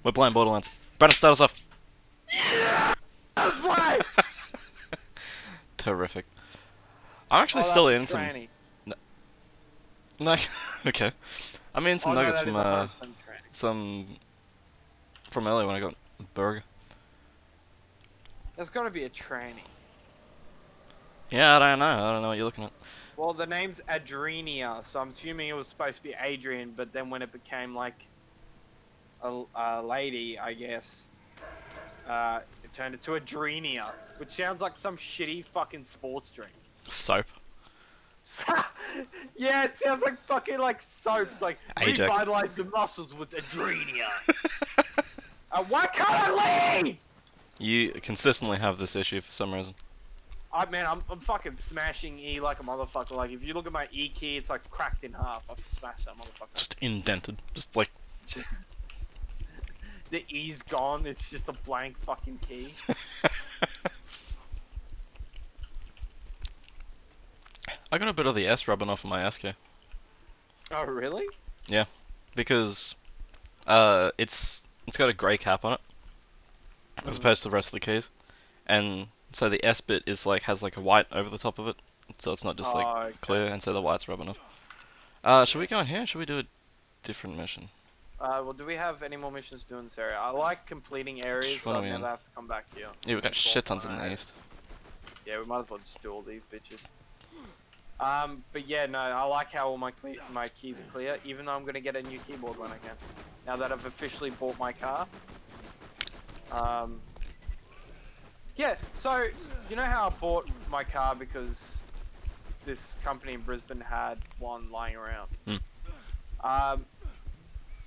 We're playing Borderlands. Brandon, start us off. Yeah! That's right! Terrific. I'm actually Oh, still that's a in some... tranny. No, okay. I'm in some Oh no, nuggets that from, is a 100% tranny. some... from earlier when I got a burger. There's gotta be a tranny. Yeah, I don't know. I don't know what you're looking at. Well, the name's Adrenia, so I'm assuming it was supposed to be Adrian, but then when it became like a lady, I guess, it turned into Adrenia, which sounds like some shitty fucking sports drink. Soap. Yeah, it sounds like fucking like soap. It's like Ajax. revitalize the muscles with Adrenia. Why can't I leave? You consistently have this issue for some reason. Man, I'm fucking smashing E like a motherfucker. Like, if you look at my E key, it's like cracked in half. I've smashed that motherfucker. Just indented. Just like... The E's gone, it's just a blank fucking key. I got a bit of the S rubbing off of my S key. Oh, really? Yeah. Because... it's got a grey cap on it. As opposed to the rest of the keys. And... so the S bit is like has like a white over the top of it, so it's not just like okay. clear, and so the white's rubbing off. Should we go in here? Or should we do a different mission? Well, do we have any more missions to do in this area? I like completing areas, so I never have to come back here. Yeah, we got shit tons in the east. Yeah, we might as well just do all these bitches. But yeah, no, I like how all my keys are clear, even though I'm gonna get a new keyboard when I can. Now that I've officially bought my car. Yeah, so, you know how I bought my car because this company in Brisbane had one lying around?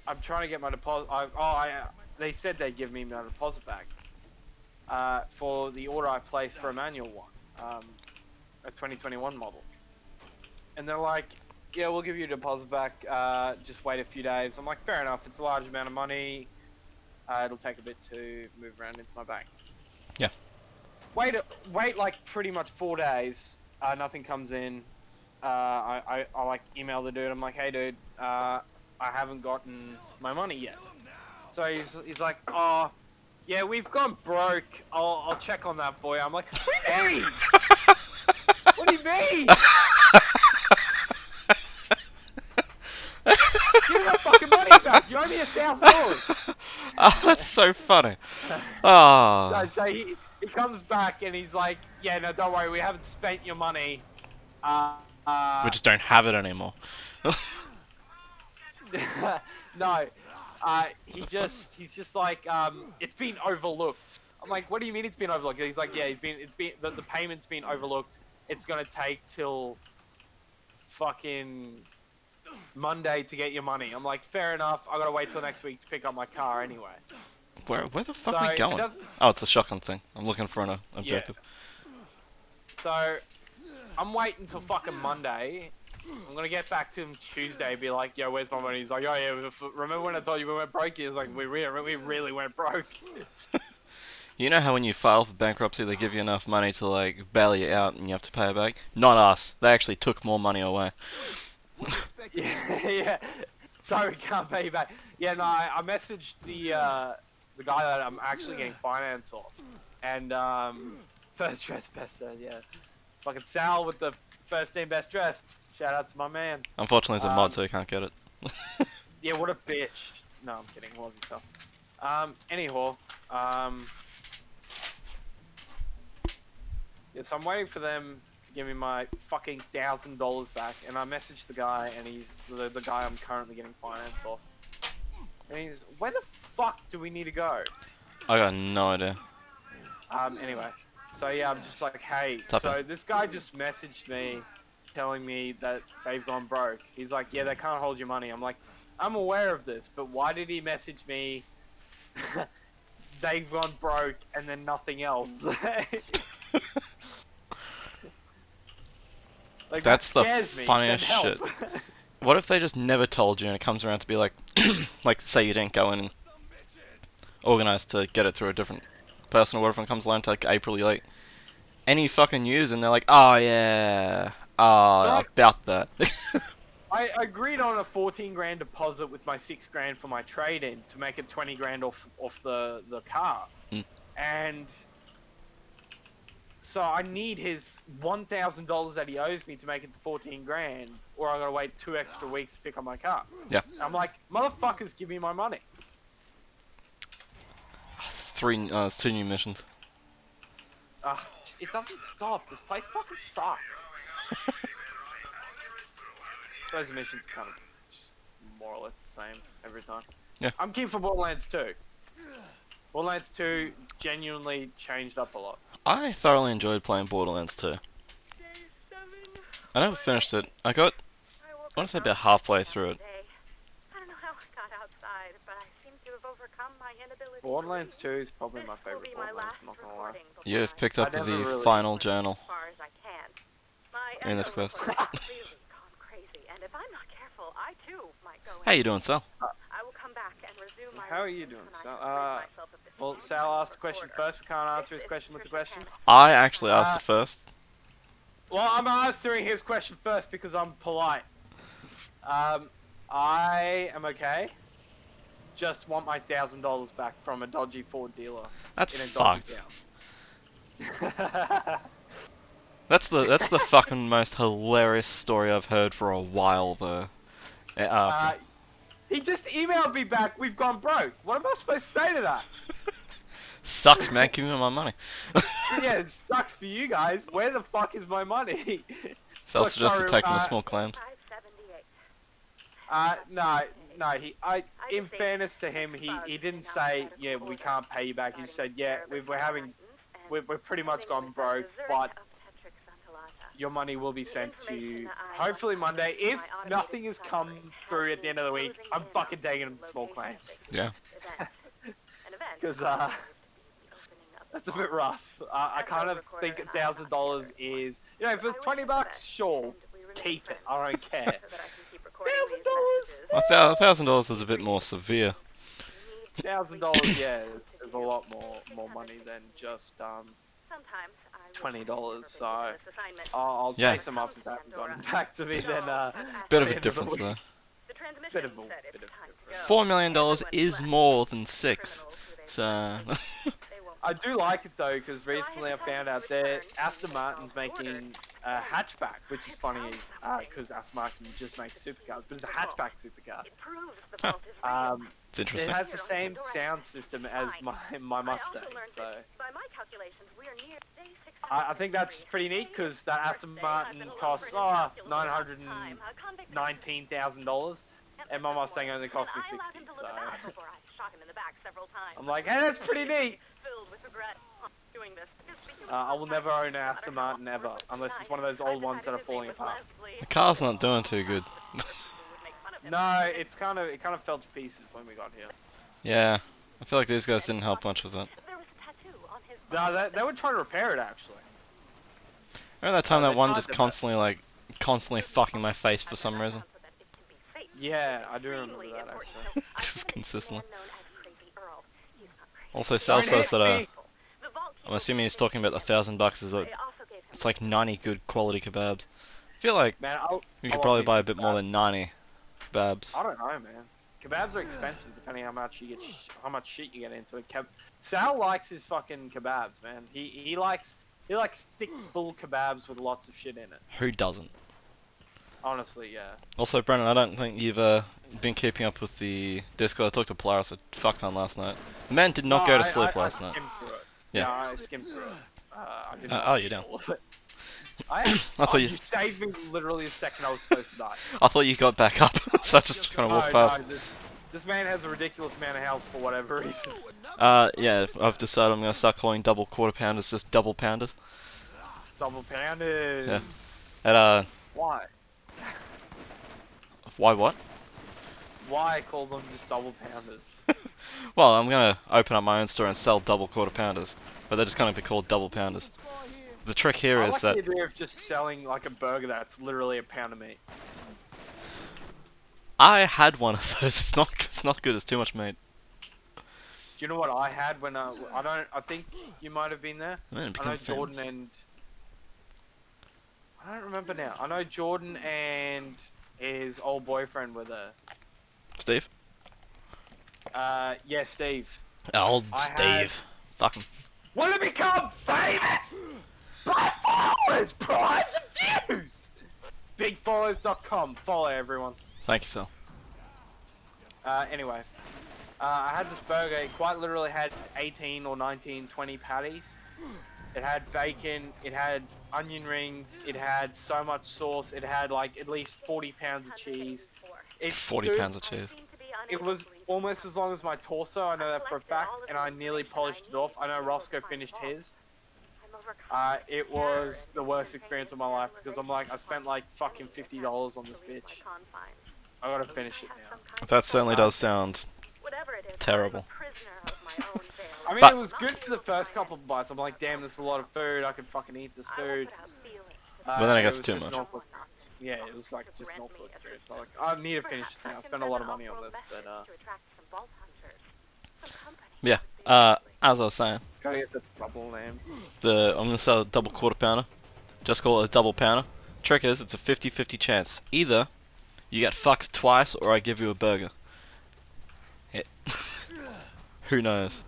I'm trying to get my deposit. They said they'd give me my deposit back for the order I placed for a manual one, a 2021 model. And they're like, yeah, we'll give you a deposit back, just wait a few days. I'm like, fair enough, it's a large amount of money. It'll take a bit to move around into my bank. Yeah. Wait like pretty much 4 days, nothing comes in. I like email the dude, I'm like, hey dude, I haven't gotten my money yet. So he's like, oh, yeah, we've gone broke, I'll check on that for you. I'm like, what do you mean? What do you mean? Give me my fucking money back, you owe me $1,000. Oh, that's so funny. Oh. So he comes back and he's like, yeah, no, don't worry, we haven't spent your money. We just don't have it anymore. No, he's just like, it's been overlooked. I'm like, what do you mean it's been overlooked? He's like, yeah, the payment's been overlooked. It's gonna take till fucking Monday to get your money. I'm like, fair enough. I gotta wait till next week to pick up my car anyway. Where the fuck are we going? Oh, it's the shotgun thing. I'm looking for an objective. Yeah. So, I'm waiting till fucking Monday. I'm gonna get back to him Tuesday, be like, yo, where's my money? He's like, oh yeah, remember when I told you we went broke? He's like, we really went broke. You know how when you file for bankruptcy, they give you enough money to like bail you out and you have to pay it back? Not us. They actually took more money away. Yeah. Sorry, we can't pay you back. Yeah, no, I messaged the guy that I'm actually getting finance off, and first dressed best dressed, yeah, fucking Sal with the first name best dressed. Shout out to my man. Unfortunately, it's a mod, so you can't get it. Yeah, what a bitch. No, I'm kidding. Love yourself. Anyhow, yeah, so I'm waiting for them to give me my fucking $1,000 back, and I messaged the guy, and he's the guy I'm currently getting finance off. And he's, where the fuck do we need to go? I got no idea. Anyway, so yeah, I'm just like, hey, so this guy just messaged me, telling me that they've gone broke. He's like, yeah, they can't hold your money. I'm like, I'm aware of this, but why did he message me, they've gone broke, and then nothing else? Like, that's the funniest shit. What if they just never told you and it comes around to be like, like say you didn't go in and organize to get it through a different person or whatever, and comes along to like April late. Any fucking news and they're like, oh yeah, about that. I agreed on a 14 grand deposit with my 6 grand for my trade-in to make it 20 grand off the car, Mm. and so I need his $1,000 that he owes me to make it to 14 grand, or I gotta wait 2 extra weeks to pick up my car. Yeah. I'm like, motherfuckers, give me my money. It's it's 2 new missions. It doesn't stop. This place fucking sucks. Those missions are kind of just more or less the same every time. Yeah. I'm keen for Borderlands 2. Borderlands 2 genuinely changed up a lot. I thoroughly enjoyed playing Borderlands 2. I never finished it. I want to say about halfway through it. I don't know how I got outside, but I seem to have overcome my inability. Borderlands 2 is probably my favorite Borderlands, I'm not gonna lie. You've picked up I the never really final finished it. journal As far as I can. My in this echo quest. recorder has really gone crazy, and if I'm not careful, I too might go. How you doing, Sal? I will come back and resume my How are you doing, lessons when Sal? I rid myself of this Well, Sal asked the question first. We can't answer his question with the question. I actually asked it first. Well, I'm answering his question first because I'm polite. I am okay. Just want my $1,000 back from a dodgy Ford dealer. That's in a dodgy fucked. town. That's the fucking most hilarious story I've heard for a while, though. He just emailed me back, we've gone broke. What am I supposed to say to that? Sucks, man. Give me my money. Yeah, it sucks for you guys. Where the fuck is my money? Sal's suggested sorry, taking the small claims. 578. No, in fairness to him, he didn't say, yeah, we can't pay you back. He just said, yeah, we're pretty much gone broke, but your money will be sent to you hopefully Monday. If nothing has come through at the end of the week, I'm fucking taking him to small claims. Yeah. Because, that's a bit rough. I kind of think $1,000 is, you know, if it's $20, sure, keep it. I don't care. Well, $1,000 is a bit more severe. $1,000, yeah, is a lot more money than just $20. So I'll chase them up if they haven't gotten back to me. Then Bit of a difference there. Bit of difference. $4 million is more than 6. So. I do like it though, because recently I found out that Aston Martin's making a hatchback, which is funny, because Aston Martin just makes supercars, but it's a hatchback supercar. It's interesting. It has the same sound system as my Mustang, so I think that's pretty neat, because that Aston Martin costs $919,000, and my Mustang only cost me $60, so I'm like, hey, that's pretty neat. I will never own an Aston Martin ever, unless it's one of those old ones that are falling apart. The car's not doing too good. No, it kind of fell to pieces when we got here. Yeah, I feel like these guys didn't help much with that. No, they were trying to repair it actually. Remember that time that they one tried just to, constantly fucking my face for some reason? Yeah, I do remember that actually. Just consistently. Also, Sal says that I'm assuming he's talking about the $1,000 is it's like 90 good quality kebabs. I feel like Man, you could probably buy a bit more than 90 kebabs. I don't know, man. Kebabs are expensive depending how much you get, how much shit you get into it. Sal likes his fucking kebabs, man. He likes thick, full kebabs with lots of shit in it. Who doesn't? Honestly, yeah. Also, Brennan, I don't think you've been keeping up with the Discord. I talked to Polaris a fuck ton last night. The man did not go to sleep last night. Through it. Yeah. I skimmed through it. I didn't Oh, you don't. I thought you saved me literally the second I was supposed to die. I thought you got back up, so I just kind of walked past. No, this man has a ridiculous amount of health for whatever reason. Yeah, I've decided I'm gonna start calling double quarter pounders just double pounders. Double pounders. Yeah. And Why? why what? Why call them just double pounders? Well, I'm gonna open up my own store and sell double quarter pounders, but they're just gonna be called double pounders. The trick here I is like that the idea of just selling like a burger that's literally a pound of meat. I had one of those. It's not good. It's too much meat. Do you know what I had when I think you might have been there. Man, it I know became Jordan famous. and I don't remember now. I know Jordan and his old boyfriend with her. Steve? Yeah, Steve. Old I Steve. Fuck him. Want to become famous by followers, primes, and views. Bigfollowers.com. Follow everyone. Thank you, Sal. Anyway, I had this burger. It quite literally had 18 or 19, 20 patties. It had bacon. It had onion rings. It had so much sauce. It had like at least 40 pounds of cheese. It 40 stood, pounds of cheese. It was almost as long as my torso. I know that for a fact, and I nearly polished it off. I know Roscoe finished his. It was the worst experience of my life because I'm like, I spent like fucking $50 on this bitch. I gotta finish it now. That certainly does sound terrible. I mean, But- it was good for the first couple of bites. I'm like, damn, this is a lot of food. I could fucking eat this food. But then it gets was too just much. an awful- Yeah, it was like just an awful experience. I'm like, I need to finish this now. I spent a lot of money on this, but Yeah, as I was saying, gotta get the double name. I'm gonna sell a double quarter pounder. Just call it a double pounder. Trick is, it's a 50-50 chance. Either you get fucked twice, or I give you a burger. It Who knows?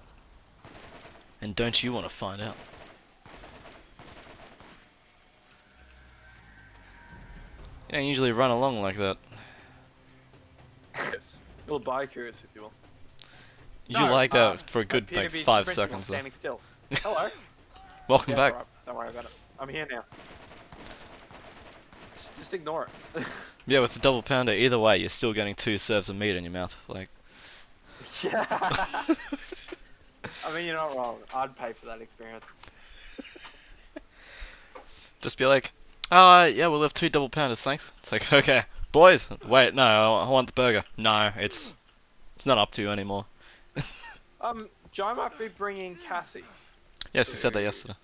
And don't you want to find out? You don't usually run along like that. Yes. A little bi-curious, if you will. You No, like that for a good appear to like be 5 sprinting seconds while though. standing still. Hello. Welcome Yeah, back. alright. Don't worry about it. I'm here now. Just ignore it. Yeah, with the double pounder, either way, you're still getting 2 serves of meat in your mouth. Like, Yeah. I mean, you're not wrong. I'd pay for that experience. just be like, yeah, we'll have 2 double pounders, thanks. It's like, okay, boys, wait, no, I want the burger. No, it's not up to you anymore. Jai might be bringing Cassie. Yes, you said that yesterday.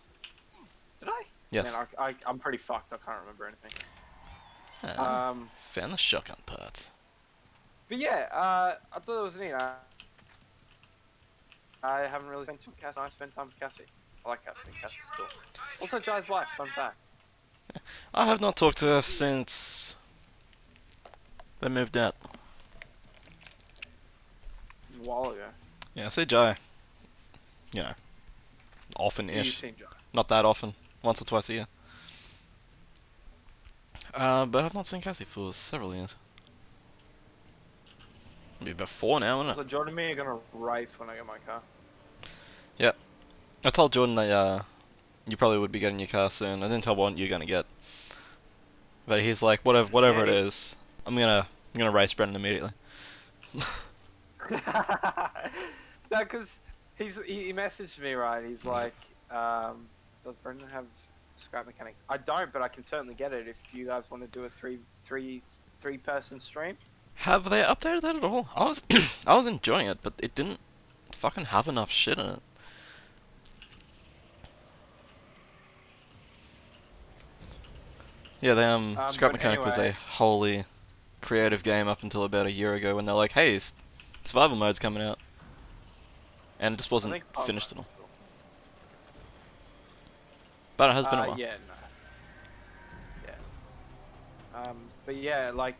Did I? Yes. Man, I'm pretty fucked. I can't remember anything. Found the shotgun parts. But yeah, I thought it was neat. I haven't really spent time with Cassie. I spent time with Cassie. I like Cassie. Cassie's cool. Also, Jai's wife. Fun fact. I have not talked to her since they moved out. A while ago. Yeah, I see Jai. You know, You've often-ish. seen Jai. Not that often. Once or twice a year. But I've not seen Cassie for several years. Maybe about 4 now, isn't it? So Jordan and me are gonna race when I get my car. I told Jordan that you probably would be getting your car soon. I didn't tell what you're gonna get, but he's like, whatever it is, I'm gonna race Brendan immediately. No, because he messaged me, right? He's like, does Brendan have a scrap mechanic? I don't, but I can certainly get it if you guys want to do a three person stream. Have they updated that at all? I was enjoying it, but it didn't fucking have enough shit in it. Yeah, Scrap but Mechanic was a anyway. wholly creative game up until about a year ago when they're like, hey, survival mode's coming out. And it just wasn't I think finished at all. But it has been a while. Yeah, no. Yeah. But yeah, like,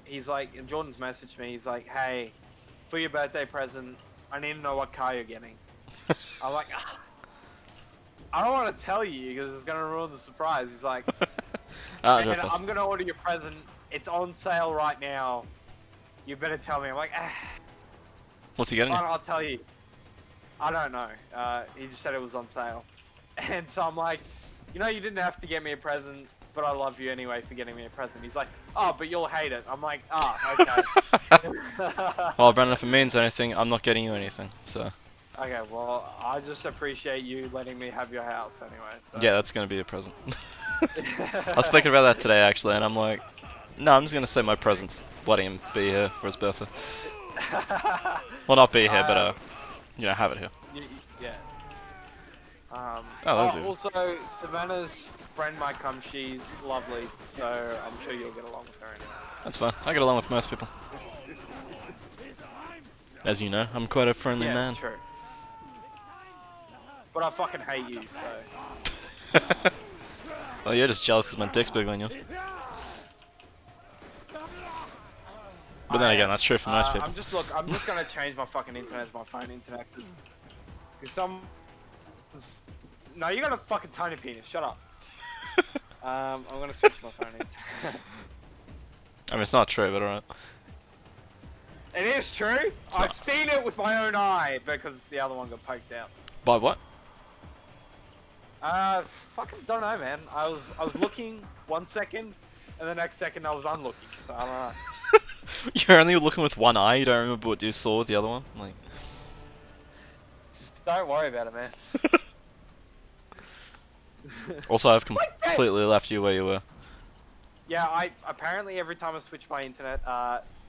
he's like, and Jordan's messaged me, he's like, hey, for your birthday present, I need to know what car you're getting. I'm like, I don't want to tell you because it's going to ruin the surprise. He's like, Drop man, us. I'm going to order your present. It's on sale right now. You better tell me. I'm like, What's he getting you? fine, I'll tell you. I don't know. He just said it was on sale. And so I'm like, you know, you didn't have to get me a present, but I love you anyway for getting me a present. He's like, oh, but you'll hate it. I'm like, okay. Well, Brendan, if it means anything, I'm not getting you anything, so... Okay, well, I just appreciate you letting me have your house anyway. So. Yeah, that's gonna be a present. I was thinking about that today, actually, and I'm like, no, I'm just gonna say my present's letting him be here for his birthday. Well, not be here, but, you know, have it here. Yeah. Oh, that's easy. Also, Savannah's friend might come. She's lovely, so I'm sure you'll get along with her anyway. That's fine. I get along with most people. As you know, I'm quite a friendly Yeah, man. true. But I fucking hate you, so. Well, you're just jealous because my dick's bigger than yours. But then again, that's true for most people. I'm just gonna change my fucking internet to my phone internet. Cause no, you got a fucking tiny penis. Shut up. I'm gonna switch my phone internet. I mean, it's not true, but alright. It is true. I've not. seen it with my own eye because the other one got poked out. By what? Fucking don't know, man. I was looking 1 second, and the next second I was unlooking. So I don't know. You're only looking with one eye. You don't remember what you saw with the other one. Like. Just don't worry about it, man. Also, I've completely left you where you were. Yeah, I apparently every time I switch my internet,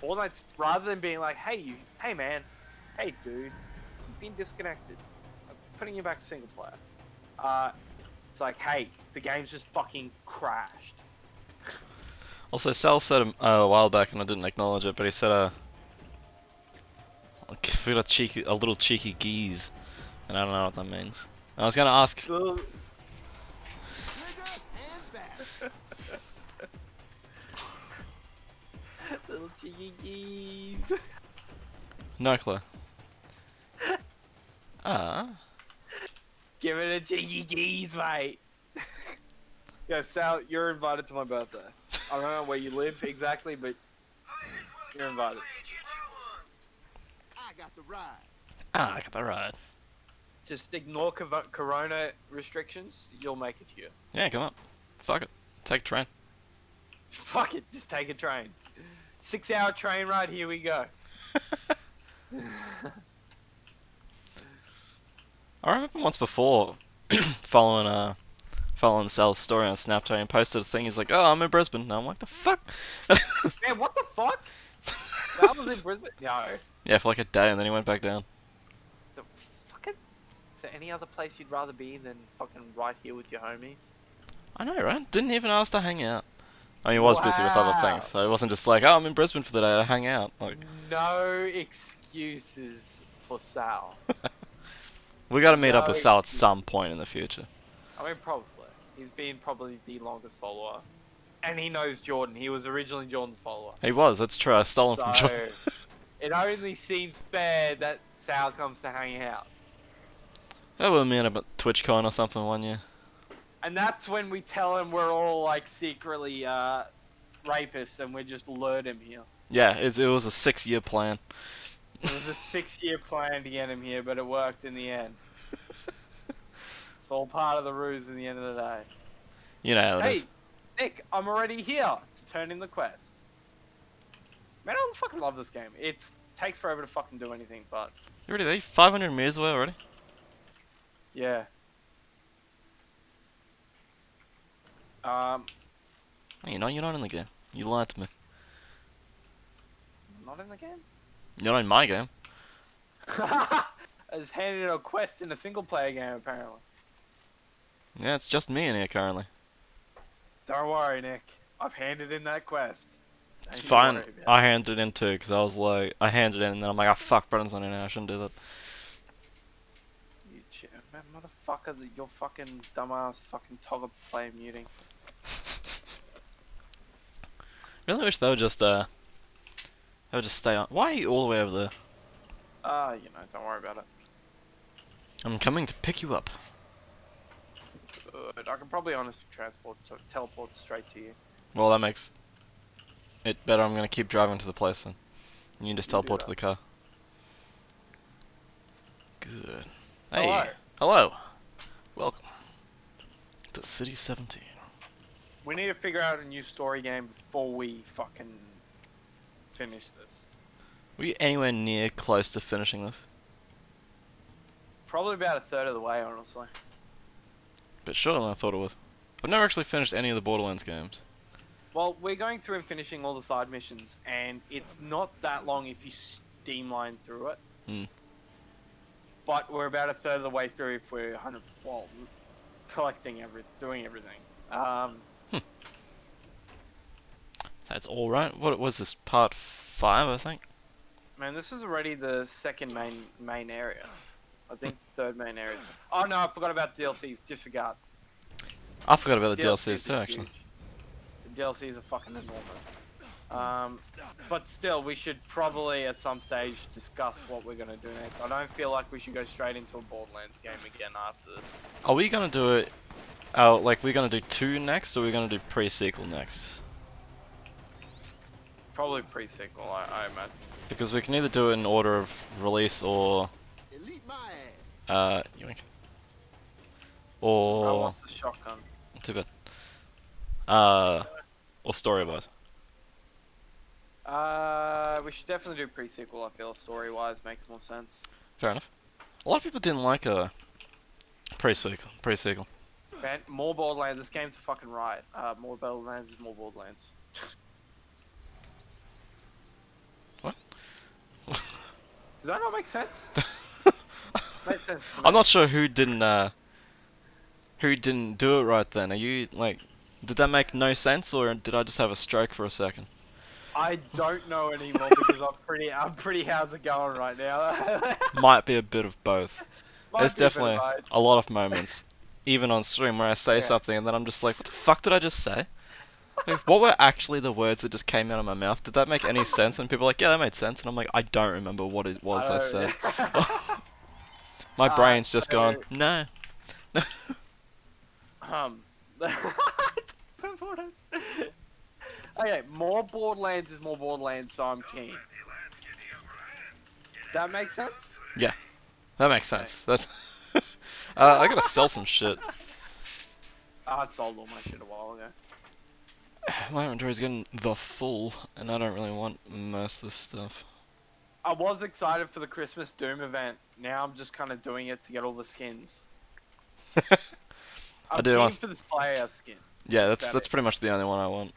Fortnite, rather than being like, hey man, hey dude, you've been disconnected, I'm putting you back to single player. It's like, hey, the game's just fucking crashed. Also, Sal said a while back, and I didn't acknowledge it, but he said a little cheeky geese, and I don't know what that means. I was gonna ask. Little cheeky geese. No clue. Give it a cheeky geese, mate. Yeah, Sal, you're invited to my birthday. I don't know where you live exactly, but you're invited. I got the ride. I got the ride. Just ignore corona restrictions, you'll make it here. Yeah, come on. Fuck it. Take a train. Fuck it, just take a train. 6-hour train ride, here we go. I remember once before following Sal's story on Snapchat and posted a thing. He's like, "Oh, I'm in Brisbane." And I'm like, "The fuck?" Man, what the fuck? That was in Brisbane? No. Yeah, for like a day, and then he went back down. The fucking... Is there any other place you'd rather be than fucking right here with your homies? I know, right? Didn't even ask to hang out. I mean, he was busy with other things, so it wasn't just like, "Oh, I'm in Brisbane for the day to hang out." Like, no excuses for Sal. we gotta meet up with Sal at some point in the future. I mean, probably. He's been probably the longest follower. And he knows Jordan. He was originally Jordan's follower. He was, that's true. I stole him from Jordan. It only seems fair that Sal comes to hang out. Yeah, we'll meet up at TwitchCon or something one year. And that's when we tell him we're all like secretly rapists and we just lured him here. Yeah, it was a 6-year plan. It was a 6-year plan to get him here, but it worked in the end. It's all part of the ruse in the end of the day. You know how it is. Hey, Nick, I'm already here to turn in the quest. Man, I fucking love this game. It takes forever to fucking do anything, but... You're already there? 500 meters away already? Yeah. Oh, you're not in the game. You lied to me. Not in the game? You're not in my game. I just handed in a quest in a single player game, apparently. Yeah, it's just me in here currently. Don't worry, Nick. I've handed in that quest. It's fine. I handed it in too, because I was like, I handed it in and then I'm like, oh fuck, Brennan's not in here, I shouldn't do that. You man, motherfucker, your fucking dumbass fucking toggle play muting. Really wish they would just stay on. Why are you all the way over there? You know, don't worry about it. I'm coming to pick you up. I can probably honestly teleport straight to you. Well, that makes it better. I'm gonna keep driving to the place then. And you can just teleport to the car. Good. Hey. Hello. Hello. Welcome to City 17. We need to figure out a new story game before we fucking finish this. Were you anywhere near close to finishing this? Probably about a third of the way, honestly. Bit shorter than I thought it was. I've never actually finished any of the Borderlands games. Well, we're going through and finishing all the side missions, and it's not that long if you streamline through it. Hmm. But we're about a third of the way through if we're collecting doing everything. That's alright. What was this, part 5, I think? Man, this is already the second main area. I think the third main area. Oh no, I forgot about the DLCs. Disregard. I forgot about the DLCs too, are actually. huge. The DLCs are fucking enormous. But still, we should probably at some stage discuss what we're gonna do next. I don't feel like we should go straight into a Borderlands game again after this. Are we gonna do it? Like we're gonna do 2 next, or we're gonna do pre-sequel next? Probably pre-sequel, I imagine. Because we can either do it in order of release or yoink. I Or want the shotgun. too bad. Or story-wise. We should definitely do pre-sequel. I feel story-wise makes more sense. Fair enough. A lot of people didn't like a pre-sequel. Pre-sequel. Man, more Borderlands. This game's a fucking riot. More Borderlands is more Borderlands. What? Does that not make sense? Makes sense. to me. I'm not sure who didn't do it right then. Are you like, did that make no sense, or did I just have a stroke for a second? I don't know anymore because I'm pretty how's it going right now. Might be a bit of both. Might There's be a bit of definitely both. a lot of moments, even on stream, where I say Yeah. something and then I'm just like, what the fuck did I just say? Like, what were actually the words that just came out of my mouth? Did that make any sense? And people are like, yeah, that made sense. And I'm like, I don't remember what it was I said. My brain's just so- gone, no. Okay, more Borderlands is more Borderlands, so I'm keen. That makes sense? Yeah, that makes sense. That's. I gotta sell some shit. I sold all my shit a while ago. My inventory's getting the full, and I don't really want most of this stuff. I was excited for the Christmas Doom event. Now I'm just kind of doing it to get all the skins. I'm do keen want- for the Slayer skin. Yeah, That that's is. pretty much the only one I want.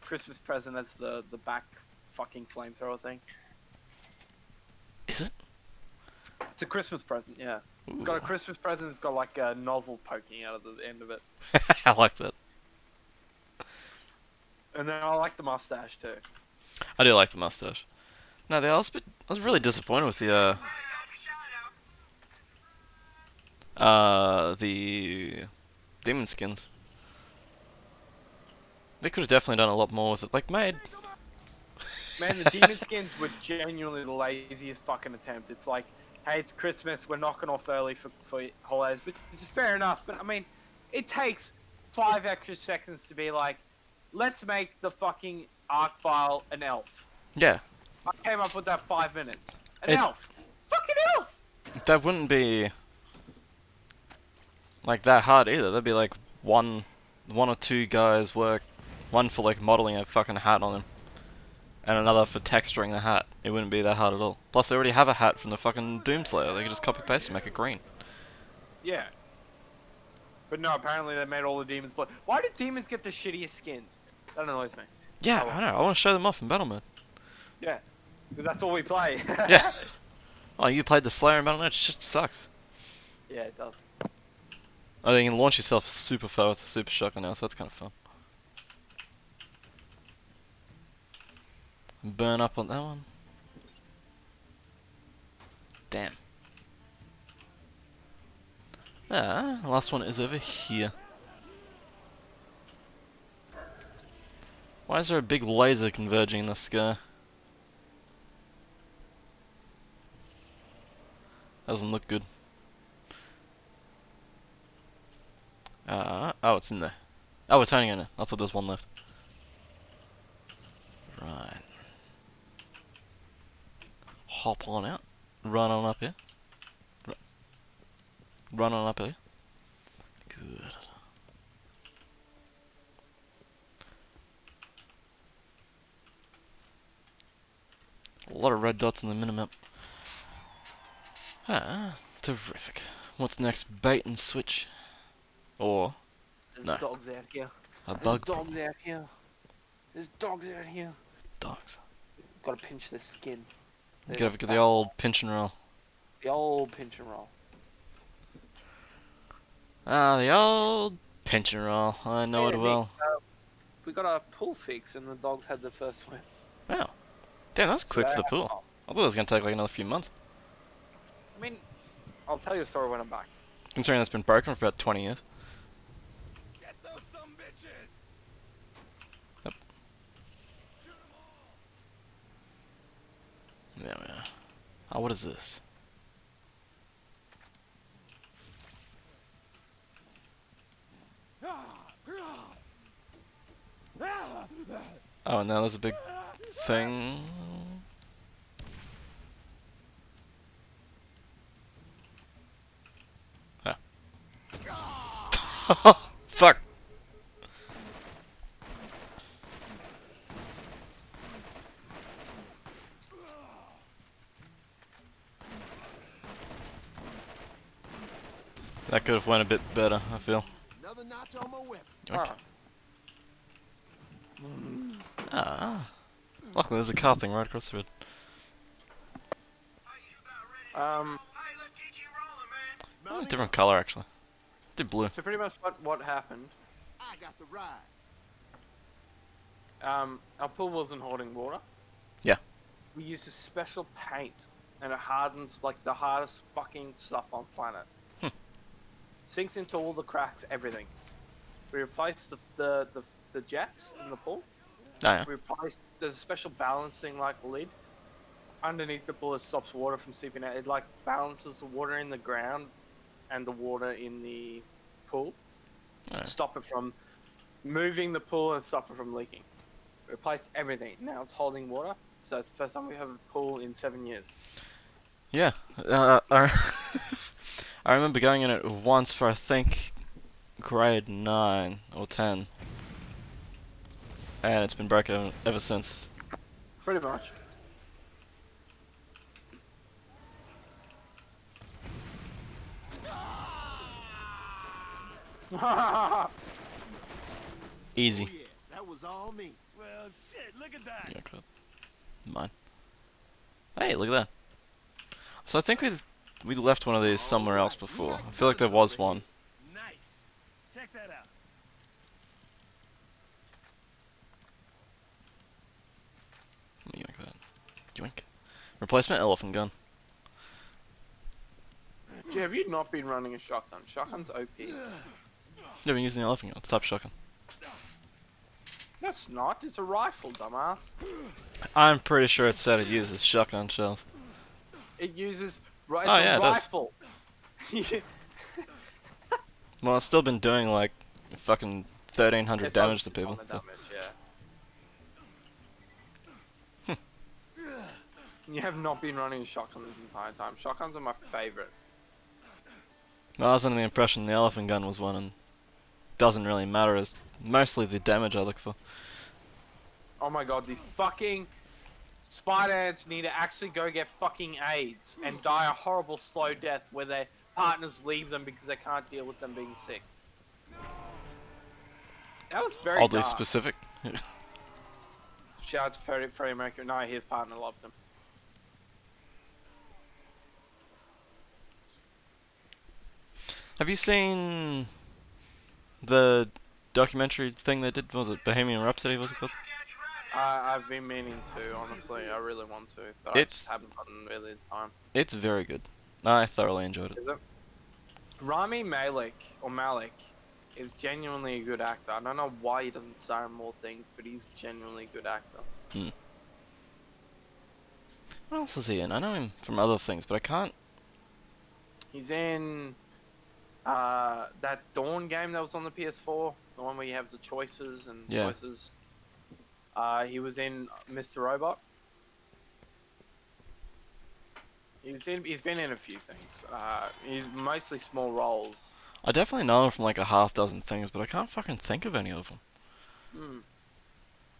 Christmas present as the back fucking flamethrower thing. Is it? It's a Christmas present, yeah. It's Ooh. got a Christmas present, it's got like a nozzle poking out of the end of it. I like that. And then I like the mustache too. I do like the mustache. No, I was really disappointed with the demon skins. They could have definitely done a lot more with it. Like, made. Man, the demon skins were genuinely the laziest fucking attempt. It's like, hey, it's Christmas, we're knocking off early for holidays, which is fair enough. But I mean, it takes 5 extra seconds to be like, let's make the fucking arc file an elf. Yeah, I came up with that 5 minutes. An It- elf. Fucking elf. that wouldn't be like that hard either. That'd be like one or two guys work, one for like modeling a fucking hat on him, and another for texturing the hat. It wouldn't be that hard at all. Plus, they already have a hat from the fucking Doomslayer. They could just copy paste and make it green. Yeah. But no, apparently they made all the demons blood. Why did demons get the shittiest skins? That annoys me. Yeah, Oh. I know. I want to show them off in battle mode. Yeah. Because that's all we play. Yeah. Oh, you played the Slayer in battle mode? Shit sucks. Yeah, it does. Oh, you can launch yourself super far with a super shotgun now, so that's kind of fun. Burn up on that one. Damn. Ah, the last one is over here. Why is there a big laser converging in the sky? Doesn't look good. Oh, it's in there. Oh, we're turning it in. I thought there's one left. Right. Hop on out. Run on up here. Run on up here. Good. A lot of red dots in the minimap. Ah, terrific. What's next? Bait and switch? Or There's No. dogs out here. a There's bug dogs out here. There's dogs out here. dogs. Gotta pinch the skin. You gotta get the old pinch and roll. The old pinch and roll. Ah, the old pinch and roll. I know it Nick, well. we got a pool fix and the dogs had the first swim. Wow. Damn, that's quick for the pool. Oh, I thought it was gonna take like another few months. I mean, I'll tell you a story when I'm back. Considering it's been broken for about 20 years. Get those some bitches! Yeah. Oh, what is this? Oh, and now there's a big thing. Ah. Fuck. That could have went a bit better, I feel. Another notch on my weapon. Yoink. Ah. Ah. Luckily, there's a car thing right across the road. Oh, different color actually. Did blue. So pretty much what happened. I got the ride. Our pool wasn't holding water. Yeah. We used a special paint, and it hardens like the hardest fucking stuff on planet. Hmm. Sinks into all the cracks, everything. We replaced the jets in the pool. Oh, yeah. We replaced. There's a special balancing like lid underneath the pool. It stops water from seeping out. It like balances the water in the ground and the water in the pool. Oh, yeah. Stop it from moving the pool and stop it from leaking. Replaced everything. Now it's holding water. So it's the first time we have a pool in 7 years. Yeah. I remember going in it once for I think grade 9 or 10. And it's been broken ever since. Pretty much. Easy. Oh, yeah, that was all me. Well, shit, look at that. Yeah, okay. Mine. Hey, look at that. So I think we left one of these somewhere else before. I feel like there was one. Nice. Check that out. Let me yoink that. Yoink. Replacement elephant gun. Yeah, have you not been running a shotgun? Shotgun's OP. Yeah, been using the elephant gun. It's type shotgun. No, it's not. It's a rifle, dumbass. I'm pretty sure it said it uses shotgun shells. It uses. It's Oh, a yeah, it does. rifle. Well, it's still been doing like fucking 1,300 It does damage to do people. common So. damage, yeah. You have not been running a shotgun this entire time. Shotguns are my favorite. Well, I was under the impression the elephant gun was one, and doesn't really matter. It's mostly the damage I look for. Oh my god, these fucking spider ants need to actually go get fucking AIDS and die a horrible slow death where their partners leave them because they can't deal with them being sick. That was very Oddly dark. specific. Shout out to Freddie Mercury. No, his partner loved him. Have you seen the documentary thing they did? Was it Bohemian Rhapsody? Was it called? I've been meaning to, honestly. I really want to, but I It's- just haven't gotten really the time. It's very good. I thoroughly enjoyed it. Is it? Rami Malek, or Malik, is genuinely a good actor. I don't know why he doesn't star in more things, but he's genuinely a good actor. What else is he in? I know him from other things, but I can't. He's in that Dawn game that was on the PS4, the one where you have the choices and Yeah. choices. He was in Mr. Robot. He's been in a few things. He's mostly small roles. I definitely know him from like a half dozen things, but I can't fucking think of any of them.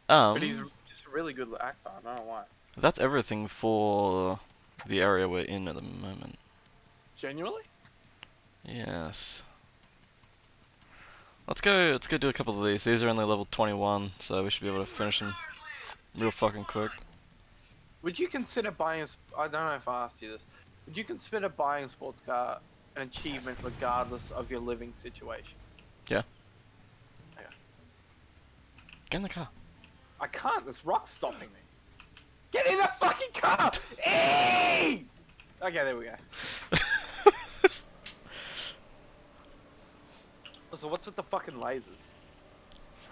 But he's just a really good actor. I don't know why. That's everything for the area we're in at the moment. Genuinely? Yes. Let's go do a couple of these. These are only level 21, so we should be able to finish them real fucking quick. Would you consider buying I don't know if I asked you this. Would you consider buying a sports car an achievement regardless of your living situation? Yeah. Okay. Get in the car. I can't. This rock's stopping me. Get in the fucking car! Eee! Okay, there we go. So what's with the fucking lasers?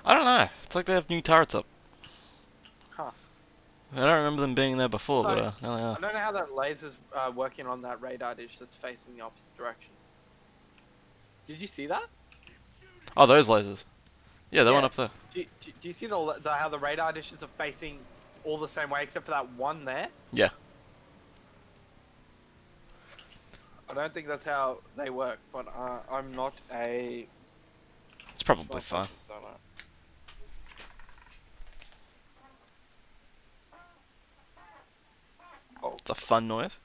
I don't know. It's like they have new turrets up. Huh. I don't remember them being there before, So, but now they I are. don't know how that laser's working on that radar dish that's facing the opposite direction. Did you see that? Oh, those lasers. Yeah, they went Yeah. up there. Do you see how the radar dishes are facing all the same way except for that one there? Yeah. I don't think that's how they work, but I'm not a It's probably fine. so no. Oh, It's a fun noise.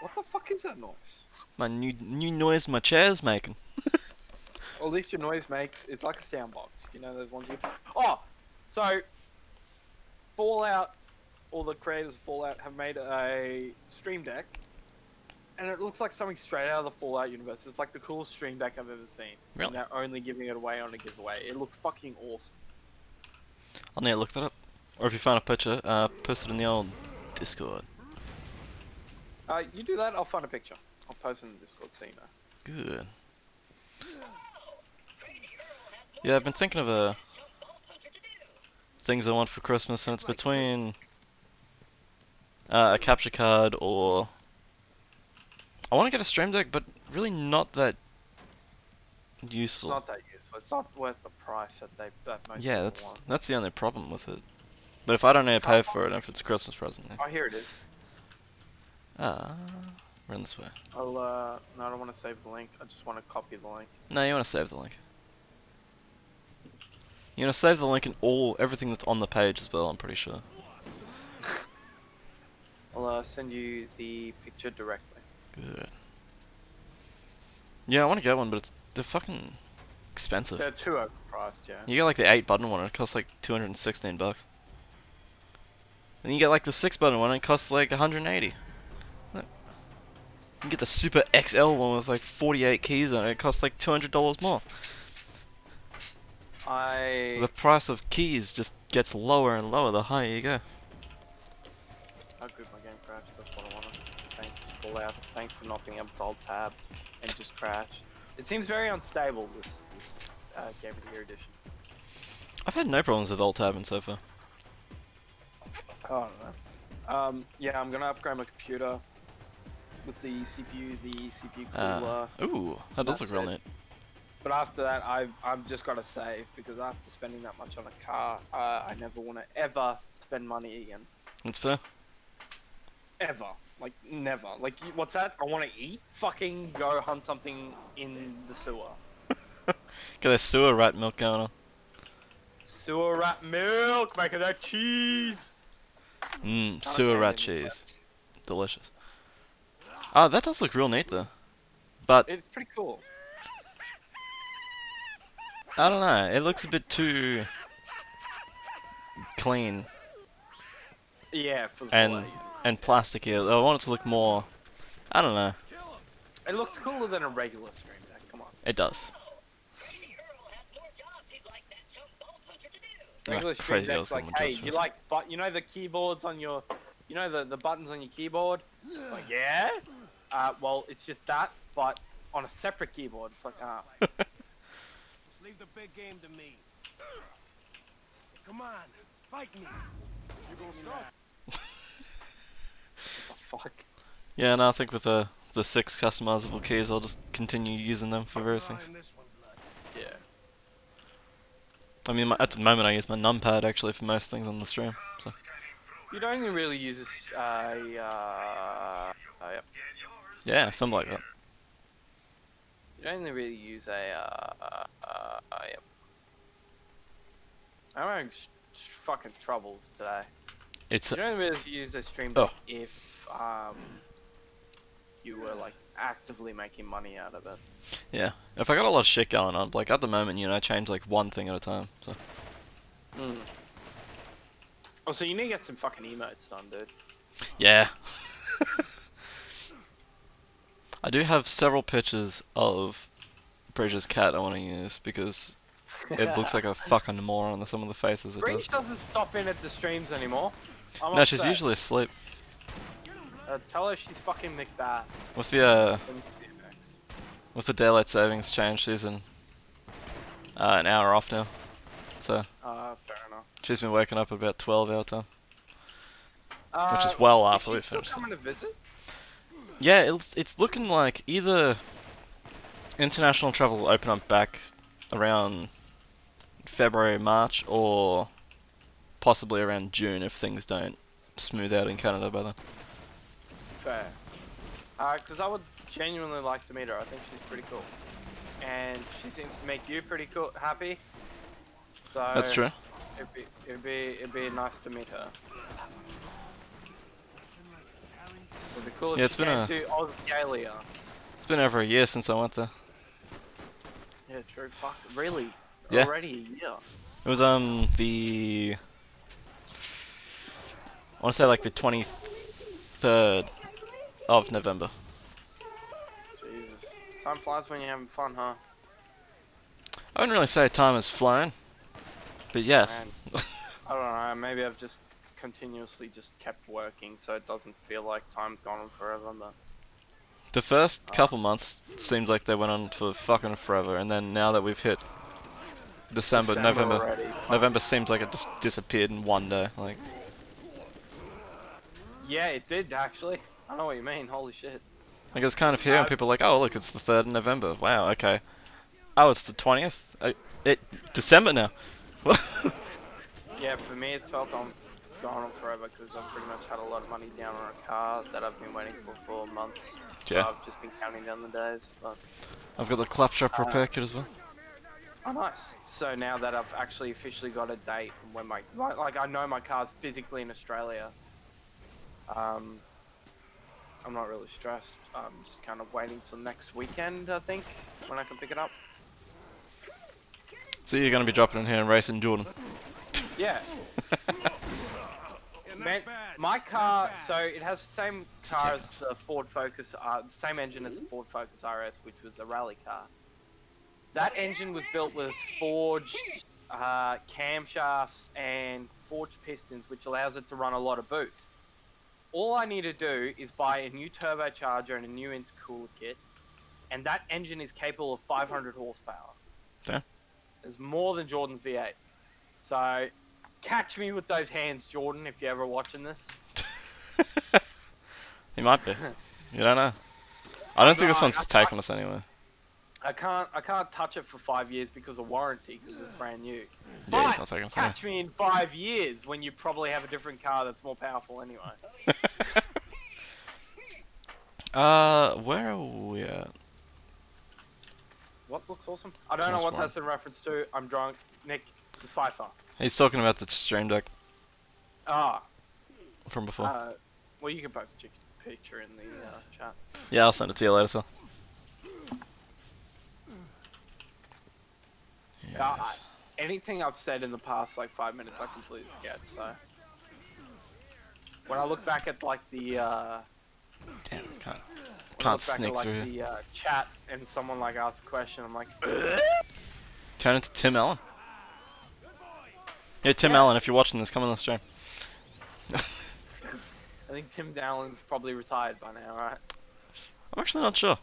what the fuck is that noise? My new noise my chair's making. Or at least your noise makes, it's like a sound box. You know those ones you... Oh! So, Fallout, all the creators of Fallout have made a Stream Deck. And it looks like something straight out of the Fallout universe. It's like the coolest Stream Deck I've ever seen. Really? And they're only giving it away on a giveaway. It looks fucking awesome. I'll need to look that up. Or if you find a picture, post it in the old Discord. You do that, I'll find a picture. I'll post it in the Discord so you know. Good. Yeah, I've been thinking of things I want for Christmas, and it's between a capture card or I want to get a Stream Deck, but really not that useful. It's not that useful. It's not worth the price that most Yeah, people want. that's the only problem with it. But if I don't need to pay for it, and if it's a Christmas present, then... Oh, here it is. Run this way. I'll, no, I don't want to save the link. I just want to copy the link. No, you want to save the link. You want to save the link and everything that's on the page as well, I'm pretty sure. I'll send you the picture directly. Good. Yeah, I want to get one, but they're fucking expensive. They're too overpriced, yeah. You get like the 8-button one, and it costs like $216. And you get like the 6-button one, and it costs like 180. You can get the Super XL one with like 48 keys on it, it costs like $200 more. The price of keys just gets lower and lower the higher you go. How good my game crashed, that's what I wanted. Thanks, Fallout. Thanks for not being able to hold tab and just crash. It seems very unstable, this Game of the Year edition. I've had no problems with alt-tabbing so far. I don't know. Yeah, I'm gonna upgrade my computer with the CPU cooler. Ooh, that does That's look real it. neat. But after that, I've just gotta save, because after spending that much on a car, I never wanna ever spend money again. That's fair. Ever. Like, never. Like, what's that? I wanna eat? Fucking go hunt something in the sewer. Got that sewer rat milk going on. Sewer rat milk, making that cheese! Sewer rat cheese. Delicious. Ah, that does look real neat though. But It's pretty cool. I don't know, it looks a bit too clean Yeah, for the and plasticky. I want it to look more, I don't know. It looks cooler than a regular Stream Deck, come on. It does. Regular Ah, Stream crazy Deck's Earl's like, gonna hey, judge you us. like, you know the keyboards on your, you know the buttons on your keyboard? Like, yeah? Well, it's just that, but on a separate keyboard. It's like, Just leave the big game to me. Come on, fight me. You gonna start? what the fuck? Yeah, and I think with the 6 customizable keys, I'll just continue using them for various things. This one, blood. Yeah. I mean, at the moment I use my numpad actually for most things on the stream. So You'd only really use this, yep. yeah, something like that. You'd only really use a, yep. I'm having fucking troubles today. It's You don't really use a Stream Deck Oh. if, you were, like, actively making money out of it. yeah. If I got a lot of shit going on, like at the moment, you know, I change like one thing at a time. So Oh, so you need to get some fucking emotes done, dude. yeah. I do have several pictures of Bridget's cat I want to use because it looks like a fucking moron on some of the faces it does. Breach doesn't stop in at the streams anymore. I'm No, she's upset. usually asleep. Tell her she's fucking McBath. With the daylight savings change, she's an hour off now. So Fair enough. She's been waking up about 12 our time, which Uh, is well is after she we still finished. coming to visit? Yeah, it's looking like either international travel will open up back around February, March, or possibly around June if things don't smooth out in Canada by then. Fair. Because I would genuinely like to meet her. I think she's pretty cool, and she seems to make you pretty cool, happy. So That's true. It'd be nice to meet her. It'd be cool if Yeah, it's she been came to Australia. It's been over a year since I went there. Yeah, true. Fuck, really? Yeah. Already a year. It was the I want to say like the 23rd of November. Jesus. Time flies when you're having fun, huh? I wouldn't really say time has flown, but yes. Man. I don't know, maybe I've just continuously just kept working so it doesn't feel like time's gone on forever, but... The first couple months seems like they went on for fucking forever, and then now that we've hit December, November, already. November seems like it just disappeared in one day. Like, Yeah, it did actually. I know what you mean, holy shit. like it's kind of here, and people are like, oh look, it's the 3rd of November. Wow, okay. Oh, it's the 20th. December now. Yeah, for me it felt gone on forever because I've pretty much had a lot of money down on a car that I've been waiting for months. Yeah. So I've just been counting down the days, but... I've got the claptrap repair kit as well. Oh, nice. So now that I've actually officially got a date when like I know my car's physically in Australia, I'm not really stressed. I'm just kind of waiting till next weekend, I think, when I can pick it up. So you're gonna be dropping in here and racing Jordan. Yeah. Man, my car, so it has the same car as the Ford Focus, same engine as the Ford Focus RS, which was a rally car. That engine was built with forged camshafts and forged pistons, which allows it to run a lot of boost. All I need to do is buy a new turbocharger and a new intercooler kit, and that engine is capable of 500 horsepower. Yeah. It's more than Jordan's V8. So, catch me with those hands, Jordan, if you're ever watching this. He might be. You don't know. I don't think this one's taking us anywhere. I can't touch it for 5 years because of warranty, because it's brand new. Yeah, it's But not taking us anywhere. catch me in 5 years when you probably have a different car that's more powerful anyway. Where are we at? What looks awesome? I don't know what that's in reference to. I'm drunk. Nick, decipher. He's talking about the stream deck Ah. from before. Well, you can post a picture in the chat. Yeah, I'll send it to you later, so. Yes. Anything I've said in the past like 5 minutes, I completely forget. So when I look back at like the Damn, can't when I look back sneak at like through. the chat and someone like asks a question, I'm like, Turn it to Tim Allen. Yeah, Tim Yeah. Allen, if you're watching this, come on the stream. I think Tim Dowland's probably retired by now, right? I'm actually not sure.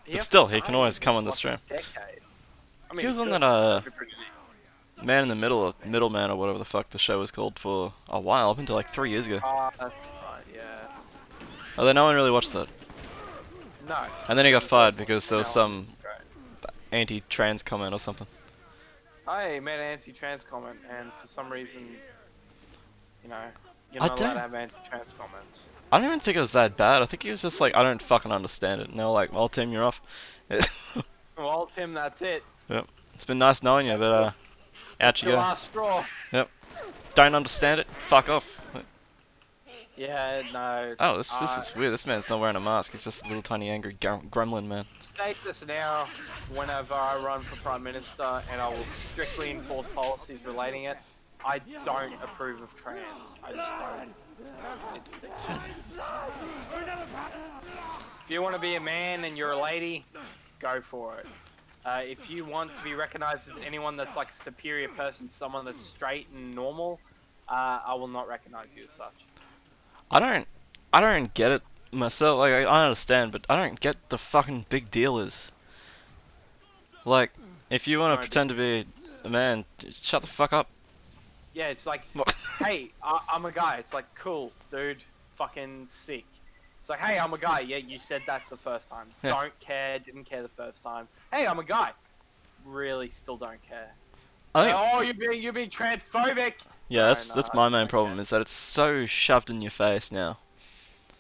He But has still, to he can retire always in, come on the what, stream. a decade. I mean, He was he on could. that That'd be pretty neat. Man in the Middle, or Middleman, or whatever the fuck the show was called for a while, up until like 3 years ago. Oh, that's right, yeah. Although no one really watched that. No. And then he got fired because there was some Great. anti-trans comment or something. I made an anti-trans comment, and for some reason, you're I not allowed don't- to have anti-trans comments. I don't even think it was that bad. I think he was just like, I don't fucking understand it. And they were like, well, Tim, you're off. Well, Tim, that's it. Yep. It's been nice knowing you, but out you The go. last straw. Don't understand it? Fuck off. Yeah, no. Oh, this is weird. This man's not wearing a mask. He's just a little tiny angry gremlin man. State this now whenever I run for Prime Minister, and I will strictly enforce policies relating it. I don't approve of trans. I just don't. If you want to be a man and you're a lady, go for it. If you want to be recognized as anyone that's like a superior person, someone that's straight and normal, I will not recognize you as such. I don't get it myself. Like, I understand, but I don't get the fucking big deal is. Like, if you want to pretend to be a man, shut the fuck up. Yeah, it's like, hey, I'm a guy. It's like, cool, dude, fucking sick. It's like, hey, I'm a guy. Yeah, you said that the first time. Yeah. Don't care, didn't care the first time. Hey, I'm a guy. Really, still don't care. I think, Oh, you're being transphobic. yeah, No, that's no, that's I my just main don't problem care. is that it's so shoved in your face now.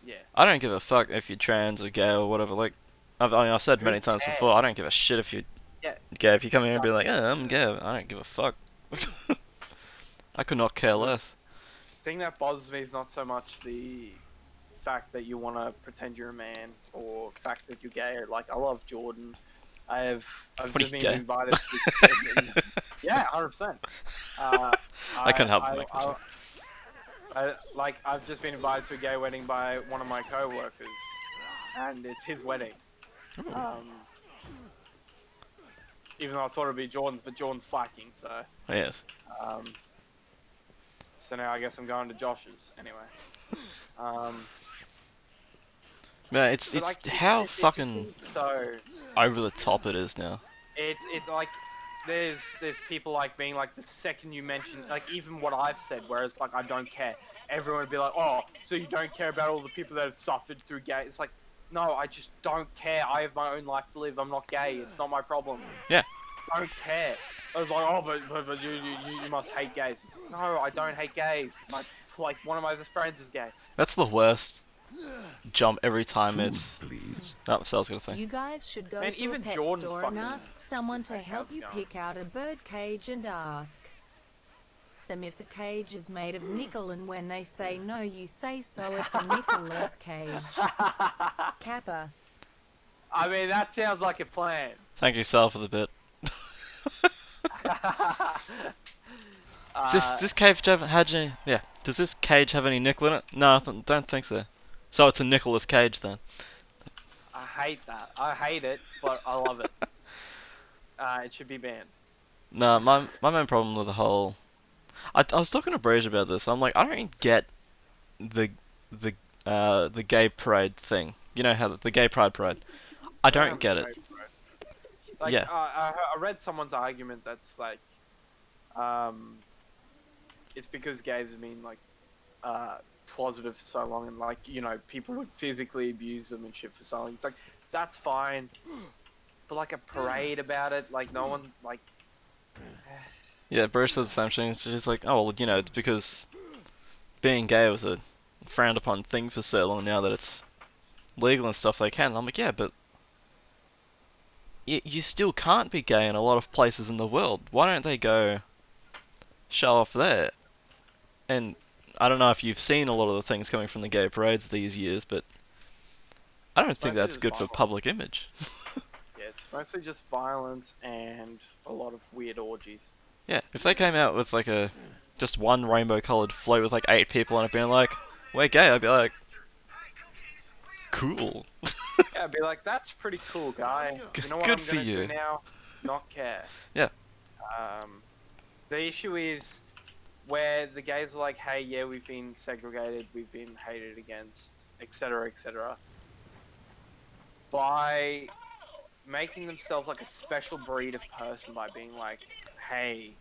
Yeah. I don't give a fuck if you're trans or gay or whatever. Like, I've said Who many times cares? before, I don't give a shit if you're Yeah. gay. If you come here and be Exactly. like, yeah, I'm gay, I don't give a fuck. I could not care less. The thing that bothers me is not so much the fact that you want to pretend you're a man or fact that you're gay. Like, I love Jordan. I've What are just you, been gay? invited to yeah, 100%. I couldn't help but make that joke. I've just been invited to a gay wedding by one of my co-workers, and it's his wedding. Ooh. Even though I thought it'd be Jordan's, but Jordan's slacking, so Yes. so now I guess I'm going to Josh's anyway. Man, it's But, like, how it just fucking seems so. over the top it is now. It's like there's people like being like the second you mention like even what I've said, whereas like I don't care. Everyone would be like, oh, so you don't care about all the people that have suffered through gay? It's like, no, I just don't care. I have my own life to live. I'm not gay. It's not my problem. Yeah. I don't care. I was like, oh, but you must hate gays. No, I don't hate gays. Like one of my best friends is gay. That's the worst jump every time it's. Please. Oh, Sal's got a thing. You guys should go Man, to a even pet Jordan's store and fucking ask someone to like, help how's you it going? pick out a bird cage and ask them if the cage is made of nickel, and when they say no, you say so it's a nickel-less cage. Kappa. I mean, that sounds like a plan. Thank you, Sal, for the bit. Does this cage have any? Yeah. Does this cage have any nickel in it? No, I don't think so. So it's a nickel-less cage then. I hate that. I hate it, but I love it. It should be banned. No, my main problem with the whole. I was talking to Brage about this. I'm like, I don't get the gay parade thing. You know how the gay pride parade. I don't get it. Like, Yeah. I read someone's argument that's like, it's because gays have been like, closeted for so long, and like, you know, people would physically abuse them and shit for so long. It's like, that's fine, but like a parade about it, like no one like. Yeah, Brage said the same thing. She's like, oh well, you know, it's because being gay was a frowned upon thing for so long. Now that it's legal and stuff, they can. I'm like, yeah, but you still can't be gay in a lot of places in the world. Why don't they go show off there? And I don't know if you've seen a lot of the things coming from the gay parades these years, but I don't think Mostly that's just good for violence. public image. Yeah, it's mostly just violence and a lot of weird orgies. Yeah, if they came out with like just one rainbow-coloured float with like 8 people on it, being like, "We're gay," I'd be like, "Cool." Yeah, I'd be like, that's pretty cool, guy. You know what Good I'm for gonna you. do now? Not care. Yeah. The issue is where the gays are like, hey, yeah, we've been segregated, we've been hated against, etc., etc. By making themselves like a special breed of person by being like, hey,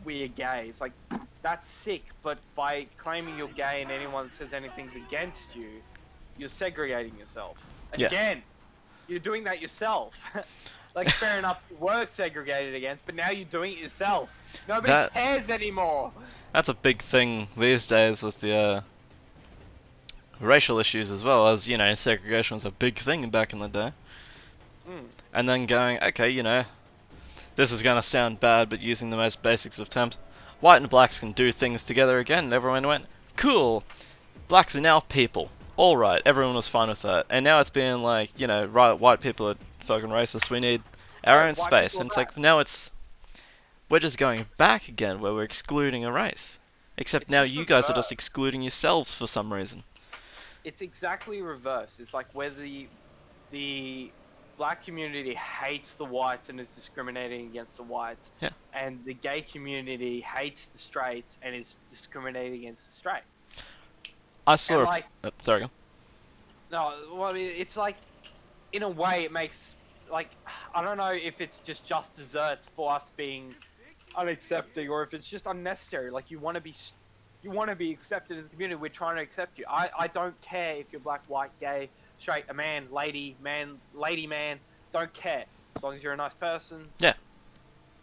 we're gay. It's like, that's sick, but by claiming you're gay and anyone that says anything's against you, you're segregating yourself. Yeah. Again, you're doing that yourself. Like, fair enough, you were segregated against, but now you're doing it yourself. Nobody cares anymore. That's a big thing these days with the racial issues as well, as, you know, segregation was a big thing back in the day. And then going, okay, you know, this is going to sound bad, but using the most basics of terms, white and blacks can do things together again, and everyone went, cool, blacks are now people. Alright, everyone was fine with that. And now it's being like, you know, right, white people are fucking racist, we need our own space. And it's like, now we're just going back again, where we're excluding a race. Except It's now just you guys are reverse. just excluding yourselves for some reason. It's exactly reverse. It's like where the black community hates the whites and is discriminating against the whites. Yeah. And the gay community hates the straights and is discriminating against the straights. I saw And a... like, sorry, go. no, well, I mean, it's like, in a way, it makes, like, I don't know if it's just desserts for us being unaccepting, or if it's just unnecessary. Like you want to be accepted in the community. We're trying to accept you. I don't care if you're black, white, gay, straight, a man, lady, man, lady, man. Don't care. As long as you're a nice person. Yeah.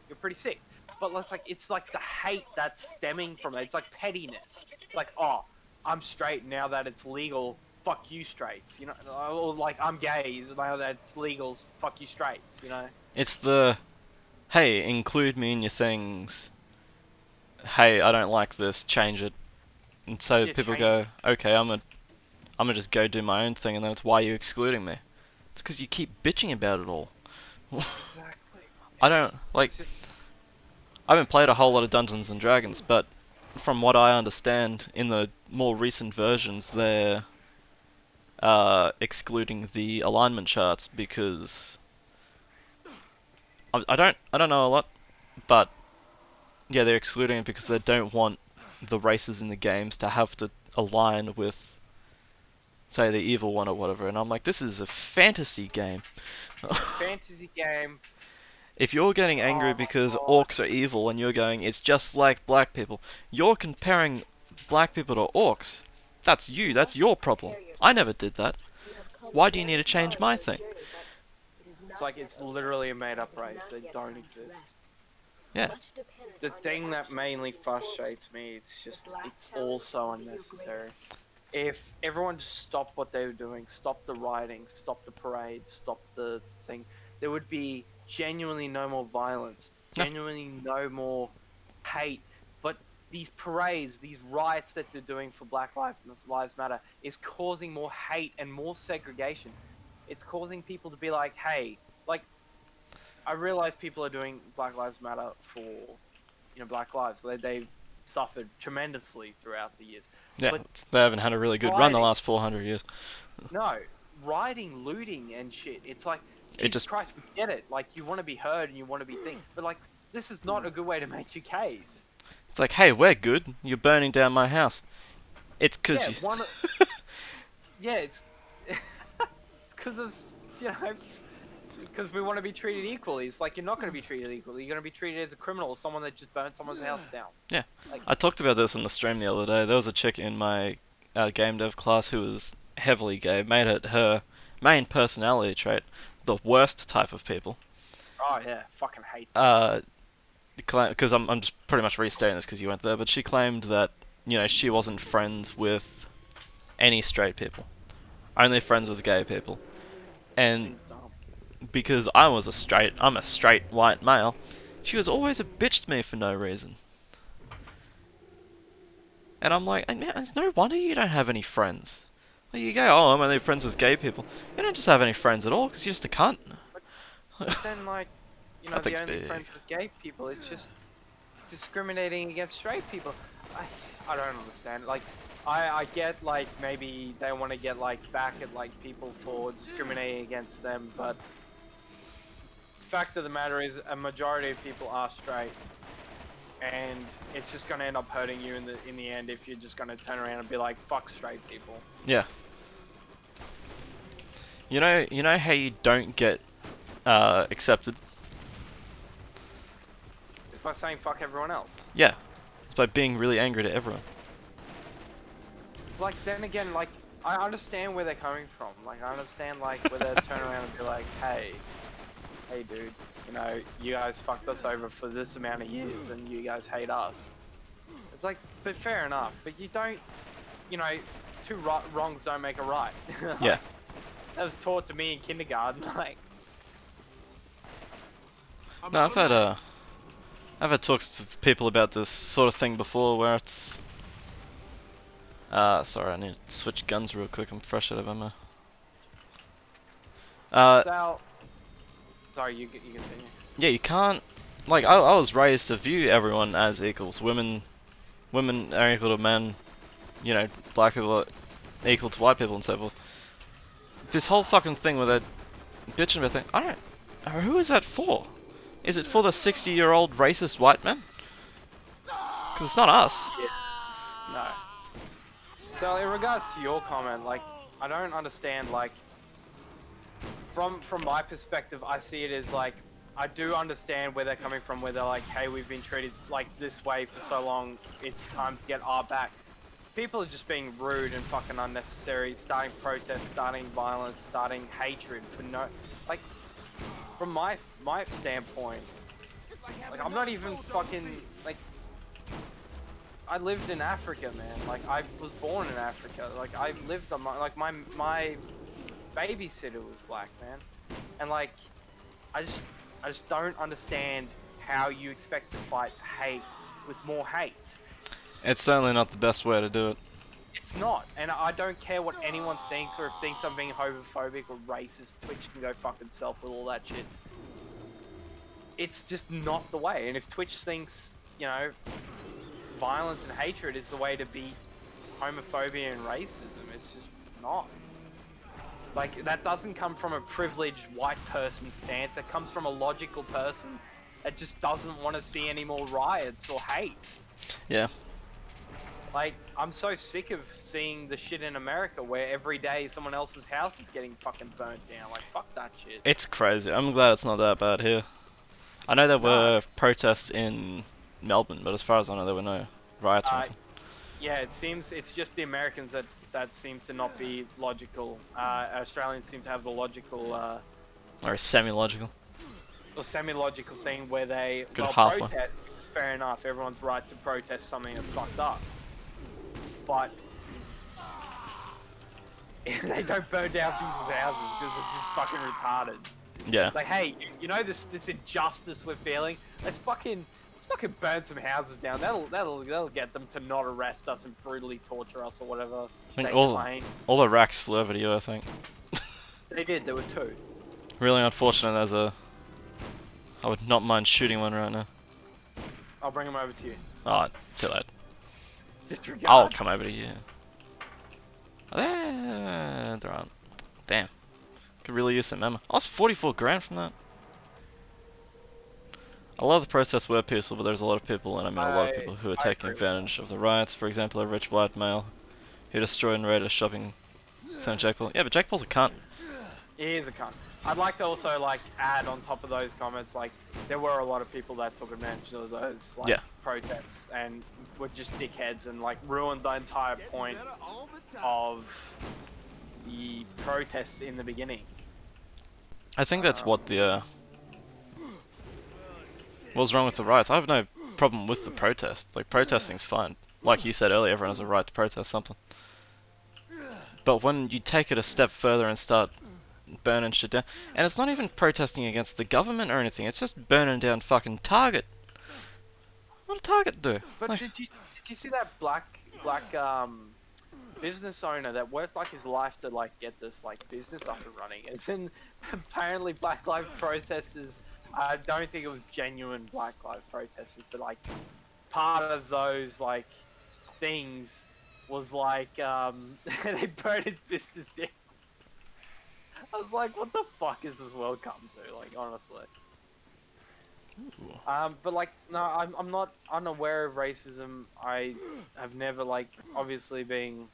You're pretty sick. But it's like the hate that's stemming from it. It's like pettiness. It's like, oh, I'm straight now that it's legal. Fuck you, straights. You know, or like I'm gay now that it's legal. Fuck you, straights. You know. It's the, hey, include me in your things. Hey, I don't like this. Change it. And so Yeah, people change go, okay, I'm gonna just go do my own thing, and then it's why are you excluding me? It's because you keep bitching about it all. Exactly. I don't like. It's just, I haven't played a whole lot of Dungeons and Dragons, but from what I understand, in the more recent versions, they're excluding the alignment charts because I don't know a lot, but yeah, they're excluding it because they don't want the races in the games to have to align with, say, the evil one or whatever. And I'm like, this is a fantasy game. fantasy game. If you're getting angry Oh my because God. orcs are evil and you're going, it's just like black people, you're comparing black people to orcs. That's you, that's your problem. I never did that. Why do you need to change my thing? It's like it's literally a made-up race. They don't exist. Yeah. The thing that mainly frustrates me, it's all so unnecessary. If everyone just stopped what they were doing, stopped the rioting, stopped the parades, stopped the thing, there would be genuinely no more violence, No. genuinely no more hate. But these parades, these riots that they're doing for Black Lives Matter is causing more hate and more segregation. It's causing people to be like, hey, like, I realize people are doing Black Lives Matter for, Black lives. They've suffered tremendously throughout the years. Yeah, But they haven't had a really good run the rioting- last 400 years. No, rioting, looting, and shit. It's like, It Jesus just- Christ, we get it. Like, you want to be heard and you want to be seen. But, like, this is not a good way to make your case. It's like, hey, we're good. You're burning down my house. It's because Yeah, you... Yeah, it's because of, because we want to be treated equally. It's like, you're not going to be treated equally. You're going to be treated as a criminal, someone that just burnt someone's house down. Yeah. Like, I talked about this on the stream the other day. There was a chick in my game dev class who was heavily gay, made it her main personality trait, the worst type of people. oh yeah, fucking hate. Because I'm just pretty much restating this because you went there, but she claimed that, she wasn't friends with any straight people. Only friends with gay people. And Seems dumb. because I'm a straight white male, she was always a bitch to me for no reason. And I'm like, man, it's no wonder you don't have any friends. Like, you go, oh, I'm only friends with gay people. You don't just have any friends at all, because you're just a cunt. But then, like, That the thing's only big. friends with gay people, it's just discriminating against straight people. I don't understand. Like, I get, like, maybe they want to get, like, back at, like, people for discriminating against them, but the fact of the matter is a majority of people are straight. And it's just gonna end up hurting you in the end if you're just gonna turn around and be like, fuck straight people. Yeah. You know how you don't get accepted? It's by saying fuck everyone else. Yeah. It's by being really angry to everyone. Like, then again, like, I understand where they're coming from. Like, I understand, like, where they turn around and be like, hey dude, you guys fucked us over for this amount of years and you guys hate us. It's like, but fair enough. But you don't, two wrongs don't make a right. Yeah. That was taught to me in kindergarten, like. No, I've had talks with people about this sort of thing before where it's... sorry, I need to switch guns real quick, I'm fresh out of ammo. Sal, sorry, you continue. Yeah, you can't... Like, I was raised to view everyone as equals. Women are equal to men, black people are equal to white people and so forth. This whole fucking thing where they're bitching about things, who is that for? Is it for the 60-year-old racist white men? Because it's not us. No. So in regards to your comment, like, I don't understand, like, from my perspective, I see it as like, I do understand where they're coming from, where they're like, hey, we've been treated like this way for so long, it's time to get our back. People are just being rude and fucking unnecessary, starting protests, starting violence, starting hatred for no, like, from my standpoint, like, I'm not even fucking, like, I lived in Africa, man, like, I was born in Africa, like, I lived on like, my babysitter was black, man, and like, I just don't understand how you expect to fight hate with more hate. It's certainly not the best way to do it. It's not, and I don't care what anyone thinks, or if thinks I'm being homophobic or racist. Twitch can go fuck itself with all that shit. It's just not the way, and if Twitch thinks, you know, violence and hatred is the way to beat homophobia and racism, it's just not. Like, that doesn't come from a privileged white person stance, it comes from a logical person that just doesn't want to see any more riots or hate. Yeah. Like, I'm so sick of seeing the shit in America where every day someone else's house is getting fucking burnt down. Like, fuck that shit. It's crazy. I'm glad it's not that bad here. I know there were protests in Melbourne, but as far as I know, there were no riots or anything. Yeah, it seems it's just the Americans that seem to not be logical. Australians seem to have the logical, or semi-logical. or semi-logical thing where they halfway. protest, which is fair enough. Everyone's right to protest something that's fucked up. But they don't burn down people's houses because it's just fucking retarded. Yeah. It's like, hey, you know this injustice we're feeling? Let's fucking burn some houses down. That'll get them to not arrest us and brutally torture us or whatever I think they all claim. the racks flew over to you, I think. They did. There were 2. Really unfortunate. I would not mind shooting one right now. I'll bring them over to you. Oh, too late. Disregard. I'll come over to you. There aren't. Damn. Could really use some ammo. I lost 44 grand from that. A lot of the protests were peaceful, but there's a lot of people, and I mean a lot of people who are taking advantage of the riots. For example, a rich white male who destroyed and raided a shopping center Jake Paul. Yeah, but Jake Paul's a cunt. He is a cunt. I'd like to also like add on top of those comments, like there were a lot of people that took advantage of those like protests and were just dickheads and like ruined the entire point of the protests in the beginning. I think that's what what was wrong with the riots. I have no problem with the protest. Like, protesting's fine. Like you said earlier, everyone has a right to protest something. But when you take it a step further and start burning shit down, and it's not even protesting against the government or anything, it's just burning down fucking Target. What did Target do? But Like, did you see that black business owner that worked like his life to like get this like business up and running, and then apparently Black Lives protesters, I don't think it was genuine Black Lives protesters, but like part of those like things was like they burned his business down. I was like, what the fuck is this world come to? Like, honestly. But like, no, I'm not unaware of racism. I have never, like, obviously being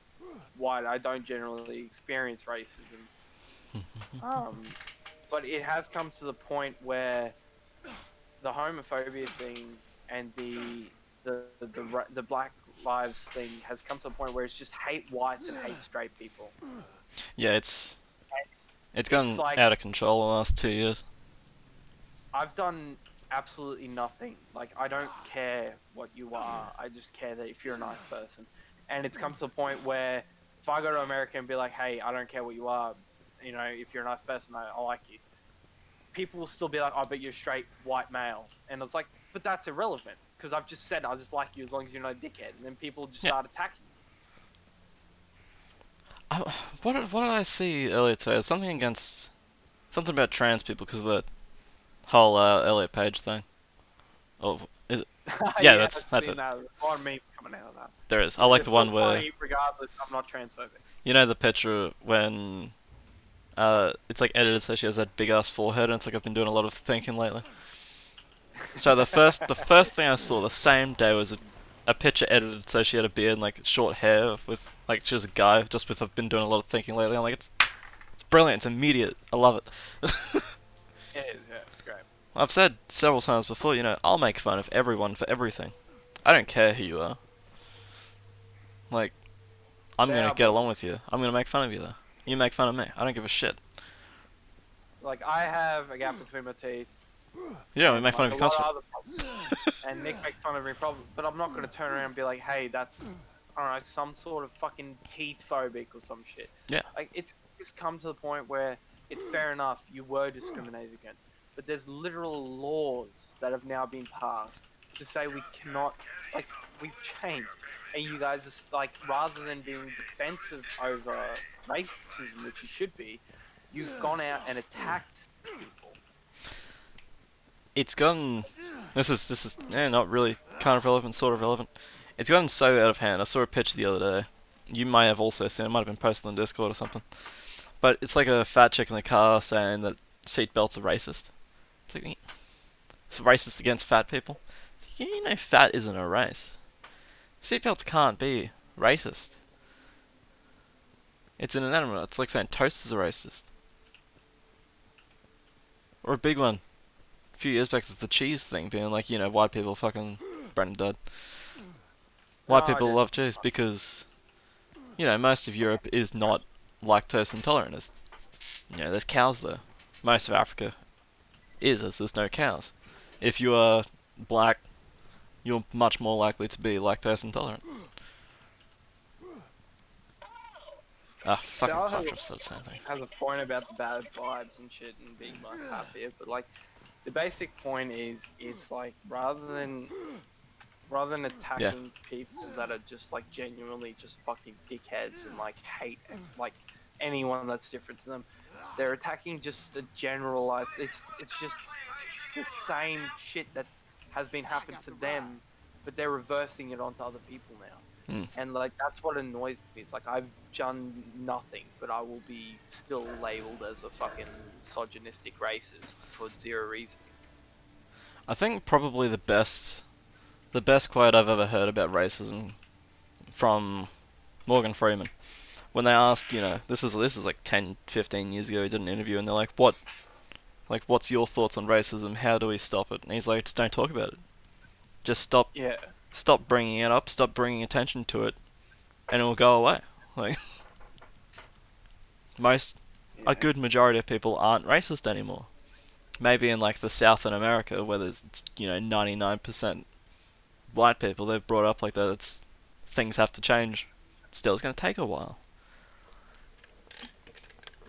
white, I don't generally experience racism. But it has come to the point where the homophobia thing and the Black Lives thing has come to a point where it's just hate whites and hate straight people. yeah, it's gone like, out of control the last 2 years. I've done absolutely nothing. Like, I don't care what you are. I just care that if you're a nice person. And it's come to the point where if I go to America and be like, hey, I don't care what you are, you know, if you're a nice person, I like you. People will still be like, oh, but you're a straight white male. And it's like, but that's irrelevant. Because I've just said I just like you as long as you're not a dickhead. And then people just start attacking you. What did I see earlier today? Something about trans people because of the whole Elliot Page thing. Oh, is it? Yeah, that's it. That. A lot of memes coming out of that. There is. I like the one where, funny, regardless, I'm not transphobic. you know, the picture when it's like edited so she has that big ass forehead, and it's like I've been doing a lot of thinking lately. So the first thing I saw the same day was a picture edited so she had a beard and like short hair with like she was a guy just with I've been doing a lot of thinking lately. I'm like it's brilliant, it's immediate, I love it. Yeah, it's great. I've said several times before, you know, I'll make fun of everyone for everything. I don't care who you are. Like, I'm They gonna are get bull- along with you. I'm gonna make fun of you though. You make fun of me. I don't give a shit. Like, I have a gap between my teeth. You know, we and, make fun of like, you a lot constantly. of other problems. And Nick makes fun of me problem, but I'm not gonna turn around and be like, hey, that's, I don't know, some sort of fucking teeth phobic or some shit. Yeah. Like, it's just come to the point where it's fair enough you were discriminated against, but there's literal laws that have now been passed to say we cannot, like, we've changed, and you guys are like, rather than being defensive over racism, which you should be, you've gone out and attacked people. It's gotten. This is not really kind of relevant, sort of relevant. It's gotten so out of hand. I saw a picture the other day. You may have also seen it. Might have been posted on Discord or something. But it's like a fat chick in the car saying that seatbelts are racist. It's like it's racist against fat people. You know, fat isn't a race. Seatbelts can't be racist. It's an inanimate. It's like saying toasters are racist. Or a big one. A few years back, it's the cheese thing, being like, you know, white people fucking Brendan dud. White No, I people didn't. love cheese because, you know, most of Europe is not lactose intolerant. There's, you know, there's cows there. Most of Africa is, as there's no cows. If you are black, you're much more likely to be lactose intolerant. Ah, fucking Sal Fudge, I've said the same thing. has a point about the bad vibes and shit and being much happier, but like the basic point is it's like rather than attacking people that are just like genuinely just fucking dickheads and like hate like anyone that's different to them, they're attacking just a generalized. It's just the same shit that has been happened to them, but they're reversing it onto other people now. And like that's what annoys me. It's like I've done nothing, but I will be still labeled as a fucking misogynistic racist for zero reason. I think probably the best quote I've ever heard about racism from Morgan Freeman. When they ask, you know, this is like 10, 15 years ago, he did an interview and they're like, what's your thoughts on racism? How do we stop it? And he's like, just don't talk about it. Just stop Yeah. Stop bringing it up, stop bringing attention to it, and it will go away. Like, a good majority of people aren't racist anymore. Maybe in like the South in America, where there's, you know, 99% white people, they've brought up like that. Things have to change. Still, it's going to take a while.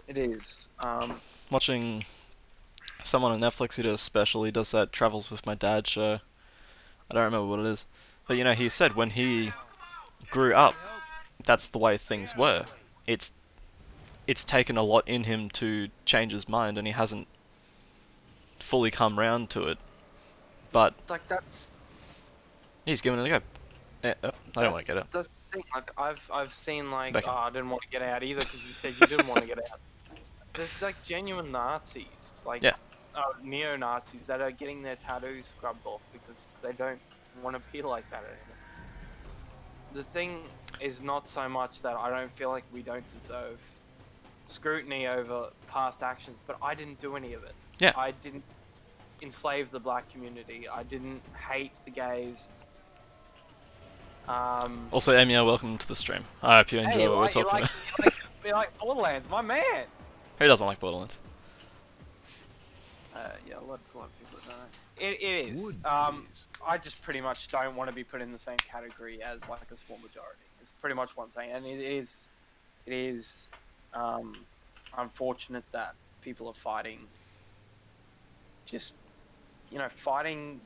It is. Watching someone on Netflix who does special, he does that Travels with My Dad show. I don't remember what it is. But you know, he said when he grew up, that's the way things were. It's taken a lot in him to change his mind, and he hasn't fully come round to it. But Like that's. he's giving it a go. Yeah, I don't want to get it. That's the thing. Like I've seen like Back in. I didn't want to get out either because you said you didn't want to get out. There's like genuine Nazis, like Yeah. neo-Nazis that are getting their tattoos scrubbed off because they don't want to be like that anymore. The thing is not so much that I don't feel like we don't deserve scrutiny over past actions, but I didn't do any of it. Yeah. I didn't enslave the black community. I didn't hate the gays. Also, Emil, welcome to the stream. I hope you enjoy Hey, what we're like, talking about. you like Borderlands, my man. Who doesn't like Borderlands? Yeah, lots of people don't. It is. I just pretty much don't want to be put in the same category as like a small majority. It's pretty much what I'm saying, and it is unfortunate that people are fighting. Just, you know, fighting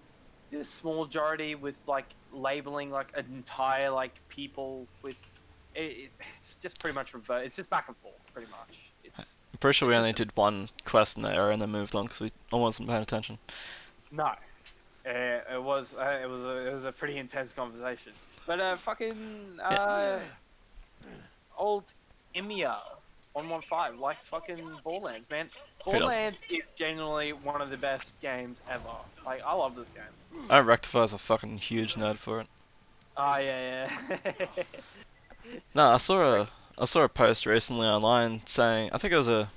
this small majority with like labeling like an entire like people with. It's just pretty much reverse. It's just back and forth, pretty much. I'm pretty sure we it's only just did one quest in that area and then moved on because I wasn't paying attention. No, it was a pretty intense conversation. But fucking old Emia 115 likes fucking Borderlands, man. Borderlands is genuinely one of the best games ever. Like I love this game. I Rectifier's a fucking huge nerd for it. Oh yeah. No, I saw a post recently online saying, I think it was a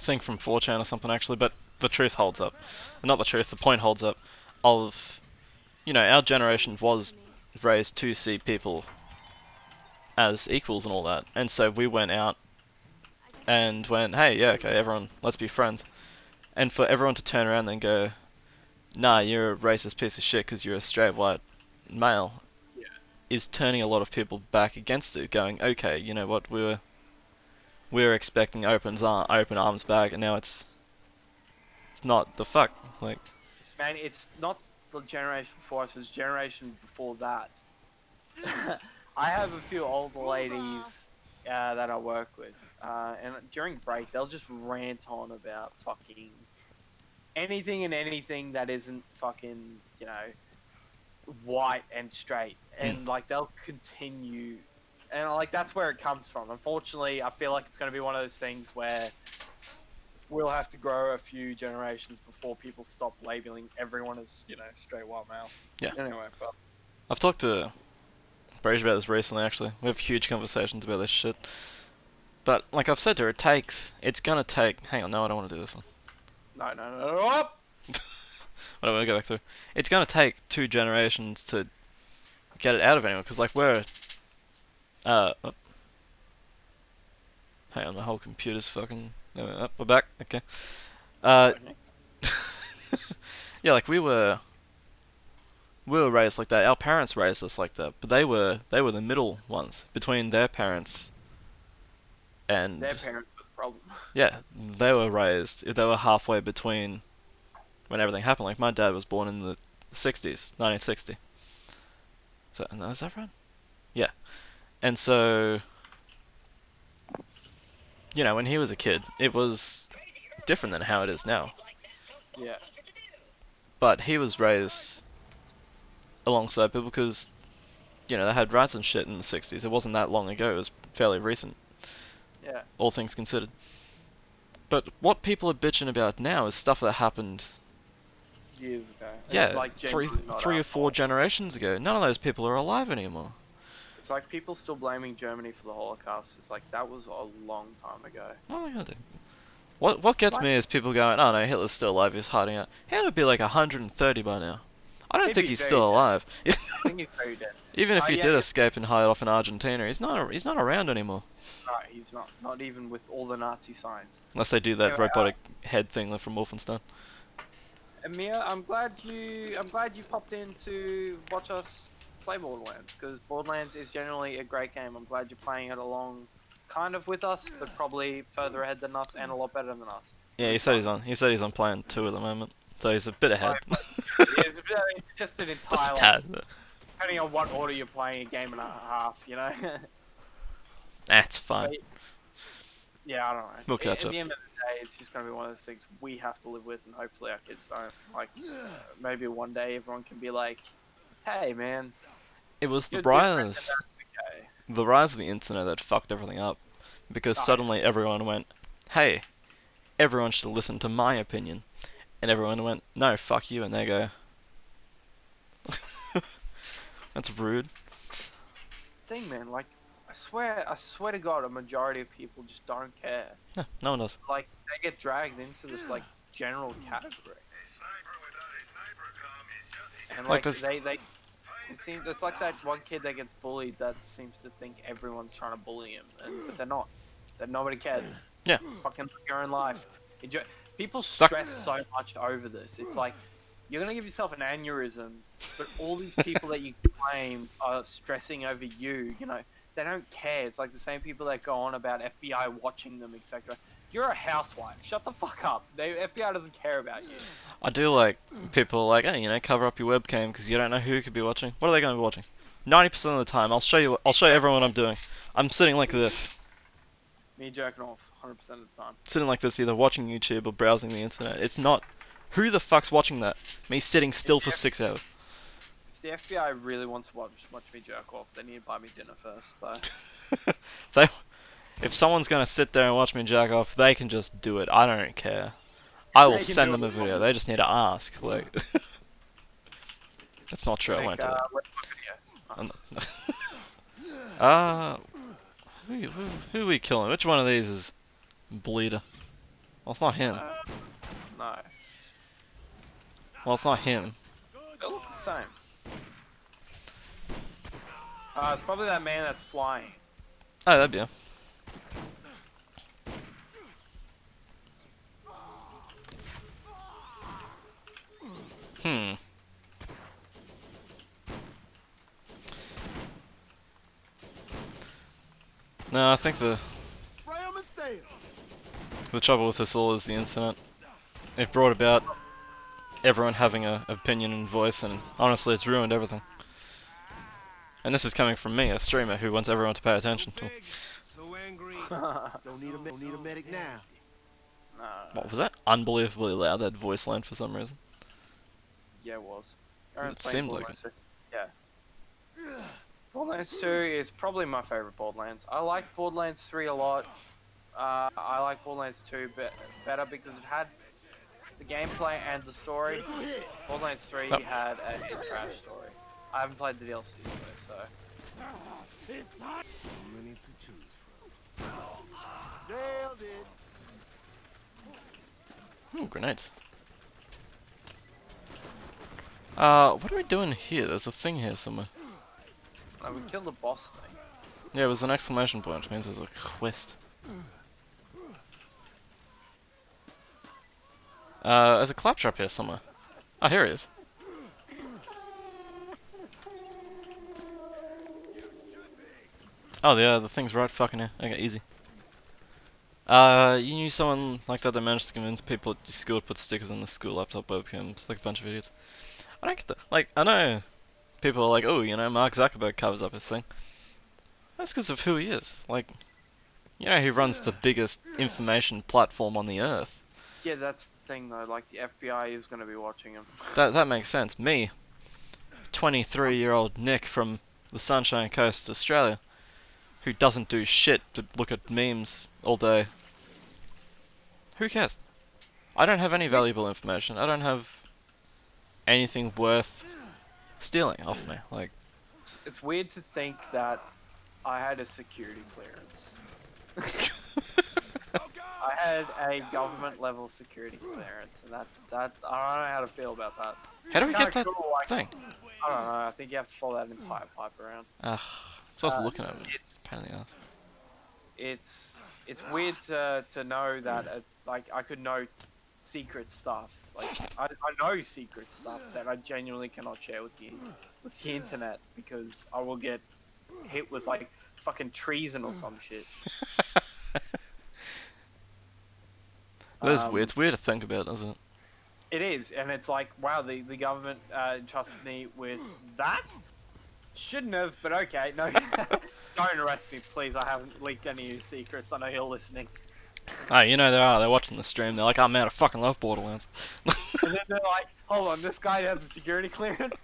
thing from 4chan or something actually, but the truth holds up. Not the truth, the point holds up of, our generation was raised to see people as equals and all that. And so we went out and went, hey, yeah, okay, everyone, let's be friends. And for everyone to turn around and go, nah, you're a racist piece of shit because you're a straight white male, is turning a lot of people back against it, going, okay, you know what, we were expecting open arms back, and now it's not the fuck, like. Man, it's not the generation before us, it's generation before that. I have a few older ladies that I work with, and during break they'll just rant on about fucking anything and anything that isn't fucking, white and straight, and like they'll continue, and like that's where it comes from. Unfortunately, I feel like it's going to be one of those things where we'll have to grow a few generations before people stop labeling everyone as, straight white male. Yeah. Anyway, but I've talked to Brage about this recently, actually. We have huge conversations about this shit. But, like I've said to her, it's gonna take, hang on, no, I don't want to do this one. no. Oh! I don't want to go back through. It's gonna take 2 generations to get it out of anyone, because, like, we're, hang on, my whole computer's fucking, we're back, okay. Yeah, like, we were raised like that. Our parents raised us like that, but they were the middle ones between their parents and Their parents were the problem. yeah, they were halfway between when everything happened. Like my dad was born in the 60s, 1960. So, no, is that right? Yeah. And so, when he was a kid, it was different than how it is now. Yeah. But he was raised alongside people because, they had rights and shit in the 60s. It wasn't that long ago. It was fairly recent. Yeah. All things considered. But what people are bitching about now is stuff that happened Years ago. yeah, It's like three genuinely or four generations ago. None of those people are alive anymore. It's like people still blaming Germany for the Holocaust. It's like that was a long time ago. What are they gonna do? What gets me is people going, oh no, Hitler's still alive, he's hiding out. He would be like 130 by now. I don't He'd think be he's very still dead. alive. I think he's very dead. Even if he yeah, did yeah. escape and hide off in Argentina, he's not around anymore. Right, he's not. Not even with all the Nazi signs. Unless they do that Anyway, robotic head thing from Wolfenstein. Amir, I'm glad you popped in to watch us play Borderlands, because Borderlands is generally a great game. I'm glad you're playing it along, kind of with us, but probably further ahead than us and a lot better than us. Yeah, he said he's on plan 2 at the moment, so he's a bit ahead. Yeah, it's just an entire. Just a tad. Depending on what order you're playing a game and a half, That's fine. But, yeah, I don't know. We'll catch At up. the end of the day, it's just going to be one of those things we have to live with, and hopefully our kids don't. Like, maybe one day everyone can be like, hey, man. It was the you're different and rise. that's okay. The rise of the internet that fucked everything up, because suddenly everyone went, hey, everyone should listen to my opinion, and everyone went, no, fuck you, and they go, that's rude. Thing, man, like, I swear to God, a majority of people just don't care. No, no one does. Like, they get dragged into this, like, general category. And, like, this- it seems, it's like that one kid that gets bullied that seems to think everyone's trying to bully him, but they're not. That nobody cares. Yeah. Fucking live your own life. People Suck. stress so much over this. It's like, you're gonna give yourself an aneurysm, but all these people that you claim are stressing over you, they don't care. It's like the same people that go on about FBI watching them, etc. You're a housewife. Shut the fuck up. The FBI doesn't care about you. I do like people like, hey, cover up your webcam because you don't know who could be watching. What are they going to be watching? 90% of the time, I'll show everyone what I'm doing. I'm sitting like this. Me jerking off 100% of the time. Sitting like this, either watching YouTube or browsing the internet. It's not, who the fuck's watching that? Me sitting still for 6 hours. If the FBI really wants to watch me jerk off, they need to buy me dinner first, So. If someone's gonna sit there and watch me jack off, they can just do it. I don't care. I will They can send do them a it. video. They just need to ask. Like, that's not true. I won't do it. where's my video? I'm not- who are we killing? Which one of these is Bleeder? Well, it's not him. No. Well, it's not him. They look the same. It's probably that man that's flying. Oh, that'd be him. Hmm. No, I think the trouble with this all is the internet. It brought about everyone having an opinion and voice, and honestly, it's ruined everything. And this is coming from me, a streamer who wants everyone to pay attention to. So angry. Don't need a medic now. No. What was that? Unbelievably loud, that voice line for some reason. Yeah, it was. It seemed like it. Yeah. Borderlands 2 is probably my favorite Borderlands. I like Borderlands 3 a lot. I like Borderlands 2 better because it had the gameplay and the story. Borderlands 3 had a trash story. I haven't played the DLC though, so. Many to choose from. Nailed it. Ooh, grenades. What are we doing here? There's a thing here somewhere. We killed the boss thing. Yeah, it was an exclamation point, which means there's a quest. There's a claptrap here somewhere. Oh, here he is. Oh, the thing's right fucking here. Okay, easy. You knew someone like that managed to convince people at your school to put stickers on the school laptop webcams, like a bunch of idiots. I don't get that. Like, I know people are like, oh, you know, Mark Zuckerberg covers up his thing. That's because of who he is. Like, you know, he runs the biggest information platform on the earth. Yeah, that's the thing though, like the FBI is going to be watching him. That makes sense. Me, 23-year-old Nick from the Sunshine Coast, Australia, who doesn't do shit to look at memes all day. Who cares? I don't have any valuable information. I don't have anything worth stealing off me. Like, It's weird to think that I had a security clearance. I had a government level security clearance, and that's that. I don't know how to feel about that. how do we It's get kinda that cool, like, thing? I don't know. I think you have to follow that entire pipe around. It's also looking at me. It's Pain in the ass. it's weird to know that like I could know secret stuff. Like I know secret stuff that I genuinely cannot share with the internet because I will get hit with like fucking treason or some shit. That is weird. It's weird to think about, isn't it? It is, and it's like, wow, the government entrusted me with that? Shouldn't have, but okay, no. Don't arrest me, please. I haven't leaked any of your secrets. I know you're listening. Oh, you know they are. They're watching the stream. They're like, oh man, I fucking love Borderlands. And then they're like, hold on, this guy has a security clearance?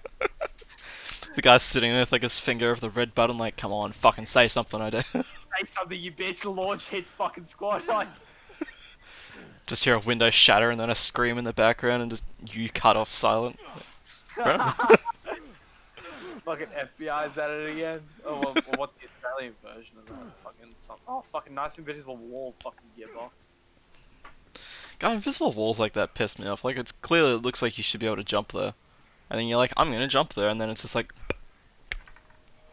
The guy's sitting there with like his finger over the red button, like, come on, fucking say something, I do. Say something, you bitch, launch hit fucking squad. Like, Just hear a window shatter and then a scream in the background and just you cut off silent. Bro. fucking FBI's at it again. Oh, well, what's the Australian version of that? Fucking nice invisible wall, fucking gearbox. God, invisible walls like that piss me off. Like, it's clearly, it looks like you should be able to jump there. And then you're like, I'm gonna jump there, and then it's just like,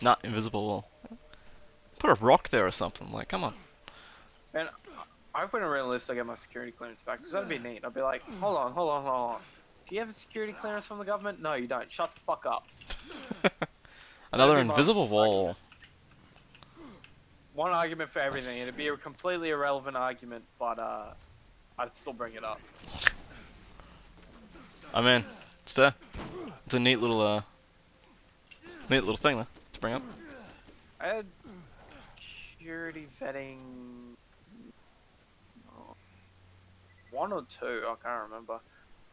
not invisible wall. Put a rock there or something, like, come on. Man, I put a real list to get my security clearance back, because that'd be neat. I'd be like, hold on. Do you have a security clearance from the government? No, you don't. Shut the fuck up. Another That'd be my invisible wall. One argument for everything. It'd be a completely irrelevant argument, but I'd still bring it up. I mean, it's fair. It's a neat little thing there to bring up. I had security vetting 1 or 2, I can't remember.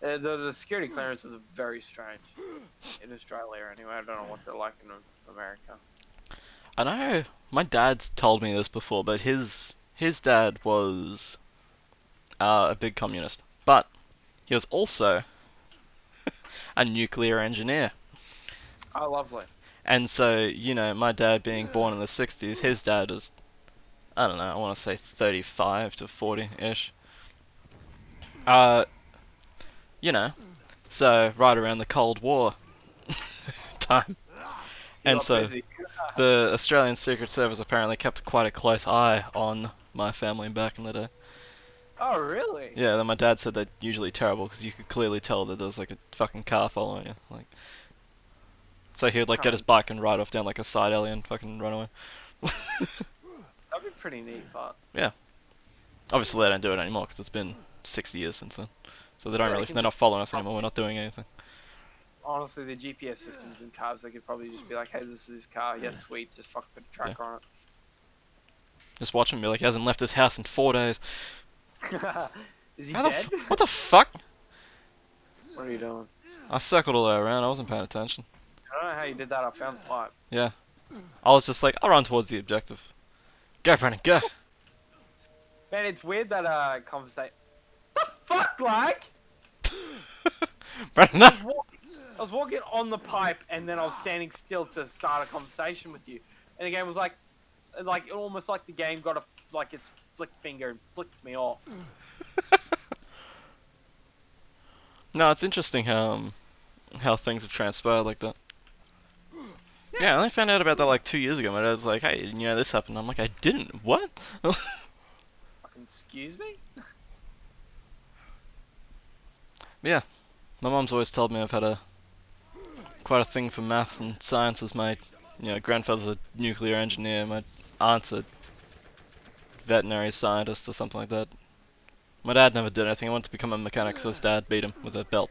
The security clearances are very strange in Australia anyway. I don't know what they're like in America. I know my dad's told me this before, but his dad was a big communist, but he was also a nuclear engineer. Oh, lovely. And so, you know, my dad being born in the 60s, his dad is, I don't know, I want to say 35 to 40-ish. you know, so right around the Cold War time. You And got so busy. the Australian Secret Service apparently kept quite a close eye on my family back in the day. Oh, really? Yeah, then my dad said they're usually terrible because you could clearly tell that there's like a fucking car following you. Like, so he would like get his bike and ride off down like a side alley and fucking run away. That'd be pretty neat, but Yeah. Obviously they don't do it anymore because it's been 60 years since then. So they don't Yeah, you really, can they're not just- following us anymore. We're not doing anything. honestly, the GPS systems in cars, they could probably just be like, hey, this is his car. Yes, sweet. Just fuck put a tracker on Just watch him be like, he hasn't left his house in 4 days. it. Is he How the dead? what the fuck? What are you doing? I circled all the way around. I wasn't paying attention. I don't know how you did that. I found the pipe. Yeah. I was just like, I'll run towards the objective. Go, Brennan, go. Man, it's weird that conversation. The fuck, like? Brennan, no. I was walking on the pipe, and then I was standing still to start a conversation with you, and the game was like almost like the game got its flick finger and flicked me off. No, it's interesting how things have transpired like that. Yeah, I only found out about that like 2 years ago. My dad was like, hey, you know this happened. I'm like, I didn't. What? Fucking excuse me? Yeah. My mum's always told me I've had quite a thing for maths and sciences. My grandfather's a nuclear engineer. My aunt's a veterinary scientist or something like that. My dad never did anything. He wanted to become a mechanic, so his dad beat him with a belt.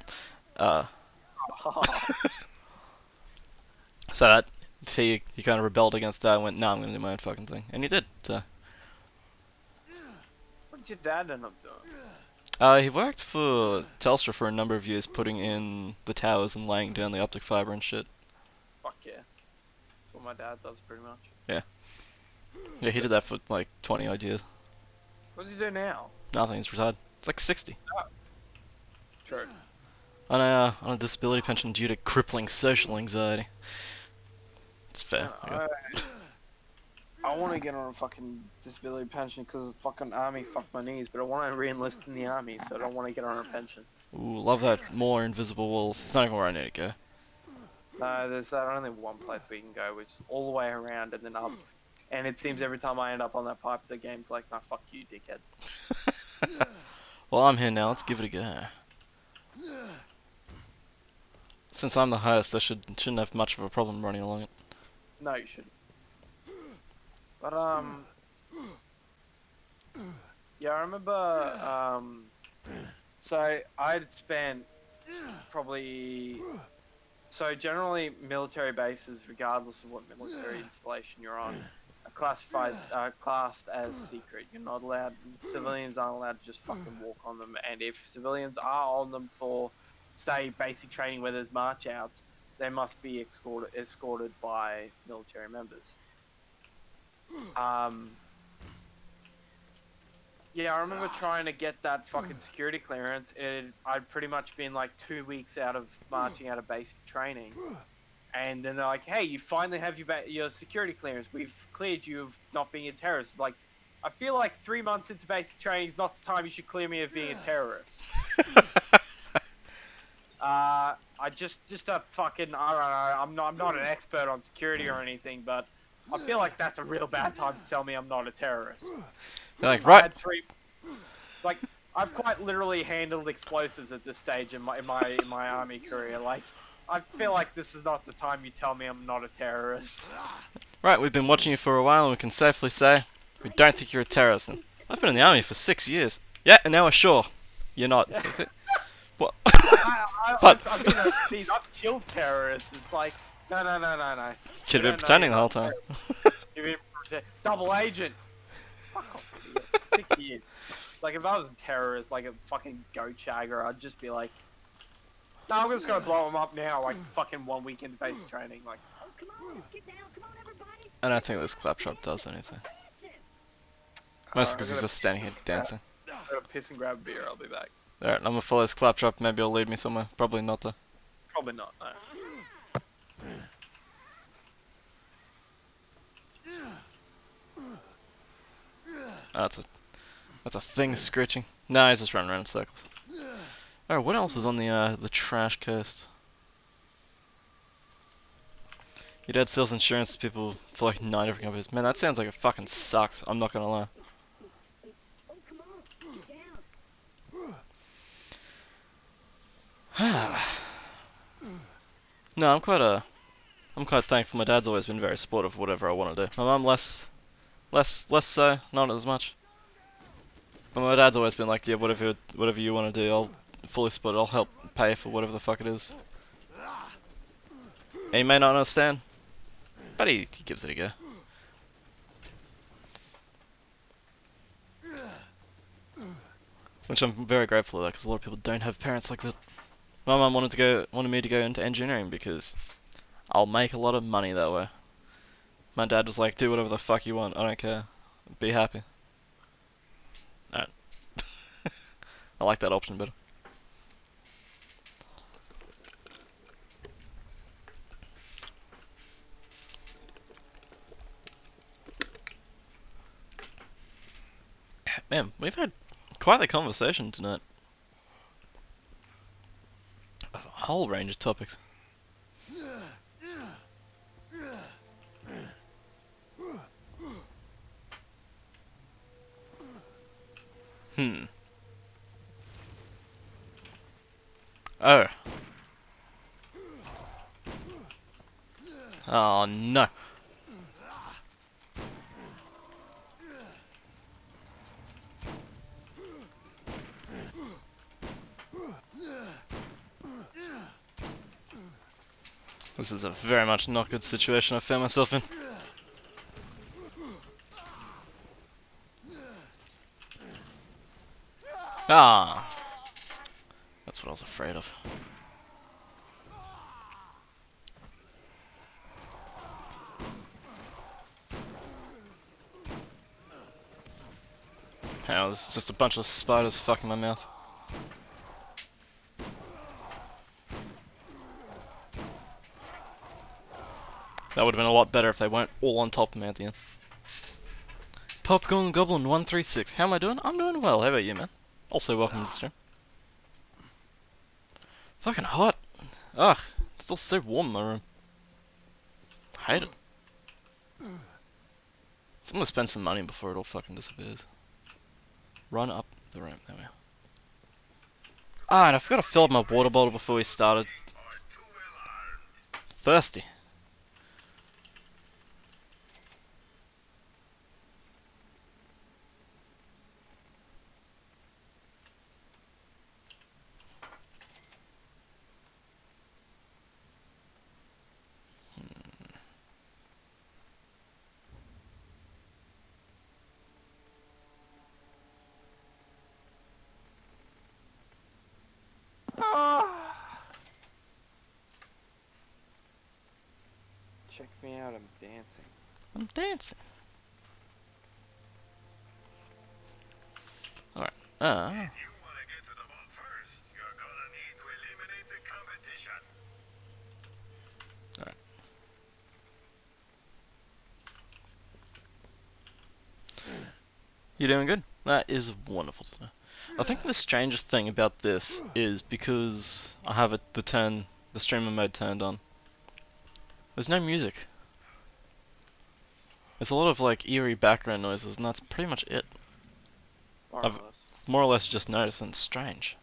So that he kind of rebelled against that and went, "No, I'm gonna do my own fucking thing," and he did. So What did your dad end up doing? he worked for Telstra for a number of years, putting in the towers and laying down the optic fiber and shit. Fuck yeah. That's what my dad does pretty much. Yeah, he did that for like 20 odd years. What does he do now? Nothing. He's retired. It's like 60. True. On a disability pension due to crippling social anxiety. It's fair. Yeah. I want to get on a fucking disability pension because the fucking army fucked my knees, but I want to re-enlist in the army, so I don't want to get on a pension. Ooh, love that. More invisible walls. It's not even where I need to go. No, there's only one place we can go, which is all the way around and then up. And it seems every time I end up on that pipe, the game's like, "No, fuck you, dickhead." Well, I'm here now. Let's give it a go. Since I'm the host, I shouldn't have much of a problem running along it. No, you shouldn't. But yeah, I remember so I'd spent probably generally military bases, regardless of what military installation you're on, are classed as secret. You're not allowed. Civilians aren't allowed to just fucking walk on them. And if civilians are on them for, say, basic training where there's march outs, they must be escorted by military members. Yeah, I remember trying to get that fucking security clearance. I'd pretty much been like 2 weeks out of marching out of basic training. And then they're like, hey, you finally have your security clearance. We've cleared you of not being a terrorist. Like, I feel like 3 months into basic training is not the time you should clear me of being a terrorist. I just a fucking, I don't know, I'm not an expert on security or anything, but I feel like that's a real bad time to tell me I'm not a terrorist. They're like, I right. had like, I've quite literally handled explosives at this stage in my army career. Like, I feel like this is not the time you tell me I'm not a terrorist. Right, we've been watching you for a while and we can safely say we don't think you're a terrorist. And I've been in the army for 6 years. Yeah, and now we're sure you're not. What? I've killed terrorists. It's like, no. Could have been pretending the whole time. Double agent. Fuck off, idiot. 6 years. Like, if I was a terrorist, like a fucking goat shagger, I'd just be like, no, I'm just gonna blow him up now, like fucking 1 week into basic training. Like, Oh, come on, get down, come on, everybody. I don't think this claptrap does anything. Mostly because he's just standing here dancing. I'm gonna piss and grab a beer, I'll be back. Alright, I'm gonna follow this claptrap, maybe it'll lead me somewhere. Probably not though. Probably not, no. Oh, that's a thing screeching. No, he's just running around in circles. Oh, what else is on the trash coast? Your dad sells insurance to people for like 9 different companies. Man, that sounds like it fucking sucks. I'm not gonna lie. No, I'm quite thankful. My dad's always been very supportive of whatever I want to do. My mum less so, not as much. But my dad's always been like, yeah, whatever you want to do, I'll fully support it. I'll help pay for whatever the fuck it is. And he may not understand, but he gives it a go. Which I'm very grateful for that, because a lot of people don't have parents like that. My mum wanted me to go into engineering because I'll make a lot of money that way. My dad was like, do whatever the fuck you want, I don't care. Be happy. No. I like that option better. Man, we've had quite the conversation tonight. A whole range of topics. Hmm. Oh. Oh no. This is a very much not good situation I found myself in. Ah. That's what I was afraid of. Hell, there's just a bunch of spiders fucking my mouth. That would have been a lot better if they weren't all on top of me at the end. Popcorn Goblin 136. How am I doing? I'm doing well. How about you, man? Also, welcome to the stream. Fucking hot. Ugh, it's still so warm in my room. I hate it. So I'm gonna spend some money before it all fucking disappears. Run up the ramp. There we are. Ah, and I forgot to fill up my water bottle before we started. Thirsty. Check me out, I'm dancing. I'm dancing. Alright. Alright. You're doing good? That is wonderful to know. I think the strangest thing about this is because I have the streamer mode turned on. There's no music. There's a lot of like eerie background noises, and that's pretty much it. I've more or less just noticed, and it's strange.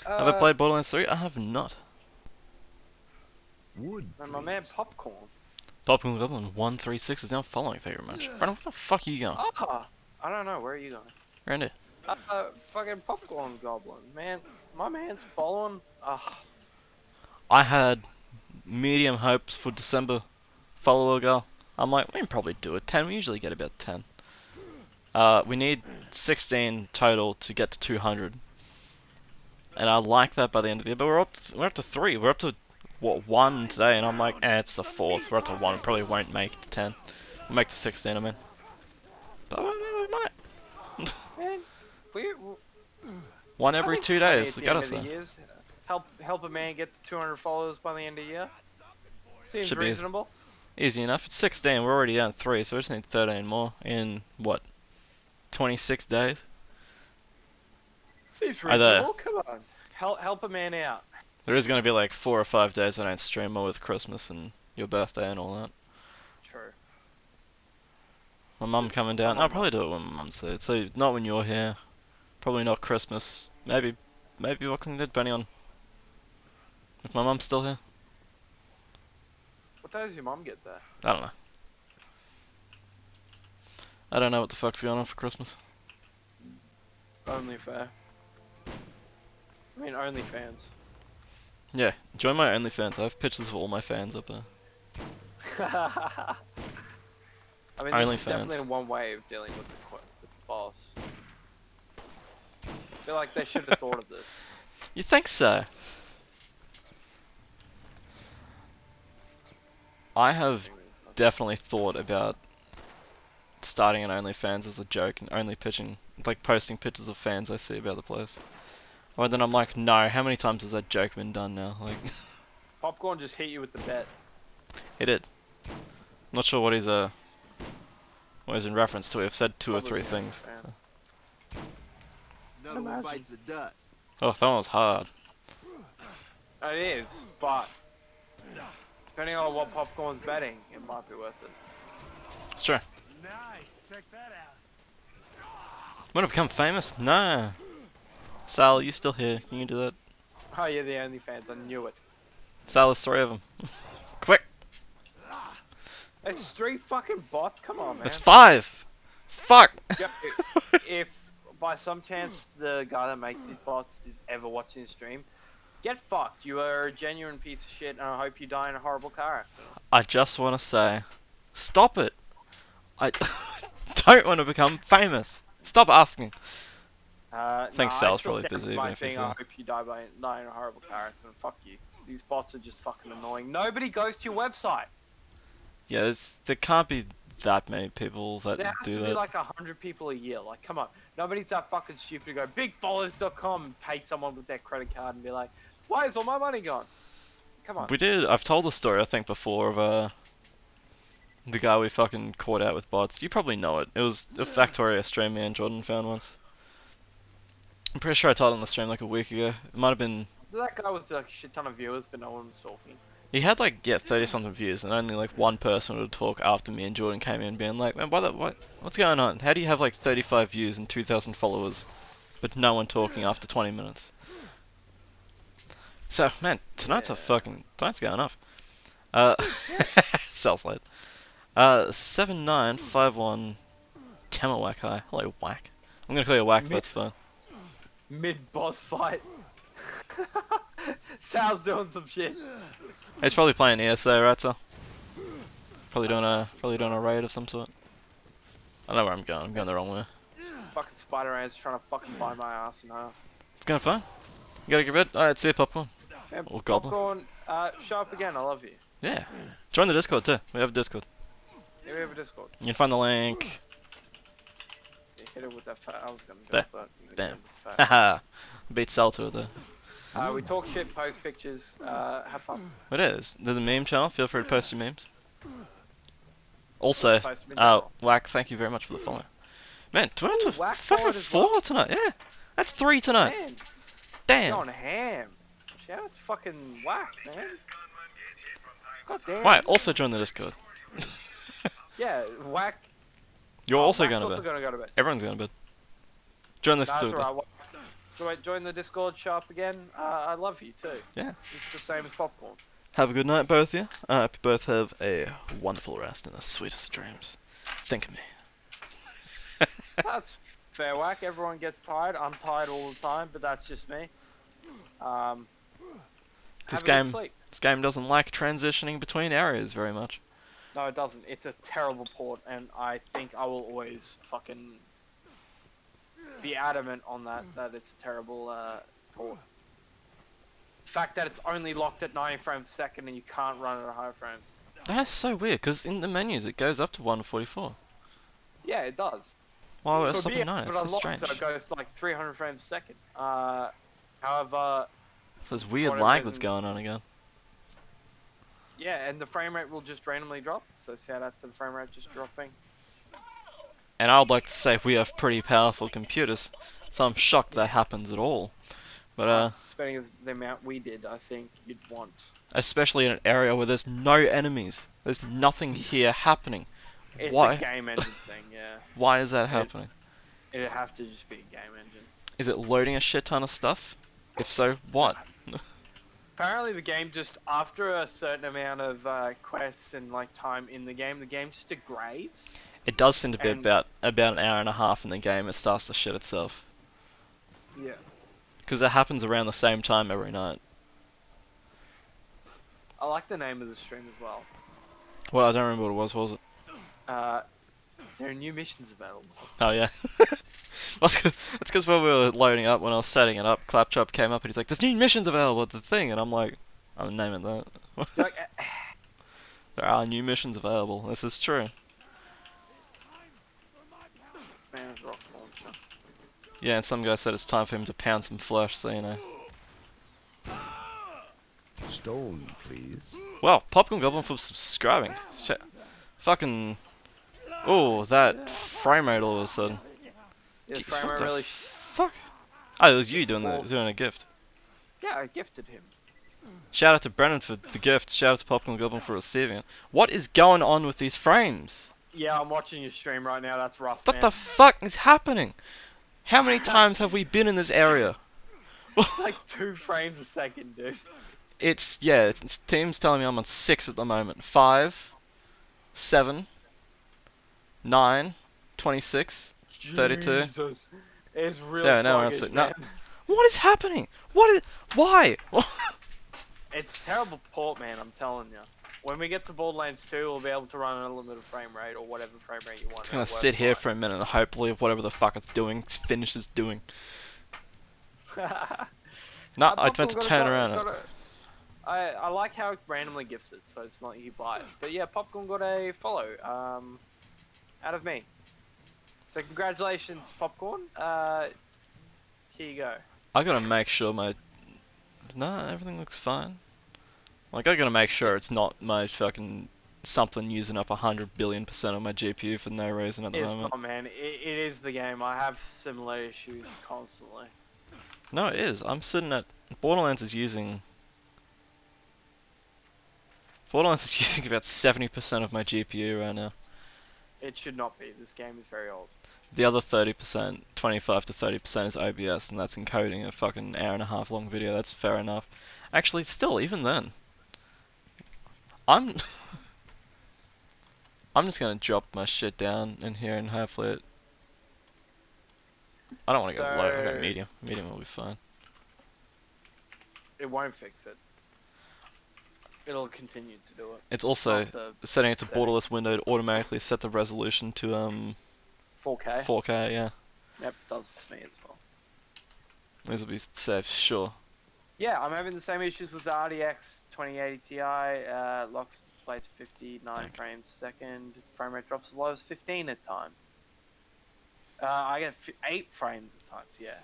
Have I played Borderlands 3? I have not. Wood. And my man Popcorn. Popcorn Goblin 136 is now following. Thank you very much. Brandon, where the fuck are you going? Ah, I don't know. Where are you going? Around here. Fucking Popcorn Goblin, man. My man's following. I had medium hopes for December follower goal. I'm like, we can probably do it. 10. We usually get about 10. We need 16 total to get to 200. And I like that by the end of the year. But we're up to 3. We're up to what, 1 today, and I'm like, it's the 4th. We're up to 1. We probably won't make it to 10. We'll make to 16, I mean. But we might. Man, One every 2 days. We got us there. there. Help a man get to 200 followers by the end of the year. Seems Should be reasonable. easy enough. It's 16. We're already down 3, so we just need 13 more in what, 26 days. Seems Either- reasonable. Come on, help a man out. There is going to be like 4 or 5 days I don't stream more with Christmas and your birthday and all that. True. My mum coming down. I'll probably do it when my mum's there. So not when you're here. Probably not Christmas. Maybe Boxing Day, depending on if my mum's still here. What day does your mum get there? I don't know. I don't know what the fuck's going on for Christmas. Only fair. I mean, OnlyFans. Yeah, join my OnlyFans. I have pictures of all my fans up there. I mean, OnlyFans. this is definitely one way of dealing with the boss. I feel like they should have thought of this. You think so? I have definitely thought about starting an OnlyFans as a joke and only pitching, like posting pictures of fans I see about the place. Or then I'm like, no, how many times has that joke been done now? Like, Popcorn just hit you with the bet. he did. Not sure what he's in reference to. I've said 2 or 3 Probably things. fan. So. Another one Imagine. bites the dust. Oh, that one was hard. It is, but depending on what Popcorn's betting, it might be worth it. It's true. Nice. Check that out. Want to become famous? No. Sal, you still here? Can you do that? Oh, you're the OnlyFans. I knew it. Sal, there's 3 of them. Quick! It's 3 fucking bots. Come on, man. There's 5! Fuck! Yo, if by some chance the guy that makes these bots is ever watching the stream, get fucked. You are a genuine piece of shit, and I hope you die in a horrible car accident. I just want to say, stop it. I don't want to become famous. Stop asking. Thanks, nah, Sal's I still probably stand busy, by even if he's saying I there. hope you die in a horrible car accident. Fuck you. These bots are just fucking annoying. Nobody goes to your website. Yeah, there can't be that many people that There has do to that. be like 100 people a year. Like, come on. Nobody's that fucking stupid to go bigfollowers.com and pay someone with their credit card and be like, why is all my money gone? Come on. We did. I've told the story, I think, before of the guy we fucking caught out with bots. You probably know it. It was a Factoria stream me and Jordan found once. I'm pretty sure I told it on the stream like a week ago. It might have been. That guy with like a shit ton of viewers, but no one was talking. He had like 30 something views, and only like one person would talk after me and Jordan came in, being like, "Man, what's going on? How do you have like 35 views and 2,000 followers, but no one talking after 20 minutes?" So man, tonight's going off. Sounds late. 7951 Tamawak High. Hello, Whack. I'm gonna call you Whack. That's fine. Mid boss fight. Sal's doing some shit. He's probably playing ESA, right, Sal? Probably doing a raid of some sort. I know where I'm going. I'm going the wrong way. Fucking Spider Man's trying to fucking bite my ass, you know. It's going fine. You gotta get rid. Alright, see you, Popcorn. Yeah, Or Goblin. Popcorn, show up again. I love you. Yeah. Join the Discord too. We have a Discord. Yeah, we have a Discord. You can find the link. Yeah, hit it with that fat. I was gonna go There. with that. You Damn. hit it with the fat. Haha. Beat Sal to it though. We talk shit, post pictures, have fun. It is. There's a meme channel. Feel free to post your memes. Also, Post them in general. Whack, thank you very much for the follow. Man, do we have Ooh, to Whack fucking followed as 4 well. tonight? Yeah. That's 3 tonight. Man, Damn. going ham. Shout out to fucking Whack, man. God damn. Wait, also join the Discord. Yeah, Whack. You're also Whack's going to also bed. gonna go to bed. Everyone's going to bed. Join this Nah, too. that's alright. So wait, join the Discord, show up again. I love you too. Yeah. It's the same as Popcorn. Have a good night, both of you. I hope you both have a wonderful rest and the sweetest of dreams. Think of me. That's fair, Whack. Everyone gets tired. I'm tired all the time, but that's just me. Have This a good game, sleep. this game doesn't like transitioning between areas very much. No, it doesn't. It's a terrible port, and I think I will always fucking be adamant on that it's a terrible port. The fact that it's only locked at 90 frames a second and you can't run at a higher frame. That's so weird, because in the menus it goes up to 144. Yeah, it does. Why would I For stop me, at 9? but It's so unlocked, strange. so it goes to like 300 frames a second. However, So there's weird whatever lag reason- that's going on again. yeah, and the frame rate will just randomly drop. So shout out to the frame rate just dropping. And I would like to say we have pretty powerful computers. So I'm shocked that happens at all. But spending the amount we did, I think you'd want. especially in an area where there's no enemies. There's nothing here happening. It's Why? a game engine thing, yeah. Why is that happening? It'd have to just be a game engine. Is it loading a shit ton of stuff? If so, what? Apparently the game just, after a certain amount of quests and like time in the game just degrades. It does seem to be And- about an hour and a half in the game. It starts to shit itself. Yeah. Because it happens around the same time every night. I like the name of the stream as well. Well, I don't remember what it was. What was it? There are new missions available. Oh yeah. That's because when we were loading up, when I was setting it up, Claptrap came up and he's like, "There's new missions available at the thing," and I'm like, "I'm naming that." Like, There are new missions available. This is true. this man is rock launcher. Yeah, and some guy said it's time for him to pound some flesh, so you know. Stone, please. Well, Popcorn Goblin for subscribing. Fucking. Oh, that frame rate all of a sudden. Yeah, Jeez, frame what rate the really. fuck? Oh, it was you doing a gift. Yeah, I gifted him. Shout out to Brennan for the gift. Shout out to Popcorn Goblin for receiving it. What is going on with these frames? Yeah, I'm watching your stream right now. That's rough, What man. the fuck is happening? How many times have we been in this area? Like 2 frames a second, dude. It's Team's telling me I'm on 6 at the moment. 5, 7, 9, 26, 32. Jesus. It's real Yeah, no, sluggish, that's it. No. man. What is happening? Why? It's terrible port, man, I'm telling you. When we get to Borderlands 2, we'll be able to run an unlimited frame rate, or whatever frame rate you want. It's gonna sit here for a minute and hopefully whatever the fuck it's doing finishes doing. No, I meant to turn around. I like how it randomly gifts it, so it's not like you buy it. But yeah, Popcorn got a follow, out of me. So congratulations, Popcorn. Here you go. I gotta make sure everything looks fine. Like, I gotta make sure it's not my fucking something using up 100 billion% of my GPU for no reason at the It's moment. not, man. It is the game. I have similar issues constantly. No, it is. I'm sitting at Borderlands is using about 70% of my GPU right now. It should not be. This game is very old. The other 30%, 25 to 30% is OBS, and that's encoding a fucking hour and a half long video. That's fair enough. Actually, still, even then, I'm just gonna drop my shit down in here and hopefully it. I don't want to go low. I got medium. Medium will be fine. It won't fix it. It'll continue to do it. It's also After setting it to setting. borderless window to automatically set the resolution to 4K. 4K. Yeah, Yep, does it to me as well. this will be safe, sure. Yeah, I'm having the same issues with the RDX 2080 Ti. Locks display to 59 frames a second. Frame rate drops as low as 15 at times. I get 8 frames at times. Yeah.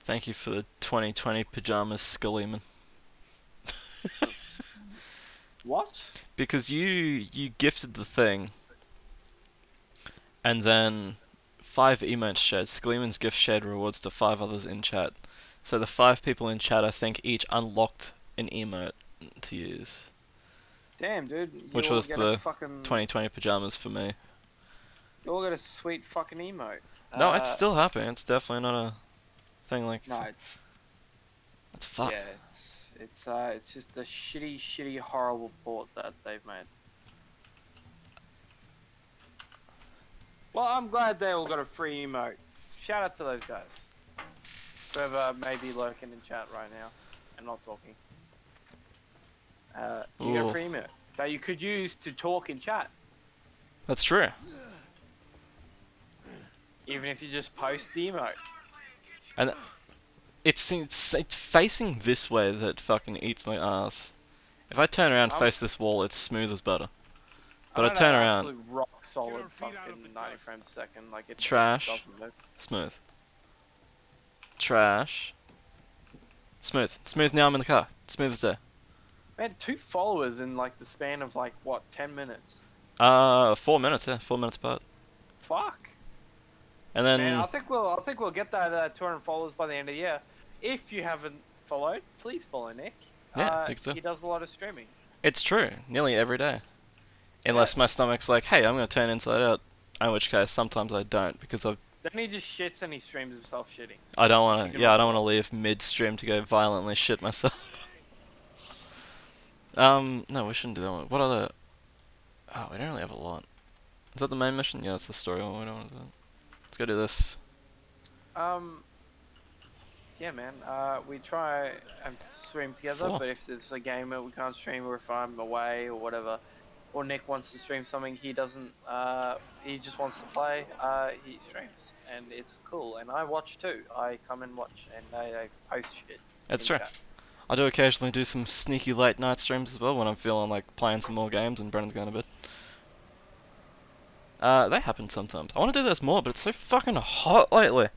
Thank you for the 2020 pajamas, Scullyman. What? Because you gifted the thing, and then 5 emotes shared. Skleeman's gift shared rewards to 5 others in chat. So the 5 people in chat, I think, each unlocked an emote to use. Damn, dude. Which You all was get the a fucking, 2020 pajamas for me. You all got a sweet fucking emote. No, it's still happening. It's definitely not a thing like. No, It's fucked. yeah, it's just a shitty, horrible port that they've made. Well, I'm glad they all got a free emote. Shout out to those guys. Whoever may be lurking in chat right now and not talking. You got Ooh. a free emote that you could use to talk in chat, That's true. even if you just post the emote. And it's facing this way that fucking eats my ass. If I turn around and face this wall, it's smooth as butter. But I don't turn know, around, absolute rock solid Get our feet out of fucking the 90 dust. frames a second. Like it Trash. doesn't move. smooth. Trash. Smooth. Smooth now I'm in the car. Smooth as day. I had 2 followers in like the span of like what, 10 minutes? 4 minutes, yeah. 4 minutes apart. Fuck. And then Man, I think we'll get that 200 followers by the end of the year. If you haven't followed, please follow Nick. yeah, I think so. He does a lot of streaming. It's true, nearly every day. Unless my stomach's like, hey, I'm gonna turn inside out. In which case, sometimes I don't because Then he just shits and he streams himself shitting. I don't want You to. can Yeah, I don't report. want to leave mid-stream to go violently shit myself. No, we shouldn't do that one. What other? Oh, we don't really have a lot. Is that the main mission? Yeah, that's the story one. We don't want to do that. Let's go do this. Yeah, man. We try and stream together, Four. but if there's a game that we can't stream, or if I'm away or whatever, or Nick wants to stream something he doesn't, he just wants to play, he streams, and it's cool. And I watch too. I come and watch, and I post shit. That's in true. chat. I do occasionally do some sneaky late night streams as well when I'm feeling like playing some more games and Brennan's going to bed. They happen sometimes. I want to do this more, but it's so fucking hot lately.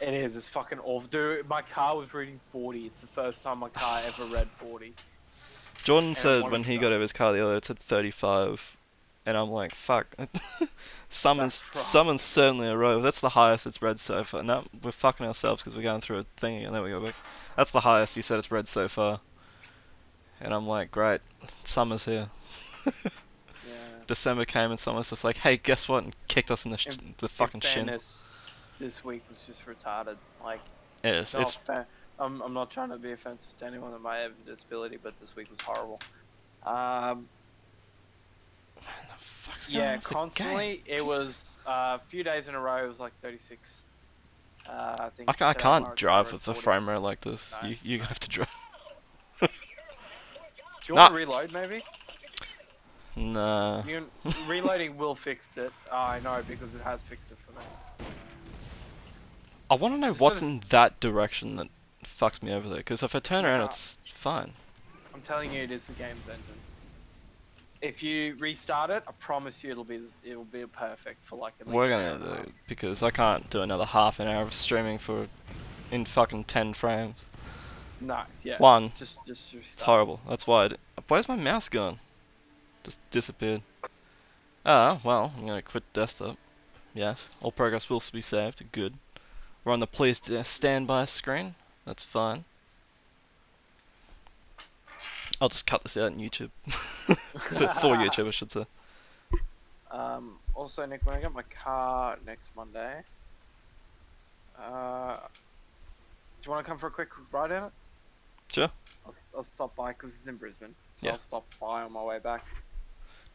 It is. It's fucking awful. Dude, my car was reading 40. It's the first time my car ever read 40. Jordan I said wanted when to he go. got over his car the other day, it said 35. And I'm like, fuck. Summer's certainly a row. That's the highest it's read so far. No, we're fucking ourselves because we're going through a thing again. There we go back. That's the highest he said it's read so far. And I'm like, great. Summer's here. Yeah. December came and someone's just like, hey, guess what? And kicked us in the, the fucking In shins. fairness, this week was just retarded. Like, It is. no It's I'm not trying to be offensive to anyone that might have a disability, but this week was horrible. the fuck's going on Yeah, with the constantly. game? It Jesus. was a few days in a row. It was like 36. I think. I today can't might drive recover with the 40. frame rate like this. No. You're gonna have to drive. Do you Nah. want to reload, maybe? Nah. Reloading will fix it. I know because it has fixed it for me. I want to know Just what's gotta- in that direction that fucks me over there. Because if I turn around, Nah. it's fine. I'm telling you, it is the game's engine. If you restart it, I promise you it'll be perfect for like at least We're an gonna hour and a do half. it because I can't do another half an hour of streaming for in fucking 10 frames. No, yeah. One. Just It's restart. horrible. That's why. Where's my mouse gone? Just disappeared. Ah, well, I'm gonna quit desktop. Yes, all progress will be saved. Good. We're on the please standby screen. That's fine. I'll just cut this out on YouTube. for YouTube, I should say. Also, Nick, when I get my car next Monday, do you want to come for a quick ride in it? Sure. I'll stop by because it's in Brisbane, so Yeah. I'll stop by on my way back.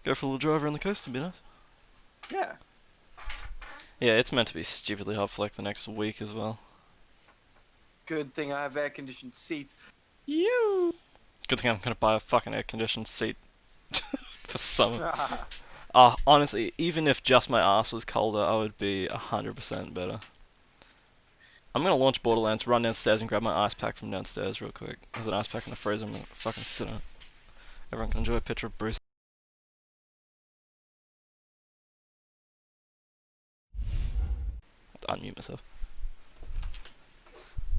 Go for a little drive around the coast, it'd be nice. Yeah. Yeah, it's meant to be stupidly hot for like the next week as well. Good thing I have air-conditioned seats. You. Good thing I'm gonna buy a fucking air-conditioned seat for summer. Yeah. Honestly, even if just my ass was colder, I would be 100% better. I'm gonna launch Borderlands, run downstairs and grab my ice pack from downstairs real quick. There's an ice pack in the freezer, I'm gonna fucking sit on it. Everyone can enjoy a picture of Bruce. I'll unmute myself.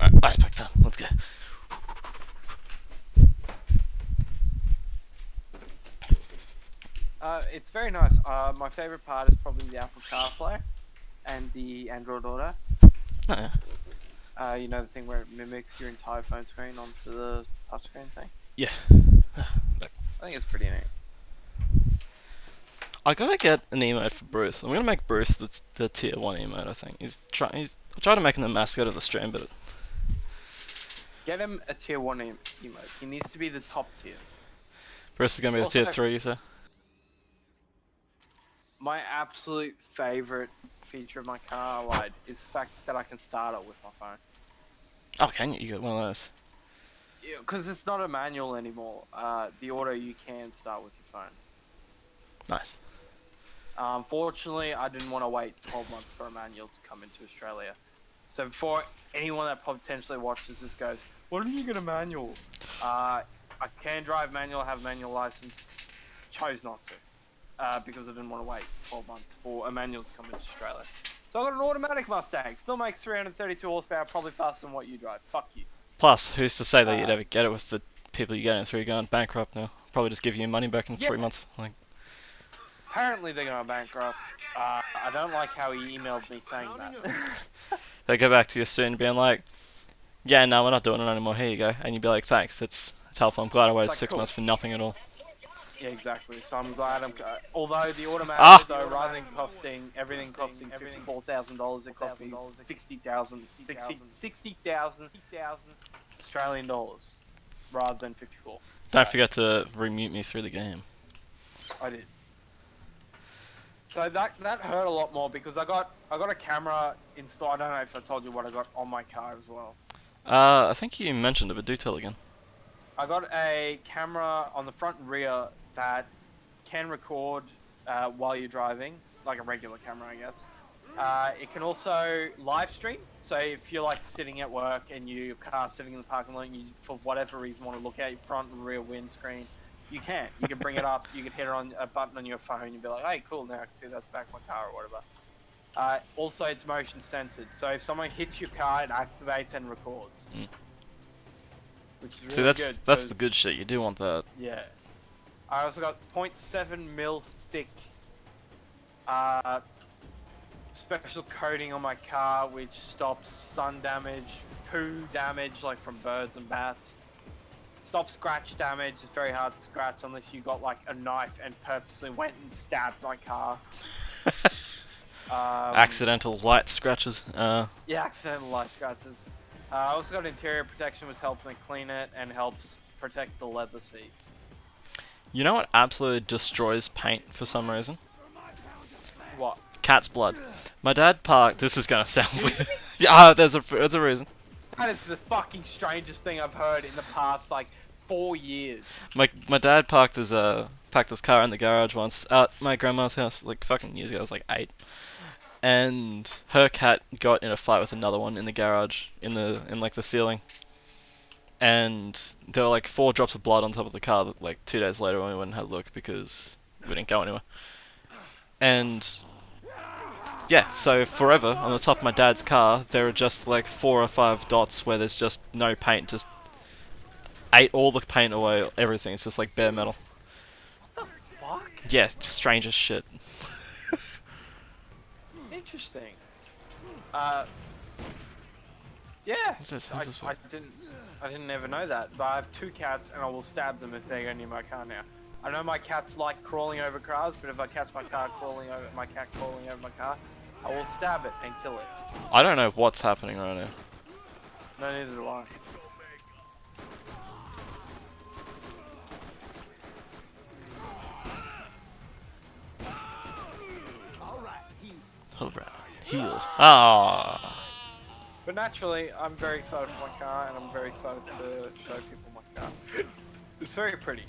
Alright, ice pack time, let's go. It's very nice. My favorite part is probably the Apple CarPlay and the Android Auto. Oh, yeah. You know the thing where it mimics your entire phone screen onto the touchscreen thing? Yeah. I think it's pretty neat. I gotta get an emote for Bruce. I'm gonna make Bruce the tier 1 emote, I think. I tried to make him the mascot of the stream, but Get him a tier 1 emote. He needs to be the top tier. Bruce is gonna be the Also- tier 3, you say? My absolute favorite feature of my car light is the fact that I can start it with my phone. Oh, can you? You got one of those. Because it's not a manual anymore. The auto you can start with your phone. Nice. Unfortunately, I didn't want to wait 12 months for a manual to come into Australia. So for anyone that potentially watches this goes, why don't you get a manual? I can drive manual, have a manual license. Chose not to. Because I didn't want to wait 12 months for a manual to come into Australia. So I got an automatic Mustang. Still makes 332 horsepower, probably faster than what you drive. Fuck you. Plus, who's to say that you'd ever get it with the people you're getting through going bankrupt now? Probably just give you your money back in Yeah. 3 months. Like, Apparently they're going bankrupt. I don't like how he emailed me saying that. They go back to you soon being like, yeah, no, we're not doing it anymore, here you go. And you'd be like, thanks, it's helpful, I'm glad I waited like, 6 cool. months for nothing at all. Yeah, exactly. So I'm glad although the automatic, Ah! so rather than everything costing $54,000, it cost me 60,000 Australian dollars rather than 54. Don't So, forget to remute me through the game. I did. So that hurt a lot more because I got a camera installed. I don't know if I told you what I got on my car as well. I think you mentioned it, but do tell again. I got a camera on the front and rear that can record while you're driving, like a regular camera, I guess. It can also live stream. So if you're like sitting at work and your car's sitting in the parking lot and you, for whatever reason, want to look at your front and rear windscreen, you can. You can bring it up. You can hit on a button on your phone. You'll be like, hey, cool, now I can see that's back of my car or whatever. Also, it's motion censored. So if someone hits your car, it activates and records. Mm. Which is really See, that's good. that's the good shit. You do want that. Yeah. I also got 0.7 mil thick special coating on my car which stops sun damage, poo damage like from birds and bats. Stops scratch damage. It's very hard to scratch unless you got like a knife and purposely went and stabbed my car. Accidental light scratches. Yeah, accidental light scratches. I also got interior protection which helps me clean it and helps protect the leather seats. You know what absolutely destroys paint for some reason? What? Cat's blood. My dad parked. This is gonna sound weird. Yeah, there's a reason. That is the fucking strangest thing I've heard in the past like 4 years. My dad parked his car in the garage once at my grandma's house, like fucking years ago. I was like 8, and her cat got in a fight with another one in the garage in like the ceiling. And there were like 4 drops of blood on top of the car that, like 2 days later when we went and had a look because we didn't go anywhere. And yeah, so forever on the top of my dad's car there are just like 4 or 5 dots where there's just no paint, just ate all the paint away, everything. It's just like bare metal. What the fuck? Yeah, strange as shit. Interesting. Yeah. What's this? I didn't ever know that, but I have 2 cats and I will stab them if they go near my car now. I know my cats like crawling over cars, but if I catch my cat crawling over my car, I will stab it and kill it. I don't know what's happening right now. No, neither do I. Alright, heals. Ah. But naturally, I'm very excited for my car, and I'm very excited to show people my car. It's very pretty.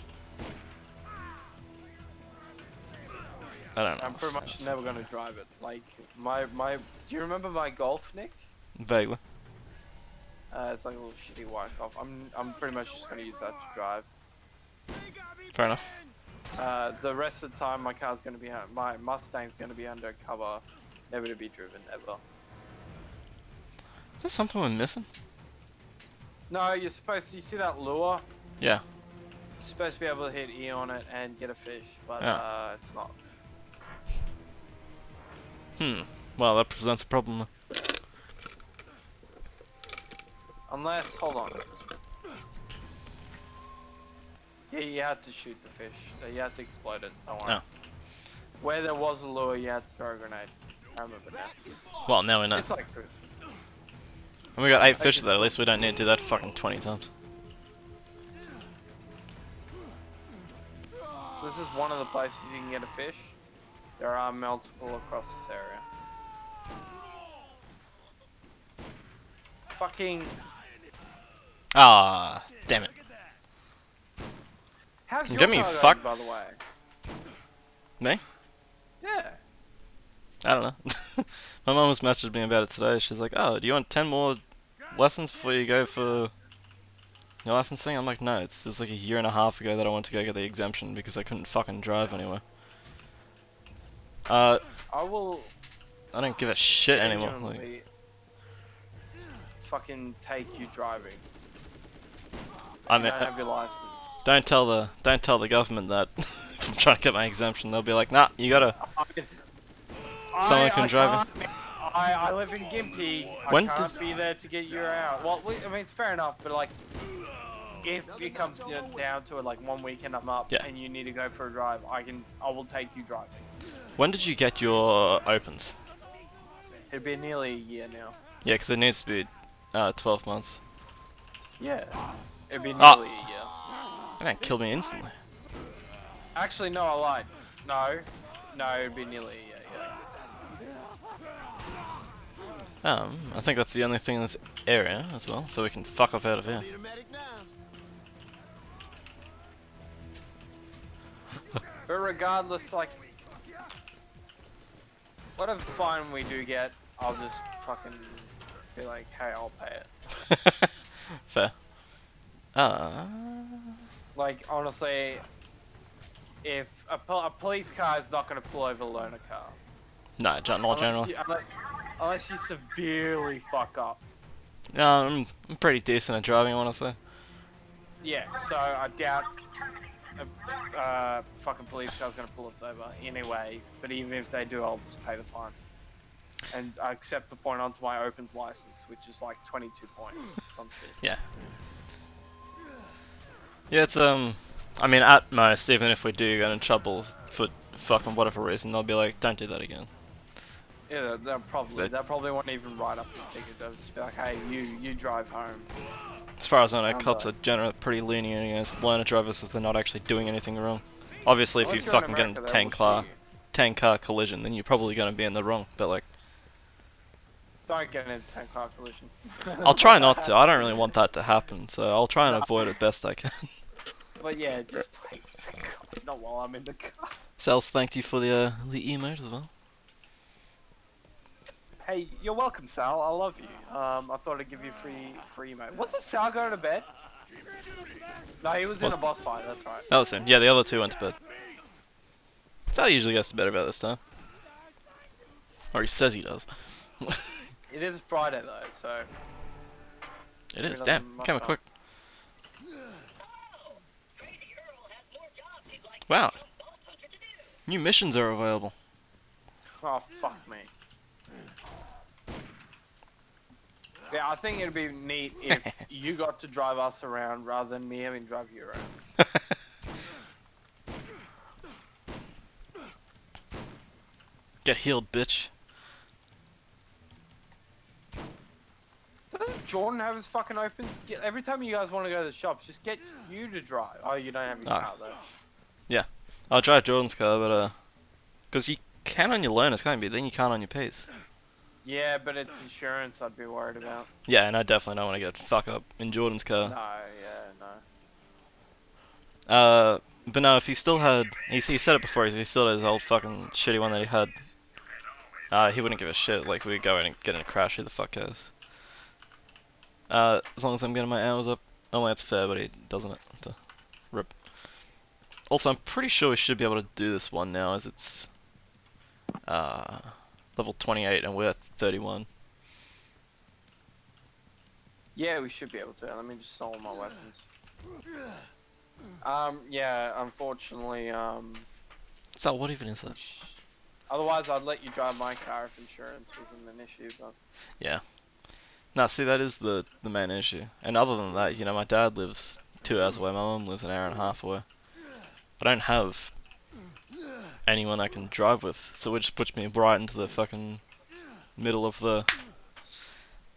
I don't know. I'm pretty much never gonna drive it. Like my. Do you remember my Golf, Nick? Vaguely. It's like a little shitty white Golf. I'm pretty much just gonna use that to drive. Fair enough. The rest of the time, my car's gonna be my Mustang's gonna be undercover, never to be driven ever. Is there something we're missing? No, you're supposed to. You see that lure? Yeah. You're supposed to be able to hit E on it and get a fish, but Yeah. it's not. Well, that presents a problem. Unless, hold on. Yeah, you had to shoot the fish. You had to explode it. Don't worry. Oh. Where there was a lure, you had to throw a grenade. I remember that. Well, now we know. It's like truth. And we got 8 fish though. At least we don't need to do that fucking 20 times. So this is one of the places you can get a fish. There are multiple across this area. Fucking. Ah, damn it. How's your Get me car going, fucked. by the way? Me? Yeah. I don't know. My mum was messaging me about it today. She's like, oh, do you want 10 more lessons before you go for your license thing? I'm like, no, it's just like a year and a half ago that I went to go get the exemption because I couldn't fucking drive anywhere. I will. I don't give a shit anymore. Like, genuinely fucking take you driving. I You mean, don't have your license. don't tell the government that I'm trying to get my exemption. They'll be like, nah, you gotta. Someone can I drive can't. I live in Gympie. When I can't does- be there to get you out. Well, I mean, it's fair enough, but like, if it comes down to it, like one weekend I'm up Yeah. and you need to go for a drive, I will take you driving. When did you get your opens? It'd be nearly a year now. Yeah, because it needs to be 12 months. Yeah. It'd be Ah. nearly a year. Man, killed me instantly. Actually, no, I lied. No, it'd be nearly a year. Yeah. I think that's the only thing in this area as well, so we can fuck off out of here. But regardless, like, whatever fine we do get, I'll just fucking be like, hey, I'll pay it. Fair. Like, honestly, if a police car is not going to pull over a loaner car. No, not generally. Unless you severely fuck up. No, I'm pretty decent at driving, I want to say. Yeah, so I doubt a fucking police car's going to pull us over anyways. But even if they do, I'll just pay the fine. And I accept the point onto my opens license, which is like 22 points. Some shit. Yeah. Yeah, it's I mean, at most, even if we do get in trouble for fucking whatever reason, they'll be like, don't do that again. Yeah, they probably won't even write up the ticket. They'll just be like, hey, you drive home. As far as I know, Sounds cops are like- generally pretty lenient against learner drivers if they're not actually doing anything wrong. Obviously, if you Unless you're in fucking get in a America, they will shoot you. 10 car collision, then you're probably gonna be in the wrong. But like, Don't get in a 10-car collision. I'll try not to. I don't really want that to happen, so I'll try and avoid it best I can. But yeah, just please, God, not while I'm in the car. Sales, thank you for the emote as well. Hey, you're welcome, Sal. I love you. I thought I'd give you free emote. Wasn't Sal going to bed? No, he was in a boss fight. That's right. That was him. Yeah, the other two went to bed. Sal usually gets to bed about this time. Or he says he does. It is Friday though, so. It is, Another damn. muck Came up up. quick. Wow. New missions are available. Oh fuck me. Yeah, I think it'd be neat if you got to drive us around rather than me having to drive you around. Get healed, bitch. Doesn't Jordan have his fucking opens? Every time you guys want to go to the shops, just get you to drive. Oh, you don't have your Ah. car though. I'll drive Jordan's car, but because you can on your learners, can't you? Then you can't on your P's. Yeah, but it's insurance I'd be worried about. Yeah, and I definitely don't want to get fuck up in Jordan's car. No, yeah, no. But no, if he still had, he said it before, if he still had his old fucking shitty one that he had, he wouldn't give a shit. Like, we'd go in and get in a crash, who the fuck cares? As long as I'm getting my hours up. Only that's fair, but he doesn't it. To rip. Also, I'm pretty sure we should be able to do this one now, as it's level 28 and we're at 31. Yeah, we should be able to. Let me just sell my weapons. Yeah, unfortunately, So what even is that? otherwise I'd let you drive my car if insurance wasn't an issue, but... Yeah. No, see, that is the main issue. And other than that, you know, my dad lives 2 hours away, my mum lives an hour and a half away. I don't have anyone I can drive with, so it just puts me right into the fucking middle of the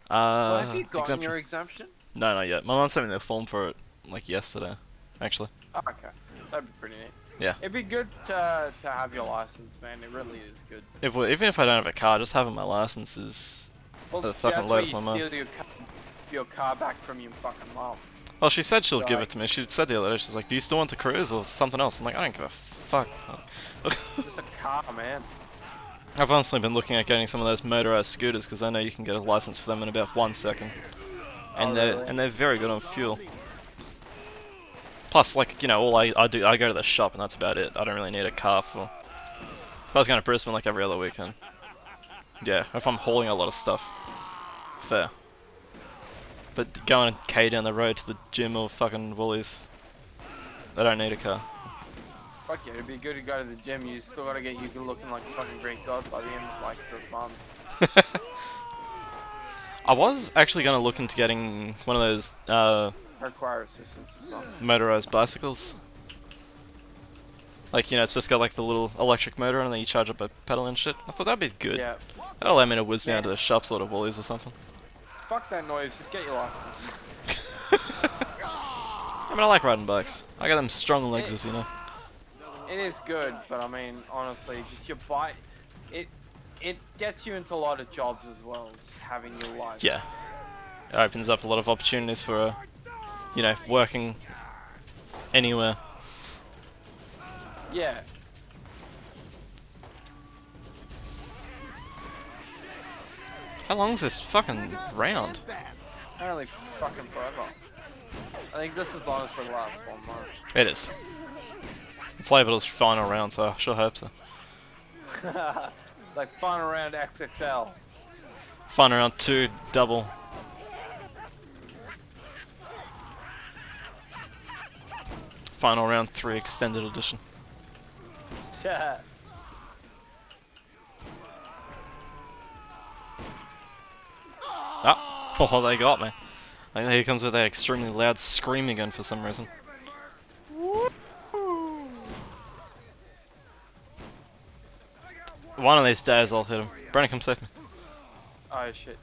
well, have you gotten exemption. your exemption? No, not yet. My mum sent me the form for it, like, yesterday, actually. Oh, okay. That'd be pretty neat. Yeah. It'd be good to have your license, man. It really is good. Even if I don't have a car, just having my license is... Well, The fucking that's load where of you my mum. steal your car back from your fucking mom. Well, she said she'll give Like- it to me. She said the other day, she's like, do you still want the cruise or something else? I'm like, I don't give a fuck. Just a car, man. I've honestly been looking at getting some of those motorized scooters because I know you can get a license for them in about 1 second. And Oh, they're very good on fuel. Plus, like, you know, all I do, I go to the shop and that's about it. I don't really need a car for... If I was going to Brisbane like every other weekend. Yeah, if I'm hauling a lot of stuff. Fair. But going K down the road to the gym or fucking Woolies, I don't need a car. Fuck yeah, it'd be good to go to the gym. You still gotta get you looking like a fucking Greek god by the end of like the month. I was actually gonna look into getting one of those Require assistance as well. motorized bicycles. Like, you know, it's just got like the little electric motor and then you charge up a pedal and shit. I thought that'd be good. Yeah. That'll allow me to whiz down Yeah. to the shops or to Woolies or something. Fuck that noise, just get your license. I mean, I like riding bikes. I got them strong legs, as you know. It is good, but I mean, honestly, just your bike, it gets you into a lot of jobs as well, just having your license. Yeah. It opens up a lot of opportunities for, you know, working anywhere. Yeah. How long is this fucking round? Apparently fucking forever. I think this is honestly the last one, It is. It's labeled as final round, so I sure hope so. though. Like final round XXL. Final round 2, double. Final round 3, extended edition. Yeah. Ah! Oh, they got me. Like, here comes with that extremely loud scream again for some reason. One of these days I'll hit him. Brennan, come save me. Oh shit.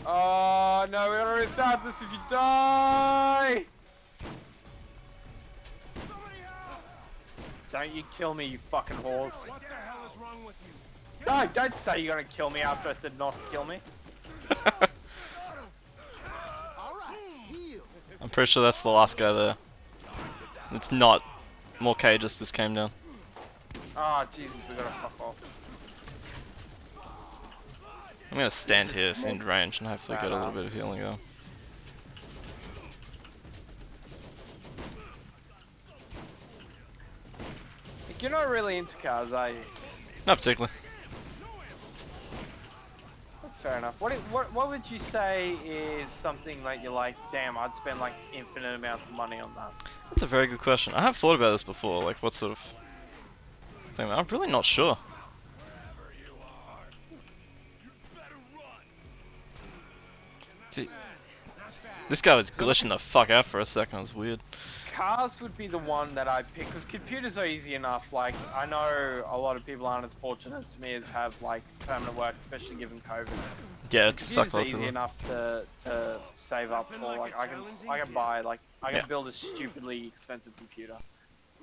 Oh no, we gotta restart this if you die! Don't you kill me, you fucking whores. What the hell is wrong with you? No, don't say you're gonna kill me after I said not to kill me. I'm pretty sure that's the last guy there. It's not. More cages just came down. Oh Jesus, we gotta fuck off. I'm gonna stand here, in range, and hopefully get a little bit of healing going. Like, you're not really into cars, are you? Not particularly. That's fair enough. What would you say is something like you're like, damn, I'd spend like infinite amounts of money on that? That's a very good question. I have thought about this before, like what sort of thing. I'm really not sure. See, this guy was glitching the fuck out for a second, it was weird. Cars would be the one that I'd pick, because computers are easy enough. Like, I know a lot of people aren't as fortunate as me as have like permanent work, especially given COVID. Yeah, it's Computers fucked are up. easy enough to save up for. Like, I can buy, like, I can build a stupidly expensive computer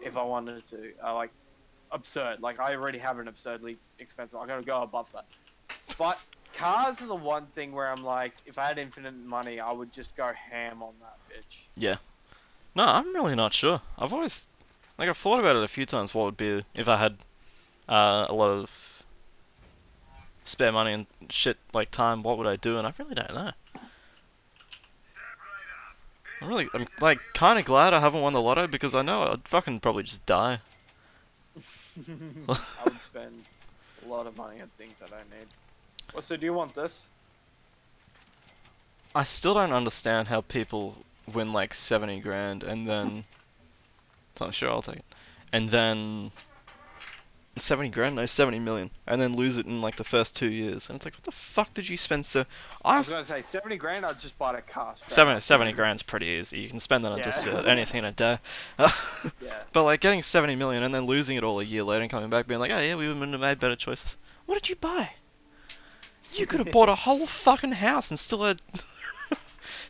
if I wanted to. Like, absurd. Like, I already have an absurdly expensive. I gotta go above that. But cars are the one thing where I'm like, if I had infinite money, I would just go ham on that bitch. Yeah. No, I'm really not sure. I've always, like, I've thought about it a few times. What would be if I had a lot of spare money and shit, like time? What would I do? And I really don't know. I'm like kind of glad I haven't won the lotto because I know I'd fucking probably just die. I would spend a lot of money on things I don't need. Well, so do you want this? I still don't understand how people win like 70 grand and then so sure I'll take it. And then 70 grand? No, 70 million. And then lose it in like the first 2 years. And it's like, what the fuck did you spend so... I was gonna say 70 grand. I'd just buy a car. 70 grand's pretty easy. You can spend that on just anything in a day. Yeah. But like getting 70 million and then losing it all a year later and coming back being like, oh yeah, we would have made better choices. What did you buy? You could have bought a whole fucking house and still had...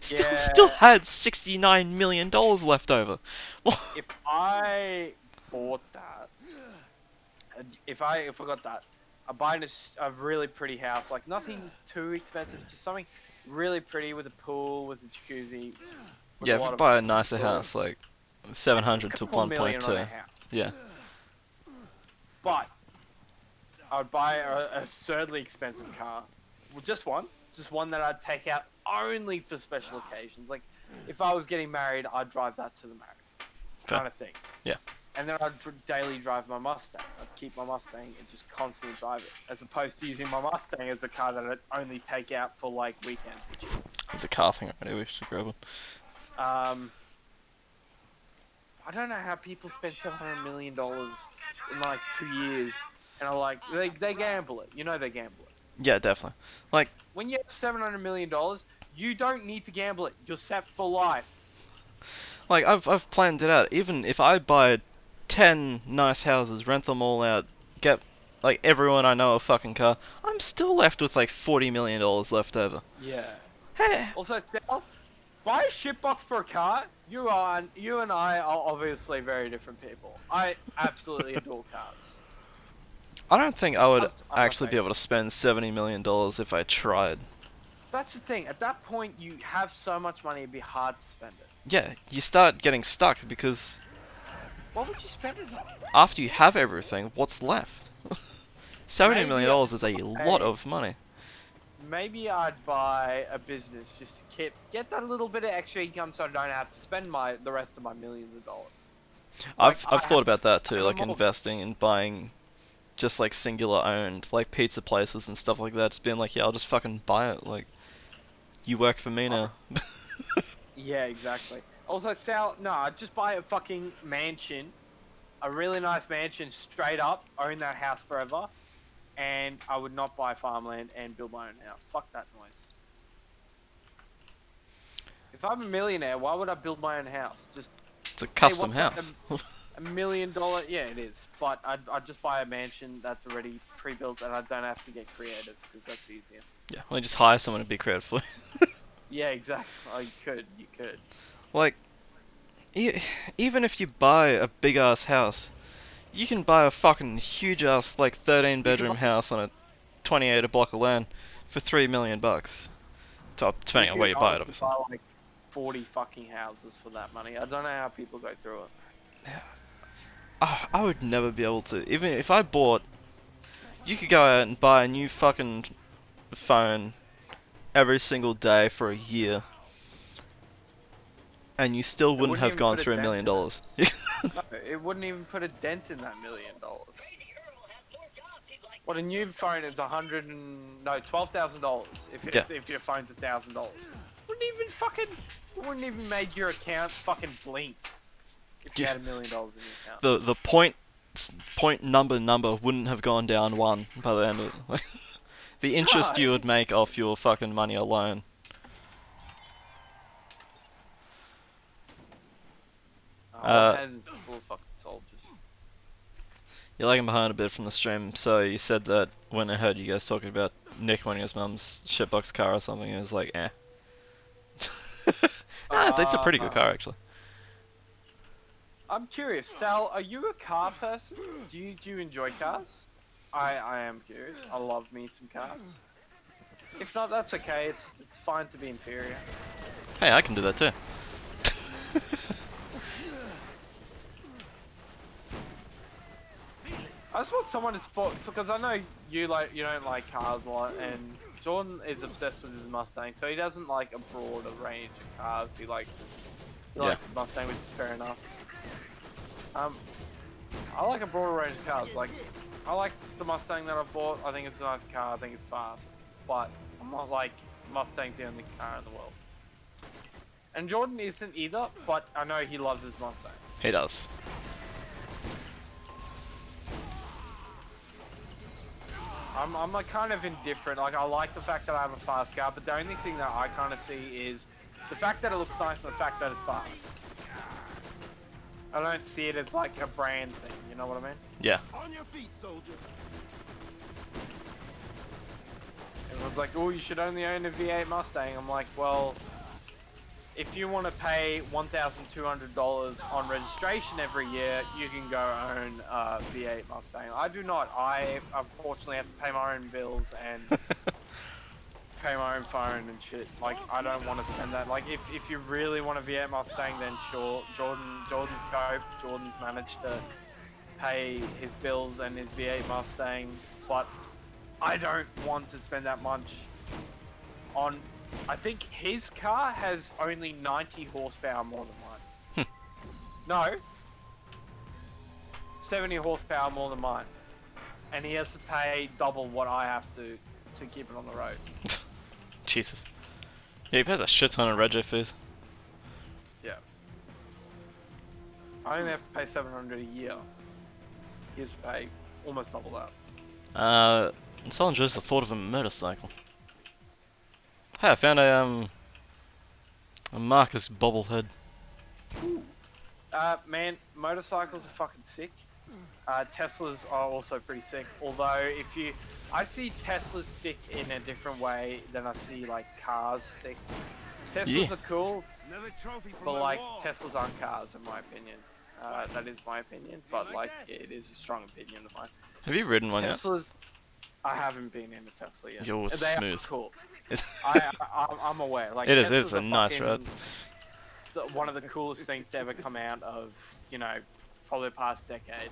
still had $69 million left over. If I bought that, if I got that, I'm buying a really pretty house, like nothing too expensive, just something really pretty with a pool, with a jacuzzi. Yeah, if you buy a nicer house, like 700 to $1 million on a 1.2. house. Yeah. But I would buy an absurdly expensive car. Well, just one that I'd take out only for special occasions. Like, if I was getting married, I'd drive that to the marriage, kind of thing. Yeah. And then I'd daily drive my Mustang. I'd keep my Mustang and just constantly drive it, as opposed to using my Mustang as a car that I'd only take out for like weekends. There's a car thing already, we should grab one. I I don't know how people spend $700 million in like 2 years and are like, they gamble it. You know they gamble it. Yeah, definitely. Like, When you have $700 million, you don't need to gamble it. You're set for life. I've planned it out. Even if I buy 10 nice houses, rent them all out, get like everyone I know a fucking car, I'm still left with like $40 million left over. Yeah. Hey, Also, Sal, buy a shitbox for a car. You and I are obviously very different people. I absolutely adore cars. I don't think I would I'm actually be afraid. able to spend $70 million if I tried. That's the thing. At that point, you have so much money, it'd be hard to spend it. Yeah, you start getting stuck because What would you spend it on? after you have everything, what's left? $70 Maybe million is a lot of money. Maybe I'd buy a business just to get that little bit of extra income so I don't have to spend the rest of my millions of dollars. I've thought about that too, have like a mortgage. investing and buying just like singular owned, like pizza places and stuff like that. Just being like, yeah, I'll just fucking buy it. Like, you work for me now. Yeah, exactly. Also, Sal, no, I'd just buy a fucking mansion, a really nice mansion straight up, own that house forever, and I would not buy farmland and build my own house. Fuck that noise. If I'm a millionaire, why would I build my own house? Just It's a hey, custom what's that? house. $1 million? Yeah, it is. But I'd just buy a mansion that's already pre-built, and I don't have to get creative because that's easier. Yeah, well, you just hire someone to be creative for you. Yeah, exactly. Oh, you could. Like, even if you buy a big ass house, you can buy a fucking huge ass like 13 You can bedroom buy, house on a 20-acre block of land for $3 million bucks. you Depending on where could you buy it, honestly obviously. buy like 40 fucking houses for that money. I don't know how people go through it. I would never be able to. Even if I bought, you could go out and buy a new fucking phone every single day for a year, and you still It wouldn't wouldn't have even gone put a through $1 dent million. in it. No, it wouldn't even put a dent in that $1 million. What a new phone is $12,000 Yeah. if your phone's $1,000. Wouldn't even make your account fucking blink if you Yeah. had $1 million in your account. The point number wouldn't have gone down one by the end of it. The interest you would make off your fucking money alone. My head is full of fucking soldiers. You're lagging behind a bit from the stream, so you said that when I heard you guys talking about Nick wanting his mum's shitbox car or something, it was like, eh. It's a pretty good car actually. I'm curious, Sal, are you a car person? Do you enjoy cars? I am curious. I love me some cars. If not, that's okay. It's fine to be inferior. Hey, I can do that too. I just want someone to spot because I know you don't like cars a lot, and Jordan is obsessed with his Mustang, so he doesn't like a broader range of cars. He likes his Mustang, which is fair enough. I like a broader range of cars. Like, I like the Mustang that I've bought. I think it's a nice car. I think it's fast, but I'm not like Mustang's the only car in the world. And Jordan isn't either, but I know he loves his Mustang. He does. I'm like kind of indifferent. Like, I like the fact that I have a fast car, but the only thing that I kind of see is the fact that it looks nice and the fact that it's fast. I don't see it as like a brand thing, you know what I mean? Yeah. On your feet, soldier. Everyone's like, oh, you should only own a V8 Mustang. I'm like, well, if you want to pay $1,200 on registration every year, you can go own a V8 Mustang. I do not. I unfortunately have to pay my own bills and pay my own phone and shit. Like, I don't want to spend that. Like, if you really want a V8 Mustang, then sure. Jordan's cope. Jordan's managed to pay his bills and his V8 Mustang, but I don't want to spend that much on. I think his car has only 90 horsepower more than mine. No. 70 horsepower more than mine. And he has to pay double what I have to keep it on the road. Jesus. Yeah, he pays a shit ton of rego fees. Yeah. I only have to pay 700 a year. He has to pay almost double that. Someone enjoys the thought of a motorcycle. Hey, I found a Marcus bobblehead. Man, motorcycles are fucking sick. Teslas are also pretty sick. Although, I see Teslas sick in a different way than I see like cars sick. Teslas Yeah. are cool, Another trophy from but my like wall. Teslas aren't cars in my opinion. That is my opinion, but like it is a strong opinion of mine. Have you ridden one yet? Teslas, I haven't been in a Tesla yet. You're They smooth. are cool. It's I'm aware. Like It is, Teslas it's a are nice ride. one of the coolest things to ever come out of, probably the past decade.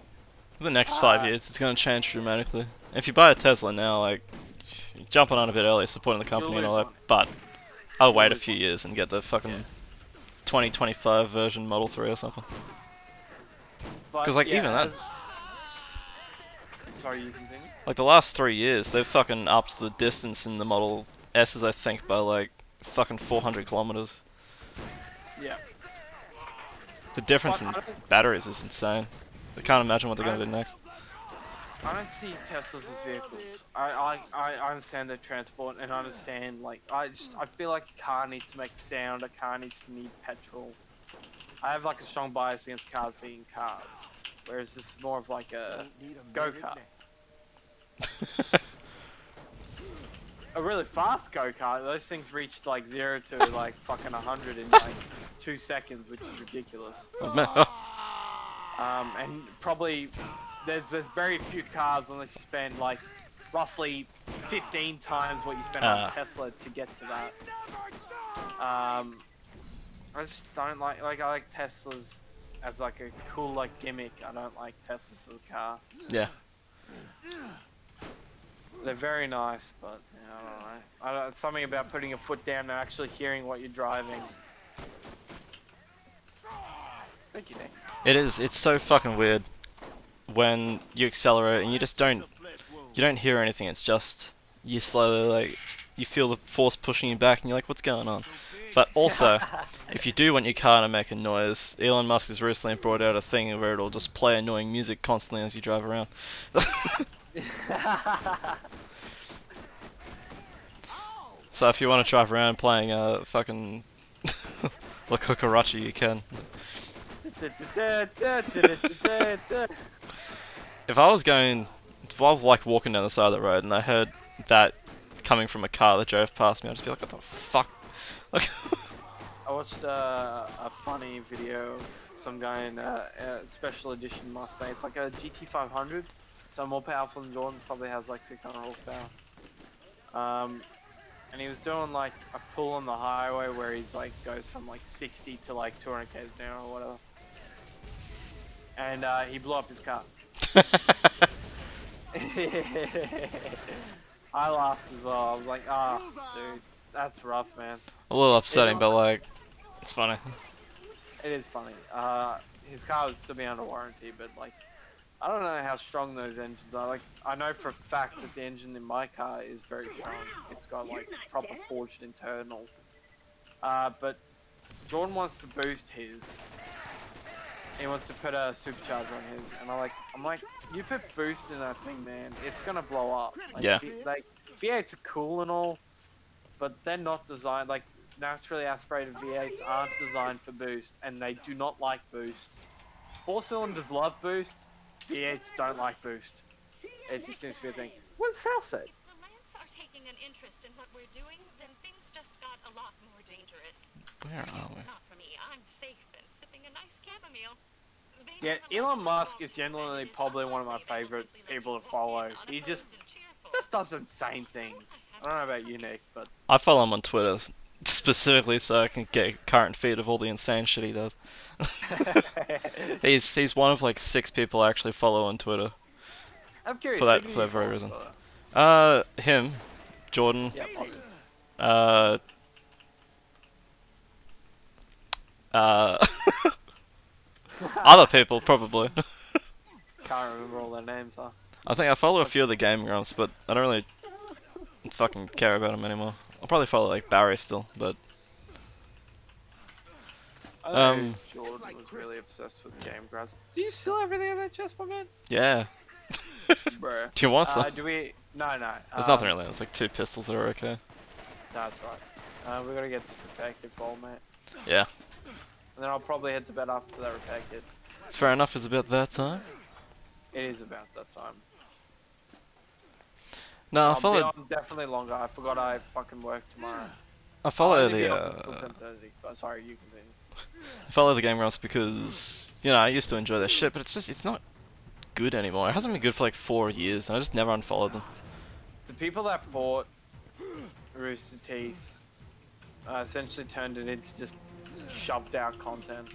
For the next 5 years, it's gonna change dramatically. If you buy a Tesla now, like, you're jumping on a bit early, supporting the company and all that, lose but I'll wait a lose few money. years and get the fucking 2025 version Model 3 or something. But, 'Cause, like, yeah, even that- Sorry, you continue? Like the last 3 years, they've fucking upped the distance in the Model S's, I think, by like fucking 400 kilometers. Yeah. The difference But in I don't- batteries is insane. I can't imagine what they're gonna do next. I don't see Teslas as vehicles. I understand their transport and I understand I feel like a car needs to make sound, a car needs to need petrol. I have like a strong bias against cars being cars, whereas this is more of like a go-kart. A really fast go-kart. Those things reached like 0 to like fucking 100 in like 2 seconds, which is ridiculous. And probably there's very few cars unless you spend like roughly 15 times what you spend on a Tesla to get to that. I just don't like I like Teslas as like a cool like gimmick. I don't like Teslas as a car. Yeah. They're very nice, but I don't know. Something about putting a foot down and actually hearing what you're driving. Thank you, Nick. It is. It's so fucking weird when you accelerate and you just don't hear anything. It's just you slowly like you feel the force pushing you back and you're like, what's going on? But also, if you do want your car to make a noise, Elon Musk has recently brought out a thing where it'll just play annoying music constantly as you drive around. So if you want to drive around playing fucking La Cucaracha, you can. If I was like walking down the side of the road and I heard that coming from a car that drove past me, I'd just be like, what the fuck? Like, I watched a funny video of some guy in a special edition Mustang. It's like a GT500, so more powerful than Jordan's. Probably has like 600 horsepower. And he was doing like a pull on the highway where he's like goes from like 60 to like 200 km an hour or whatever. And he blew up his car. I laughed as well. I was like, ah, dude, that's rough, man. a little upsetting, but like, it's funny. It is funny. His car would still be under warranty, but like, I don't know how strong those engines are. Like, I know for a fact that the engine in my car is very strong. It's got like proper forged internals. But Jordan wants to boost his. He wants to put a supercharger on his, and I'm like, you put boost in that thing, man, it's gonna blow up. Like, Yeah. V8s are cool and all, but they're not designed, like, naturally aspirated V8s aren't designed for boost, and they do not like boost. 4-cylinders love boost, V8s don't like boost. It just seems to be a thing. What's Sal say? If the Lance are taking an interest in what we're doing, then things just got a lot more dangerous. Where are we? Not for me. I'm safe and sipping a nice chamomile. Yeah, Elon Musk is genuinely probably one of my favorite people to follow. He just does insane things. I don't know about you, Nick, but I follow him on Twitter specifically so I can get a current feed of all the insane shit he does. He's one of like 6 people I actually follow on Twitter. I'm curious. For that- who do for you that very follow reason. for that? Him, Jordan, Yeah, probably. other people probably. Can't remember all their names, huh? I think I follow a few of the gaming grumps, but I don't really fucking care about them anymore. I'll probably follow like Barry still, but I know Um, Jordan was really obsessed with Game Grumps. Do you steal everything in that chest, my man? yeah. Bruh. Do you want some? Do we? No, no. There's nothing really. There's like 2 pistols that are okay. That's right. We gotta get this repair kit bowl, mate. Yeah. And then I'll probably head to bed after that repair kit. It's fair enough. It's about that time. It is about that time. No, I I'll be followed. on definitely longer. I forgot I fucking work tomorrow. I follow I'll only be the. up until 10:30. But sorry, you continue. I follow the game runs because I used to enjoy their shit, but it's not good anymore. It hasn't been good for like 4 years, and I just never unfollowed them. The people that bought Rooster Teeth essentially turned it into just shoved out content.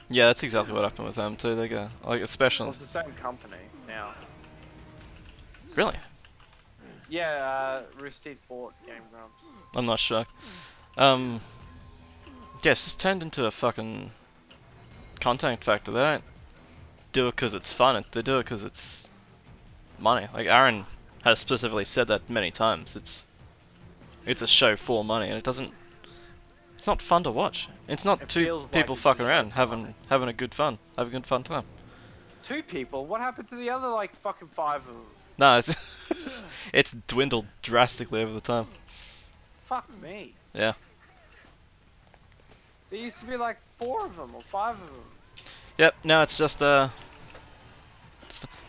Yeah, that's exactly what happened with them too. They go like, Well, especially. it's the same company now. Really? Yeah, Rooster Teeth bought Game Grumps. I'm not shocked. Yeah, it's just turned into a fucking content factor. They don't do it because it's fun. They do it because it's money. Like Aaron has specifically said that many times. It's a show for money, and it doesn't. It's not fun to watch. It's not It 2 feels like people it's a fucking show around for money. having a good fun time. 2 people? What happened to the other like fucking 5 of them? No, it's it's dwindled drastically over the time. Fuck me. Yeah. There used to be like 4 of them or 5 of them. Yep. Now it's just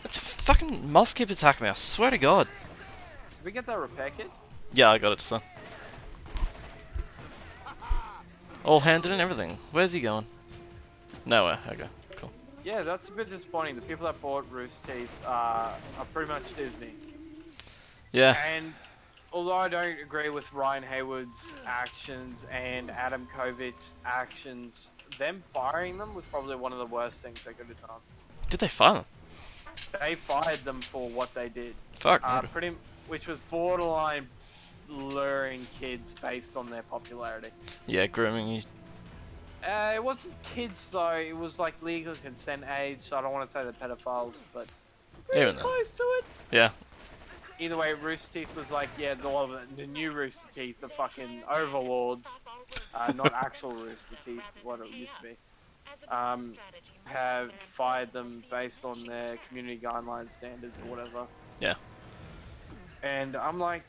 it's fucking moths keep attacking me. I swear to God. Did we get that repair kit? Yeah, I got it, son. All handed and everything. Where's he going? Nowhere. Okay, cool. Yeah, that's a bit disappointing. The people that bought Rooster Teeth are pretty much Disney. Yeah. And although I don't agree with Ryan Hayward's actions and Adam Kovic's actions, them firing them was probably one of the worst things they could have done. Did they fire them? They fired them for what they did. Fuck. Which was borderline luring kids based on their popularity. Yeah, grooming you. It wasn't kids though, it was like legal consent age, so I don't want to say they're pedophiles, but really Even then. close to it. Yeah. Either way, Rooster Teeth was like, yeah, the new Rooster Teeth, the fucking overlords, not actual Rooster Teeth, what it used to be, have fired them based on their community guideline standards or whatever. Yeah. And I'm like,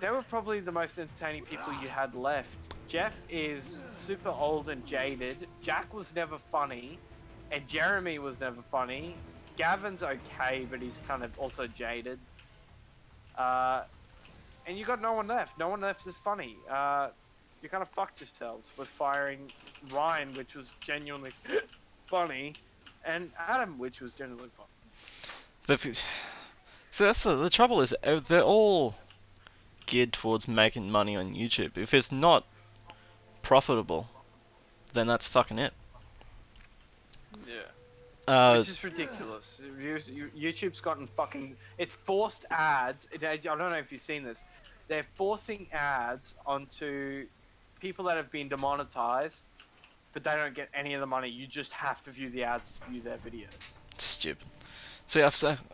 they were probably the most entertaining people you had left. Jeff is super old and jaded. Jack was never funny. And Jeremy was never funny. Gavin's okay, but he's kind of also jaded. And you got no one left. No one left is funny. You kind of fucked yourselves with firing Ryan, which was genuinely funny, and Adam, which was genuinely funny. So that's the trouble is they're all geared towards making money on YouTube. If it's not profitable, then that's fucking it. Yeah. Which is ridiculous. YouTube's gotten fucking... It's forced ads. I don't know if you've seen this. They're forcing ads onto people that have been demonetized, but they don't get any of the money. You just have to view the ads to view their videos. Stupid. See,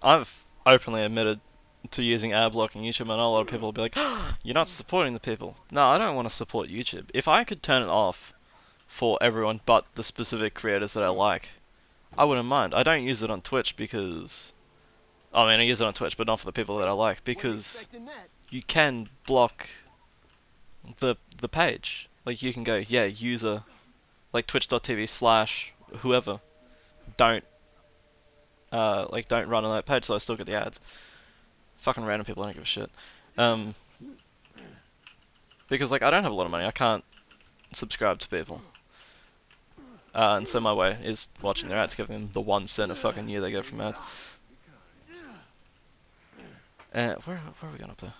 I've openly admitted to using ad blocking YouTube, and a lot of people will be like, oh, you're not supporting the people. No, I don't want to support YouTube. If I could turn it off for everyone but the specific creators that I like, I wouldn't mind. I don't use it on Twitch because... I mean, I use it on Twitch, but not for the people that I like, because you can block the page. Like, you can go, yeah, user, like twitch.tv/whoever, don't run on that page, so I still get the ads. Fucking random people, I don't give a shit. Because, like, I don't have a lot of money, I can't subscribe to people. And so my way is watching their ads, giving them the 1 cent a fucking year they get from ads. Where are we going up there?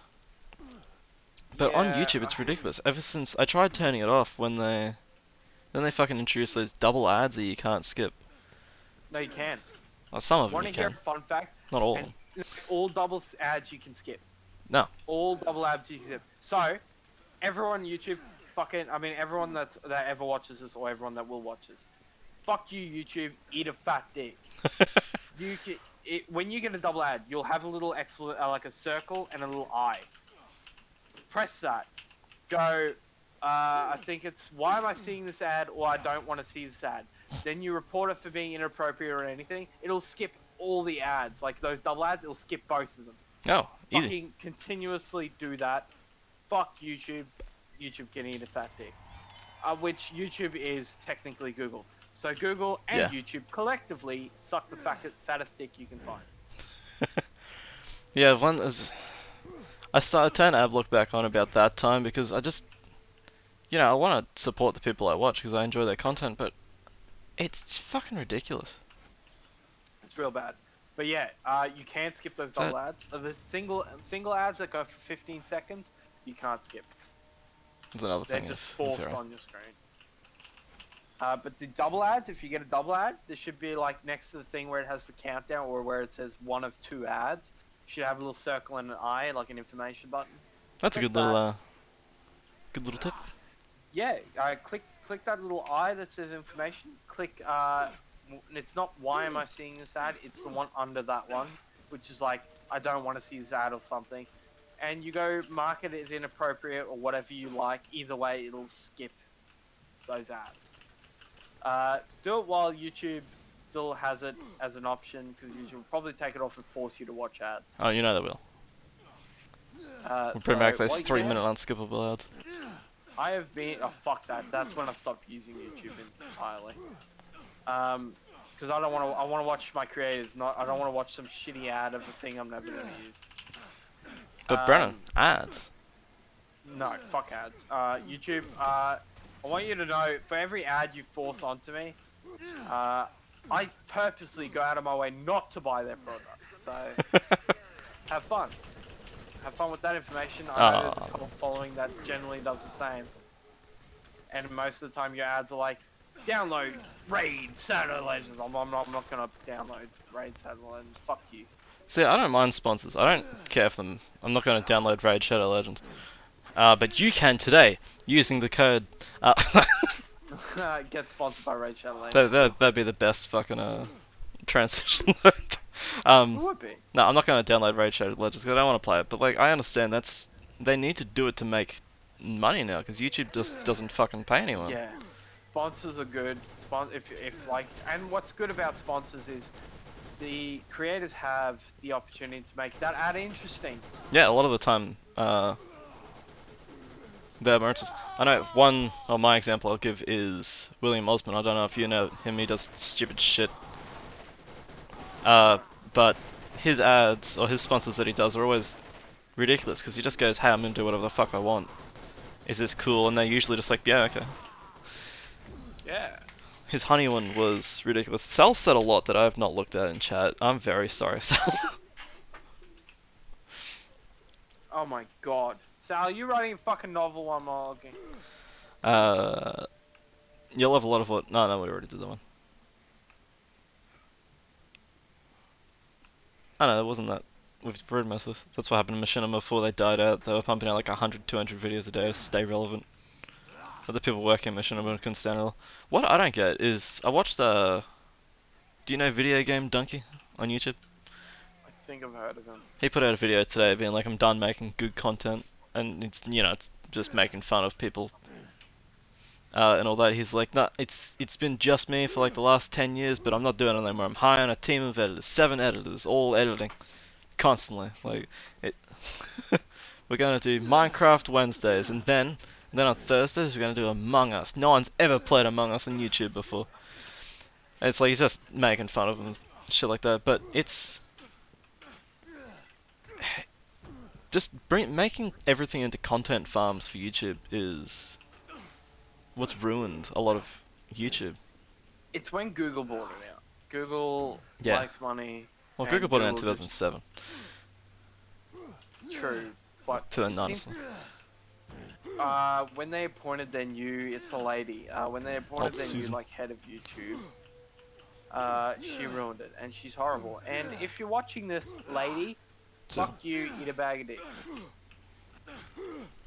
But on YouTube, it's ridiculous. Ever since I tried turning it off when then they fucking introduced those double ads that you can't skip. No, you can. Well, some of them Want you to hear can. a fun fact? Not all of them. All double ads you can skip. No. All double ads you can skip. So, everyone on YouTube, everyone that ever watches this or everyone that will watch this, fuck you YouTube, eat a fat dick. When you get a double ad, you'll have a little like a circle and a little eye. Press that. Go I think it's why am I seeing this ad or I don't want to see this ad. Then you report it for being inappropriate or anything. It'll skip all the ads, like those double ads. It'll skip both of them. Oh, easy. Fucking continuously do that. Fuck YouTube. YouTube can eat a fat dick. Which YouTube is technically Google. So Google and Yeah. YouTube collectively suck the fattest dick you can find. Yeah, one is. I turned AdBlock back on about that time because I just, I want to support the people I watch because I enjoy their content, but it's just fucking ridiculous. It's real bad. But yeah, you can skip those double ads. The single ads that go for 15 seconds, you can't skip. That's another They're thing. just Is forced zero. on your screen. But the double ads, if you get a double ad, there should be like next to the thing where it has the countdown or where it says one of 2 ads. You should have a little circle and an eye, like an information button. That's a Click good little tip. Yeah, click that little eye that says information. Click it's not why am I seeing this ad, it's the one under that one, which is like I don't want to see this ad or something. And you go mark it as inappropriate or whatever you like. Either way, it'll skip those ads. Do it while YouTube still has it as an option, because YouTube will probably take it off and force you to watch ads. Oh, you know they will. We'll bring back those 3-minute unskippable ads. I have been. Oh fuck that. That's when I stopped using YouTube entirely. Because I don't want to. I want to watch my creators. I don't want to watch some shitty ad of a thing I'm never gonna use. But Brennan, ads. No, fuck ads. YouTube. I want you to know, for every ad you force onto me, I purposely go out of my way not to buy their product. So have fun. Have fun with that information. I know there's a cult following that generally does the same. And most of the time your ads are like, download Raid Shadow Legends. I'm not gonna download Raid Shadow Legends. Fuck you. See, I don't mind sponsors. I don't care for them. I'm not going to download Raid Shadow Legends. But you can today, using the code... Get sponsored by Raid Shadow Legends. That'd be the best fucking transition. It would be. No, I'm not going to download Raid Shadow Legends because I don't want to play it. But like, I understand they need to do it to make money now because YouTube just doesn't fucking pay anyone. Yeah, sponsors are good. If like, and what's good about sponsors is the creators have the opportunity to make that ad interesting. Yeah, a lot of the time, they're more interesting. I know one, or my example I'll give is William Osmond. I don't know if you know him. He does stupid shit. But his ads or his sponsors that he does are always ridiculous because he just goes, "Hey, I'm gonna do whatever the fuck I want. Is this cool?" And they're usually just like, "Yeah, okay." Yeah. His honey one was ridiculous. Sal said a lot that I have not looked at in chat. I'm very sorry, Sal. Oh my god. Sal, you writing a fucking novel while I'm logging? You'll have a lot of what? No, we already did that one. I know, it wasn't that. We've read most of this. That's what happened to Machinima before they died out. They were pumping out like 100, 200 videos a day to stay relevant. Other people working at Machinima couldn't stand it all. What I don't get is, I watched do you know Video Game Donkey on YouTube? I think I've heard of him. He put out a video today being like, I'm done making good content, and it's, it's just making fun of people and all that. He's like, nah, it's been just me for like the last 10 years, but I'm not doing it anymore. I'm hiring a team of editors, 7 editors, all editing constantly. Like, we're gonna do Minecraft Wednesdays, and then on Thursdays we're gonna do Among Us. No one's ever played Among Us on YouTube before. And it's like he's just making fun of them and shit like that, but it's just making everything into content farms for YouTube is what's ruined a lot of YouTube. It's when Google bought it out. Google Yeah. likes money. Well, and Google bought it in Google just- 2007. True, but To the it nuns. seems- when they appointed their new, it's a lady. When they appointed their Susan. new like head of YouTube, she ruined it, and she's horrible. And if you're watching this, lady, Susan. fuck you, eat a bag of dicks.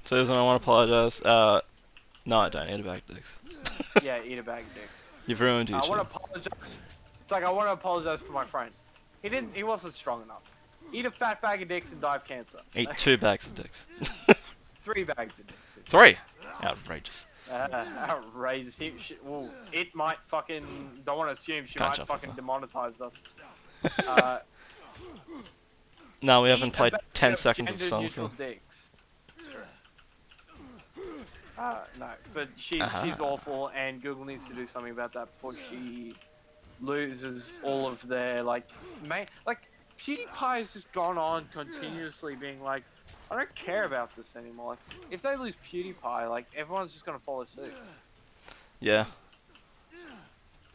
Susan, I want to apologize. No, I don't. Eat a bag of dicks. Yeah, eat a bag of dicks. You've ruined I want to YouTube. apologize. It's like I want to apologize for my friend. He wasn't strong enough. Eat a fat bag of dicks and die of cancer. Eat 2 bags of dicks. 3 bags of dicks. 3. Outrageous. Outrageous. Well, it might fucking. Don't want to assume she Can't might jump fucking over. demonetize us. Uh, No, we haven't eat a played bag 10 of seconds of songs. gender-neutral dicks. No, but she's Uh-huh. awful, and Google needs to do something about that before she loses all of their like PewDiePie has just gone on continuously being like, I don't care about this anymore. Like, if they lose PewDiePie, like everyone's just gonna follow suit. Yeah.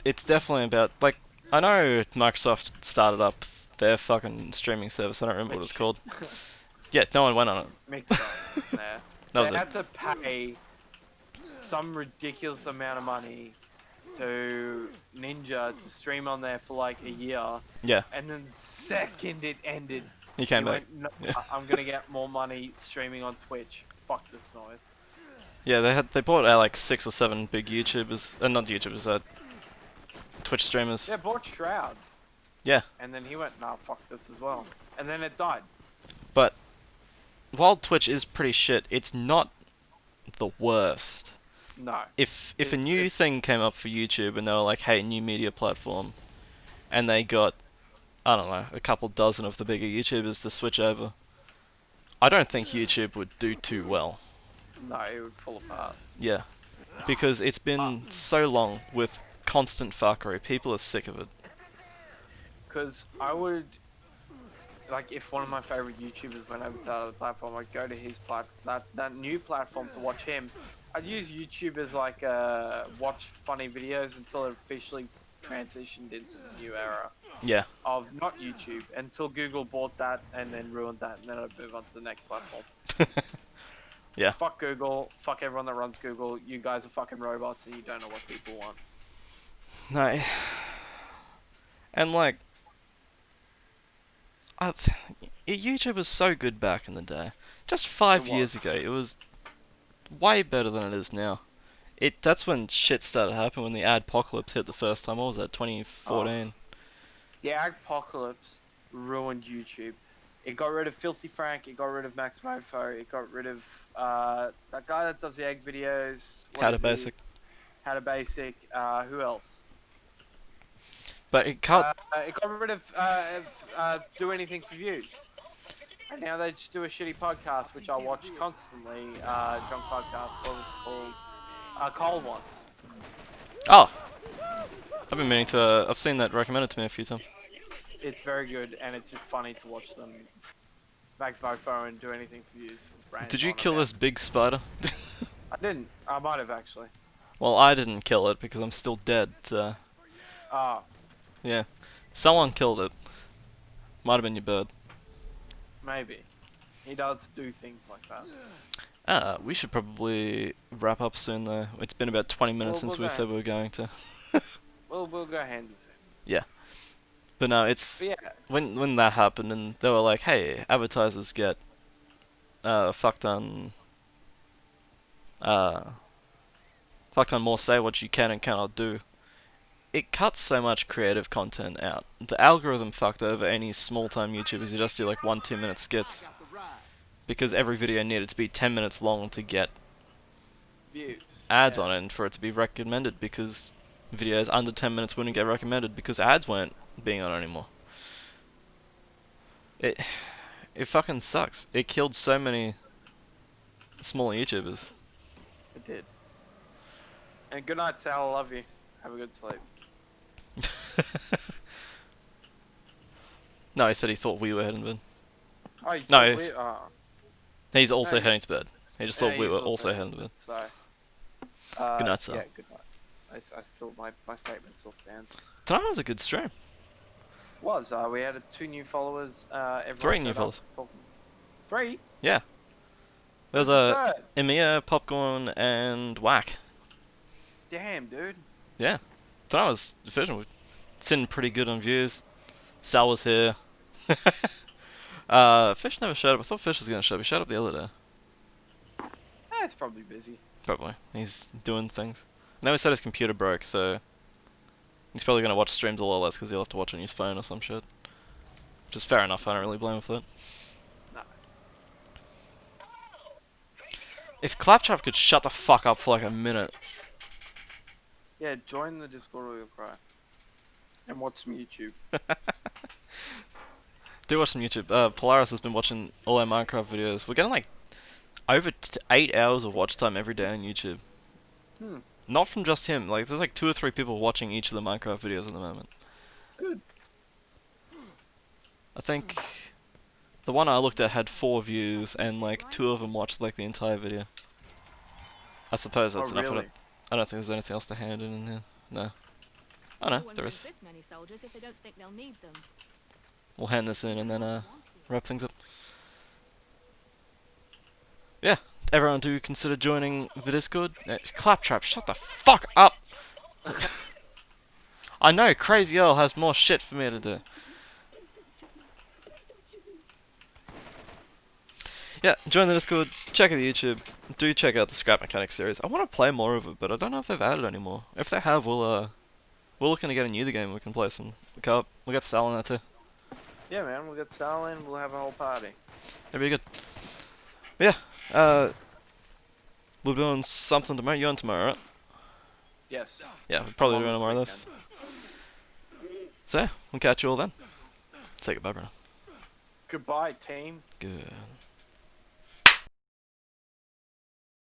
It's definitely about, like, I know Microsoft started up their fucking streaming service, I don't remember what it's called. Yeah, no one went on it. Mixer. Yeah. That They was it. had to pay some ridiculous amount of money to Ninja to stream on there for like a year, Yeah, and then the second it ended, he came he back. went, no, Yeah. I'm gonna get more money streaming on Twitch. Fuck this noise. Yeah, they bought like 6 or 7 big YouTubers, not YouTubers, Twitch streamers. Yeah, bought Shroud. Yeah. And then he went, nah, fuck this as well. And then it died. But while Twitch is pretty shit, it's not the worst. No. If a It's- new it's- thing came up for YouTube and they were like, hey, new media platform, and they got, I don't know, a couple dozen of the bigger YouTubers to switch over, I don't think YouTube would do too well. No, it would fall apart. Yeah. Because it's been so long with constant fuckery, people are sick of it. Because I would, like, if one of my favorite YouTubers went over to the other platform, I'd go to his that new platform to watch him. I'd use YouTube as like watch funny videos until it officially transitioned into the new era Yeah. of not YouTube until Google bought that and then ruined that, and then I'd move on to the next platform. Yeah. Fuck Google, fuck everyone that runs Google. You guys are fucking robots and you don't know what people want. No. And like, YouTube was so good back in the day. Just 5 It years was. ago, it was way better than it is now. That's when shit started happening, when the adpocalypse hit the first time. What was that, 2014? The Agpocalypse ruined YouTube. It got rid of Filthy Frank, it got rid of Max Mofo, it got rid of that guy that does the egg videos. What How to is he? Basic. How to Basic. Who else? But it cut. It got rid of Do Anything for Views. And now they just do a shitty podcast, which I watch constantly. Drunk podcast. What was it called? Cold Ones. Oh! I've been meaning to. I've seen that recommended to me a few times. It's very good, and it's just funny to watch them. Max Mofo and Do Anything for Views. Did you kill this big spider? I didn't. I might have actually. Well, I didn't kill it because I'm still dead, so. Ah. Yeah. Someone killed it. Might have been your bird. Maybe. He does do things like that. We should probably wrap up soon though. It's been about 20 minutes Well, since we'll we go. said we were going to. We'll go handy soon. But no, it's But yeah, when that happened and they were like, hey, advertisers get fucked on more say what you can and cannot do. It cuts so much creative content out. The algorithm fucked over any small time YouTubers who just do like 1-2 minute skits. Because every video needed to be 10 minutes long to get views. ads Yeah. on it and for it to be recommended, because videos under 10 minutes wouldn't get recommended because ads weren't being on anymore. It fucking sucks. It killed so many smaller YouTubers. It did. And good night, Sal. I love you. Have a good sleep. No, he said he thought we were heading to bed. Oh, you No, thought it's- we- oh, He's also No, heading to bed. He just yeah, thought we he's were also heading to bed. so. Good night, Sal. Yeah, good night. I still, my statement still stands. Tonight was a good stream. We had 2 new followers. Everyone 3 new showed up followers. talking. 3? Yeah. There's Where's a the third? Emir, Popcorn, and Whack. Damn, dude. Yeah. Tonight was efficient. Sitting pretty good on views. Sal was here. Fish never showed up. I thought Fish was gonna show up. He showed up the other day. It's probably busy. Probably. He's doing things. I know he said his computer broke, so he's probably gonna watch streams a lot less because he'll have to watch on his phone or some shit. Which is fair enough. I don't really blame him for that. No. If Claptrap could shut the fuck up for like a minute. Yeah, join the Discord or you'll cry. And watch some YouTube. Do watch some YouTube. Polaris has been watching all our Minecraft videos. We're getting like over 8 hours of watch time every day on YouTube. Hmm. Not from just him. Like there's like 2 or 3 people watching each of the Minecraft videos at the moment. Good. I think the one I looked at had 4 views and like 2 of them watched like the entire video. I suppose that's Oh, enough. really? I don't think there's anything else to hand in here. No. Oh no, there is. This many soldiers if they don't think they'll need them. We'll hand this in and then wrap things up. Yeah, everyone do consider joining the Discord. Claptrap, shut the fuck up! I know, Crazy Earl has more shit for me to do. Yeah, join the Discord, check out the YouTube, do check out the Scrap Mechanics series. I want to play more of it, but I don't know if they've added any more. If they have, we're looking to get a new game. We can play some co-op. We got Sal in that too. Yeah, man, we'll get Sal in, we'll have a whole party. That'd be good. But yeah, we'll be doing something tomorrow. You on tomorrow, right? Yes. Yeah, we'll probably I'm do on more of this this. So yeah, we'll catch you all then. Say goodbye, bro. Goodbye, team. Good.